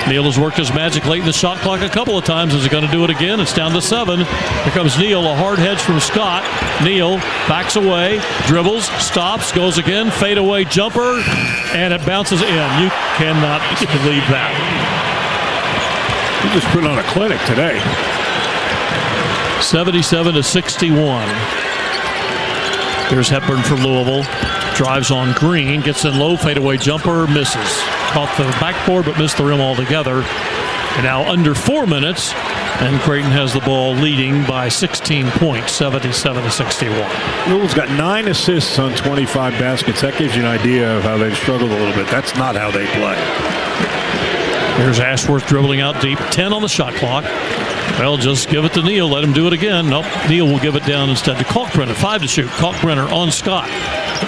Neal has worked his magic late in the shot clock a couple of times. Is he going to do it again? It's down to 7. Here comes Neal, a hard hedge from Scott. Neal backs away, dribbles, stops, goes again, fadeaway jumper, and it bounces in. You cannot believe that. He just put on a clinic today. 77-61. Here's Hepburn for Louisville. Drives on Green, gets in low, fadeaway jumper, misses. Caught the backboard but missed the rim altogether. And now under 4 minutes, and Creighton has the ball leading by 16 points, 77-61. Louisville's got 9 assists on 25 baskets. That gives you an idea of how they've struggled a little bit. That's not how they play. Here's Ashworth dribbling out deep. 10 on the shot clock. Well, just give it to Neal. Let him do it again. Nope. Neal will give it down instead to Kalkbrenner. 5 to shoot. Kalkbrenner on Scott.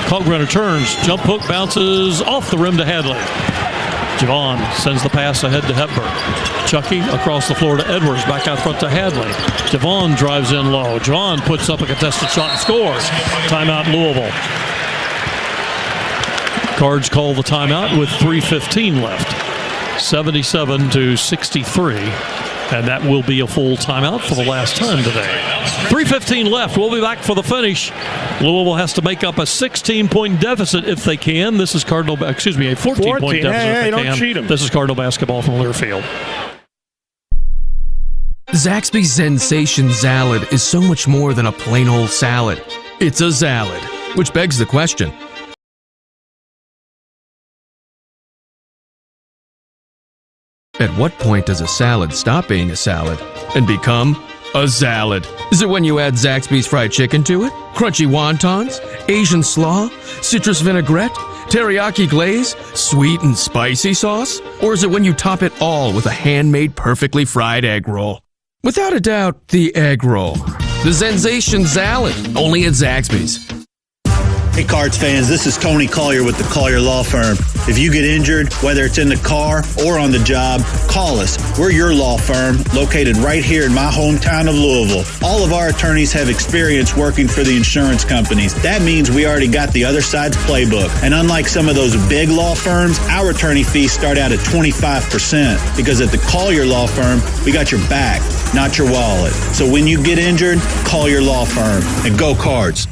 Kalkbrenner turns. Jump hook bounces off the rim to Hadley. Javon sends the pass ahead to Hepburn. Chucky across the floor to Edwards. Back out front to Hadley. Javon drives in low. Javon puts up a contested shot and scores. Timeout Louisville. Cards call the timeout with 3:15 left. 77-63. And that will be a full timeout for the last time today. 3:15 left. We'll be back for the finish. Louisville has to make up a 16-point deficit if they can. This is a 14-point deficit if they can. Cheat 'em. This is Cardinal basketball from Learfield. Zaxby's Sensation Salad is so much more than a plain old salad. It's a salad, which begs the question, at what point does a salad stop being a salad and become a salad? Is it when you add Zaxby's fried chicken to it? Crunchy wontons? Asian slaw? Citrus vinaigrette? Teriyaki glaze? Sweet and spicy sauce? Or is it when you top it all with a handmade perfectly fried egg roll? Without a doubt, the egg roll. The Sensation Salad, only at Zaxby's. Hey Cards fans, this is Tony Collier with the Collier Law Firm. If you get injured, whether it's in the car or on the job, call us. We're your law firm, located right here in my hometown of Louisville. All of our attorneys have experience working for the insurance companies. That means we already got the other side's playbook. And unlike some of those big law firms, our attorney fees start out at 25%. Because at the Collier Law Firm, we got your back, not your wallet. So when you get injured, call your law firm and go Cards.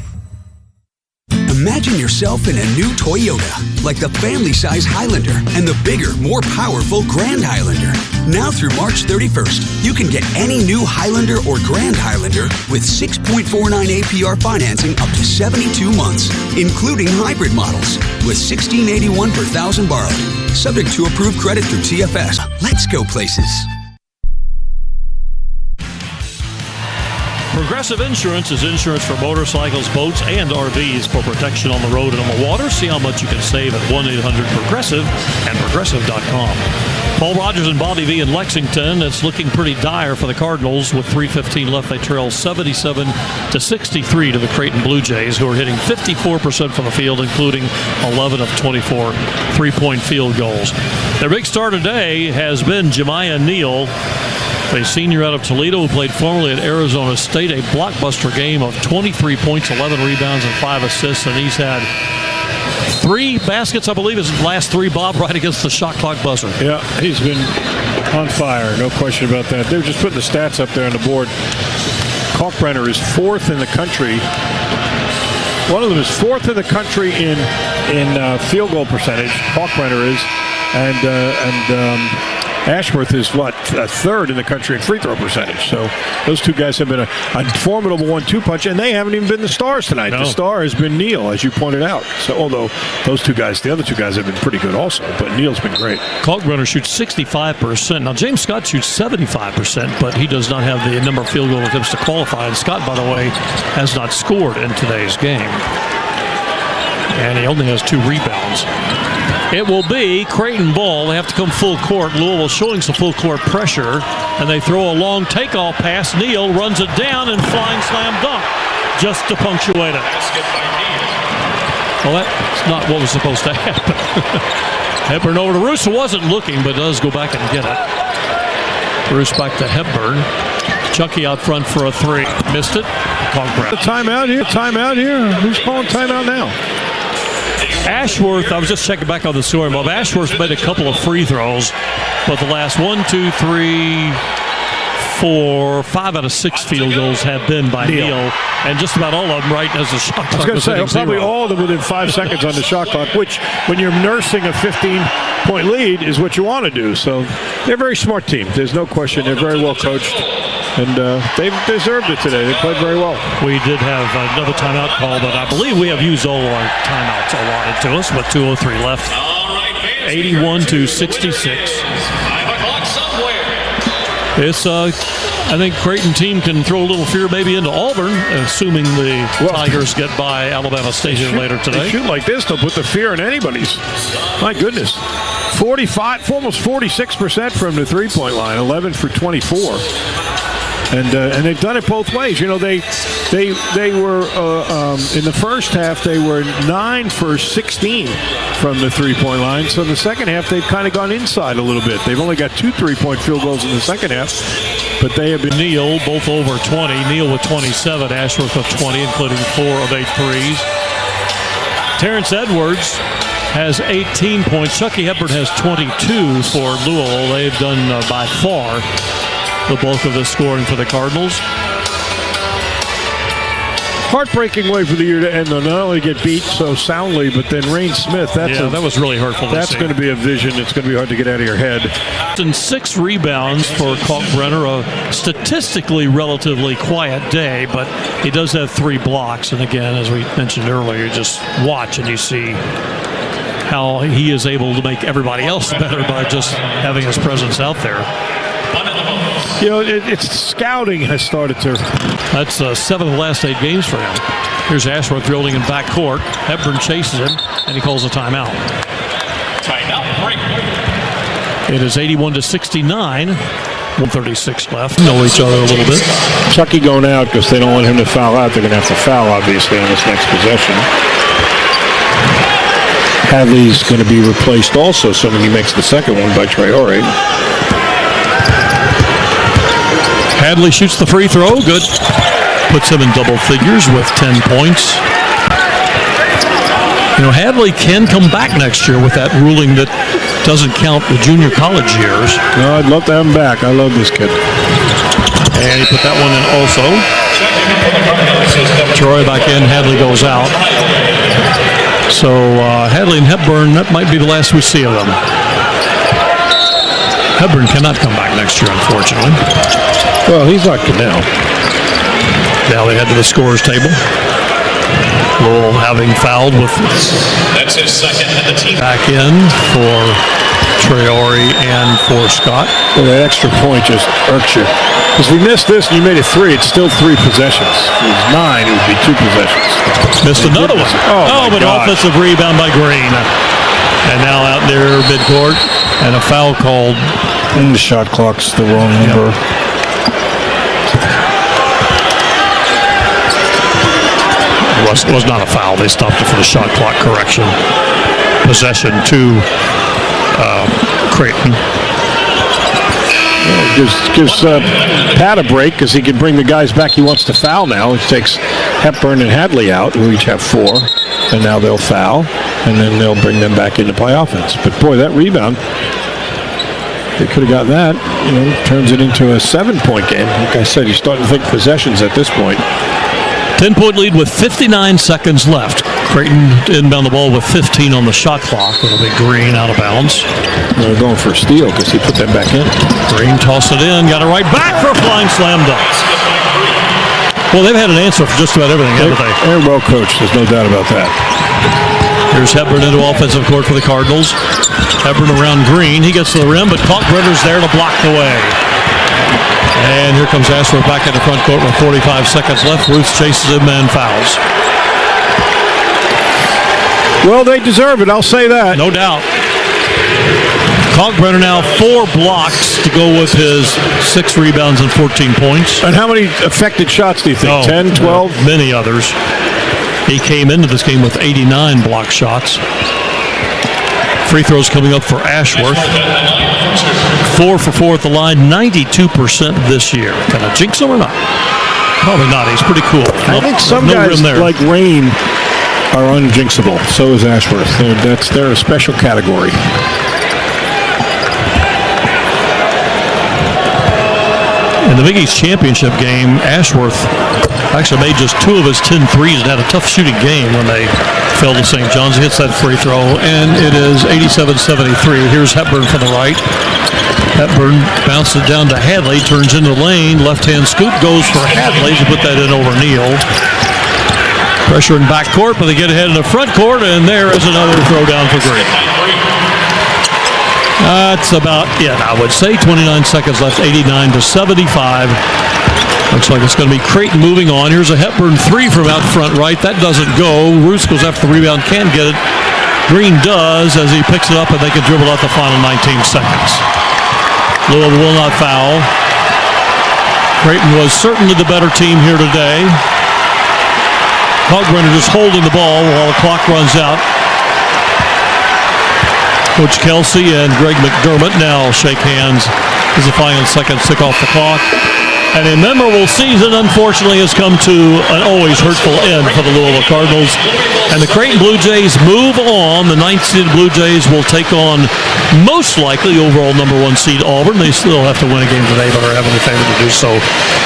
Imagine yourself in a new Toyota, like the family-size Highlander and the bigger, more powerful Grand Highlander. Now through March 31st, you can get any new Highlander or Grand Highlander with 6.49 APR financing up to 72 months, including hybrid models with $1,681 per thousand borrowed. Subject to approved credit through TFS. Let's go places. Progressive Insurance is insurance for motorcycles, boats, and RVs for protection on the road and on the water. See how much you can save at 1-800-PROGRESSIVE and Progressive.com. Paul Rogers and Bobby V in Lexington. It's looking pretty dire for the Cardinals. With 3:15 left, they trail 77-63 to the Creighton Blue Jays, who are hitting 54% from the field, including 11 of 24 three-point field goals. Their big star today has been Jemiah Neal, a senior out of Toledo who played formerly at Arizona State, a blockbuster game of 23 points, 11 rebounds, and 5 assists, and he's had 3 baskets, I believe, his last 3, Bob, right against the shot clock buzzer. Yeah, he's been on fire, no question about that. They're just putting the stats up there on the board. Kalkbrenner is 4th in the country. One of them is 4th in the country in field goal percentage. Kalkbrenner is, and Ashworth is, 3rd in the country in free throw percentage. So those two guys have been a formidable 1-2 punch, and they haven't even been the stars tonight. No. The star has been Neal, as you pointed out. So although those two guys, the other two guys have been pretty good also, but Neal's been great. Kalkbrenner shoots 65%. Now, James Scott shoots 75%, but he does not have the number of field goal attempts to qualify. And Scott, by the way, has not scored in today's game. And he only has 2 rebounds. It will be Creighton ball. They have to come full court. Louisville showing some full court pressure, and they throw a long takeoff pass. Neal runs it down and flying slam dunk just to punctuate it. Well, that's not what was supposed to happen. Hepburn over to Roos, who wasn't looking, but does go back and get it. Roos back to Hepburn. Chucky out front for a 3. Missed it. The timeout here. Who's calling timeout now? Ashworth, I was just checking back on the scoring, Bob. Ashworth made a couple of free throws, but the last 1, 2, 3, 4, 5 out of 6 field goals have been by Neal, and just about all of them right as the shot clock. I was going to say, probably 0. all of them within 5 seconds on the shot clock, which, when you're nursing a 15-point lead, is what you want to do. So they're a very smart team. There's no question. They're very well coached. And they've deserved it today. They played very well. We did have another timeout call, but I believe we have used all our timeouts allotted to us with 2:03 left. 81-66. It's I think Creighton team can throw a little fear maybe into Auburn, assuming the Tigers get by Alabama State later today. They shoot like this, they'll put the fear in anybody's. My goodness. 45, almost 46% from the three-point line, 11 for 24. And they've done it both ways. You know, they were in the first half they were 9 for 16 from the three-point line. So in the second half they've kind of gone inside a little bit. They've only got 2 3-point field goals in the second half, but they have been Neal both over 20. Neal with 27, Ashworth with 20, including 4 of 8 threes. Terrence Edwards has 18 points. Chucky Hepburn has 22 for Louisville. They've done by far the bulk of the scoring for the Cardinals. Heartbreaking way for the year to end, though. Not only get beat so soundly, but then Rain Smith. That was really hurtful. That's going to be a vision. It's going to be hard to get out of your head. And 6 rebounds for Kalkbrenner. A statistically relatively quiet day, but he does have 3 blocks. And again, as we mentioned earlier, you just watch and you see how he is able to make everybody else better by just having his presence out there. You know, it's scouting has started to. That's 7 of the last 8 games for him. Here's Ashworth drilling in backcourt. Hepburn chases him, and he calls a timeout. Timeout break. It is 81-69. 1:36 left. Know each other a little bit. Chucky going out because they don't want him to foul out. They're going to have to foul, obviously, on this next possession. Hadley's going to be replaced also, assuming he makes the second one by Traore. Hadley shoots the free throw. Good. Puts him in double figures with 10 points. You know, Hadley can come back next year with that ruling that doesn't count the junior college years. No, I'd love to have him back. I love this kid. And he put that one in also. Troy back in. Hadley goes out. So Hadley and Hepburn, that might be the last we see of them. Hepburn cannot come back next year, unfortunately. Well, he's locked in now. Now they head to the scorer's table. Lowell having fouled with. That's his second and the team. Back in for Traore and for Scott. Well, that extra point just irks you. Because we missed this and you made it 3, it's still 3 possessions. If it was 9, it would be 2 possessions. Missed another one. Oh, but offensive rebound by Green. And now out there midcourt, and a foul called. And the shot clock's the wrong number. It was not a foul. They stopped it for the shot clock correction. Possession to Creighton. Well, gives Pat a break because he can bring the guys back he wants to foul now. He takes Hepburn and Hadley out, who each have 4, and now they'll foul, and then they'll bring them back in to play offense. But boy, that rebound, they could have got that. You know, turns it into a 7-point game. Like I said, you're starting to think possessions at this point. 10-point lead with 59 seconds left. Creighton inbound the ball with 15 on the shot clock. It'll be Green out of bounds. They're going for a steal because he put them back in. Green tossed it in, got it right back for a flying slam dunk. Well, they've had an answer for just about everything, haven't they? They're well coached, there's no doubt about that. Here's Hepburn into offensive court for the Cardinals. Hepburn around Green. He gets to the rim, but Kalkbrenner's there to block the way. And here comes Ashworth back in the front court with 45 seconds left. Ruth chases him and fouls. Well, they deserve it, I'll say that. No doubt. Kalkbrenner now 4 blocks to go with his 6 rebounds and 14 points. And how many affected shots do you think? 10, 12? Many others. He came into this game with 89 block shots. Free throws coming up for Ashworth. 4 for 4 at the line, 92% this year. Can I jinx him or not? Probably not. He's pretty cool. I think some guys like Rain are unjinxable. So is Ashworth. They're a special category. In the Big East Championship game, Ashworth actually made just 2 of his 10 threes and had a tough shooting game when they fell to St. John's. He hits that free throw, and it is 87-73. Here's Hepburn from the right. Hepburn bounces it down to Hadley, turns into the lane. Left-hand scoop goes for Hadley to put that in over Neal. Pressure in backcourt, but they get ahead in the front court, and there is another throw down for Green. That's about it, I would say. 29 seconds left, 89-75. Looks like it's going to be Creighton moving on. Here's a Hepburn 3 from out front right. That doesn't go. Roos goes after the rebound, can't get it. Green does as he picks it up, and they can dribble out the final 19 seconds. Louisville will not foul. Creighton was certainly the better team here today. Kalkbrenner just holding the ball while the clock runs out. Coach Kelsey and Greg McDermott now shake hands as the final seconds tick off the clock. And a memorable season, unfortunately, has come to an always hurtful end for the Louisville Cardinals. And the Creighton Blue Jays move on. The 9th-seeded Blue Jays will take on, most likely, overall number 1 seed Auburn. They still have to win a game today, but are heavily favored to do so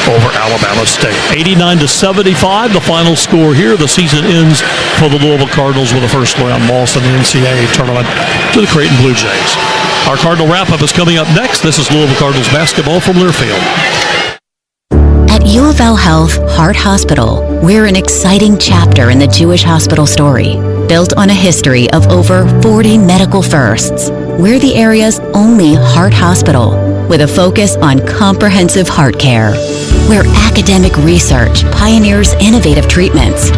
over Alabama State. 89-75, the final score here. The season ends for the Louisville Cardinals with a first-round loss in the NCAA Tournament to the Creighton Blue Jays. Our Cardinal wrap-up is coming up next. This is Louisville Cardinals basketball from Learfield. At U of L Health Heart Hospital, we're an exciting chapter in the Jewish hospital story. Built on a history of over 40 medical firsts, we're the area's only heart hospital with a focus on comprehensive heart care, where academic research pioneers innovative treatments,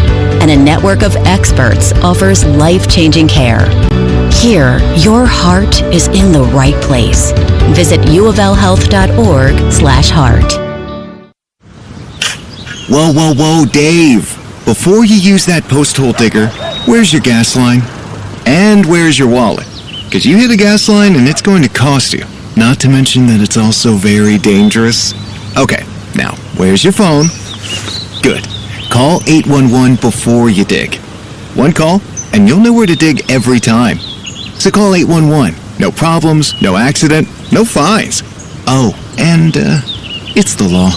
and a network of experts offers life-changing care. Here, your heart is in the right place. Visit uoflhealth.org/heart. Whoa, whoa, whoa, Dave. Before you use that post hole digger, where's your gas line? And where's your wallet? Because you hit a gas line and it's going to cost you. Not to mention that it's also very dangerous. Okay, now, where's your phone? Good. Call 811 before you dig. One call, and you'll know where to dig every time. So call 811. No problems, no accident, no fines. Oh, and, it's the law.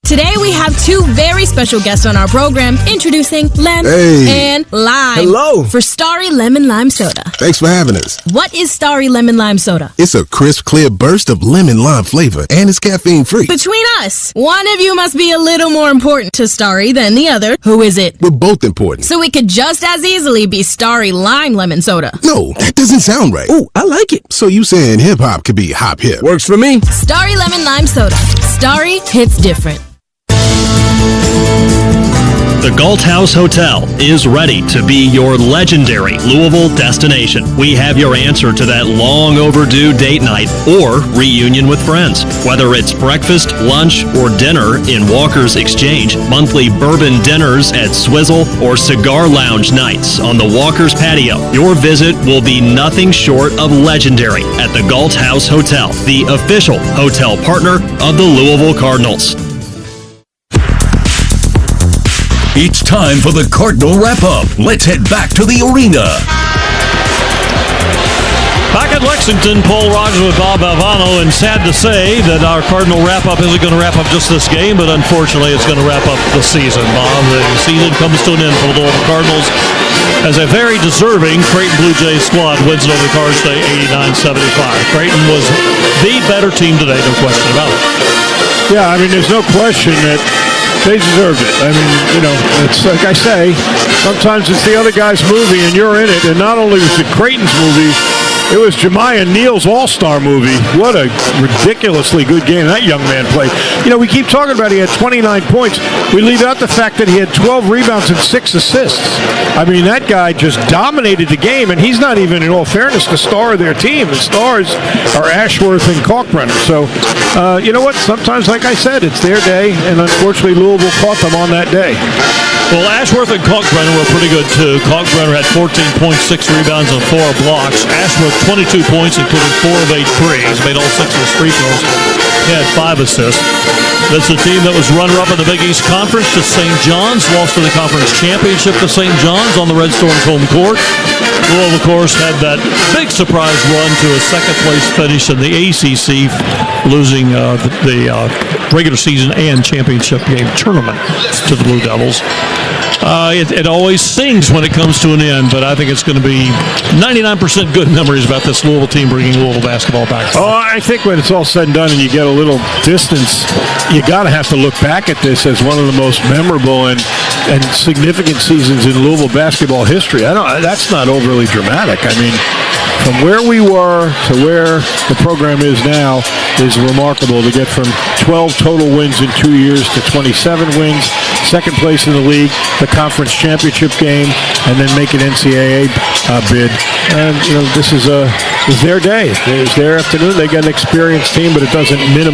Today we have 2 very special guests on our program, introducing Lem and Lime. Hello. For Starry Lemon Lime Soda. Thanks for having us. What is Starry Lemon Lime Soda? It's a crisp, clear burst of lemon lime flavor, and it's caffeine-free. Between us, one of you must be a little more important to Starry than the other. Who is it? We're both important. So it could just as easily be Starry Lime Lemon Soda. No, that doesn't sound right. Oh, I like it. So you saying hip-hop could be hop-hip. Works for me. Starry Lemon Lime Soda. Starry hits different. The Galt House Hotel is ready to be your legendary Louisville destination. We have your answer to that long overdue date night or reunion with friends. Whether it's breakfast, lunch, or dinner in Walker's Exchange, monthly bourbon dinners at Swizzle, or cigar lounge nights on the Walker's patio, your visit will be nothing short of legendary at the Galt House Hotel, the official hotel partner of the Louisville Cardinals. It's time for the Cardinal Wrap-Up. Let's head back to the arena. Back at Lexington, Paul Rogers with Bob Alvano, and sad to say that our Cardinal wrap-up isn't going to wrap up just this game, but unfortunately it's going to wrap up the season, Bob. The season comes to an end for the Louisville Cardinals as a very deserving Creighton Blue Jays squad wins it over Cards Day 89-75. Creighton was the better team today, no question about it. Yeah, I mean, there's no question that they deserved it. I mean, you know, it's like I say, sometimes it's the other guy's movie and you're in it. And not only was it Creighton's movie, it was Jemiah Neal's All-Star movie. What a ridiculously good game that young man played. You know, we keep talking about he had 29 points. We leave out the fact that he had 12 rebounds and 6 assists. I mean, that guy just dominated the game, and he's not even, in all fairness, the star of their team. The stars are Ashworth and Kalkbrenner. So, you know what? Sometimes, like I said, it's their day, and unfortunately Louisville caught them on that day. Well, Ashworth and Kalkbrenner were pretty good, too. Kalkbrenner had 14 points, 6 rebounds, and 4 blocks. Ashworth, 22 points, including 4 of 8 threes. Made all 6 of his free throws. He had 5 assists. That's the team that was runner-up in the Big East Conference to St. John's. Lost to the conference championship to St. John's on the Red Storm's home court. Louisville, of course, had that big surprise run to a second-place finish in the ACC, losing the regular season and championship game tournament to the Blue Devils. It always stings when it comes to an end, but I think it's going to be 99% good memories about this Louisville team bringing Louisville basketball back. Oh, I think when it's all said and done and you get a little distance, you got to have to look back at this as one of the most memorable and significant seasons in Louisville basketball history. That's not overly dramatic. I mean, from where we were to where the program is now is remarkable. To get from 12 total wins in 2 years to 27 wins, second place in the league, the conference championship game, and then make an NCAA bid. And this is their day. It's their afternoon. They got an experienced team, but it doesn't minimize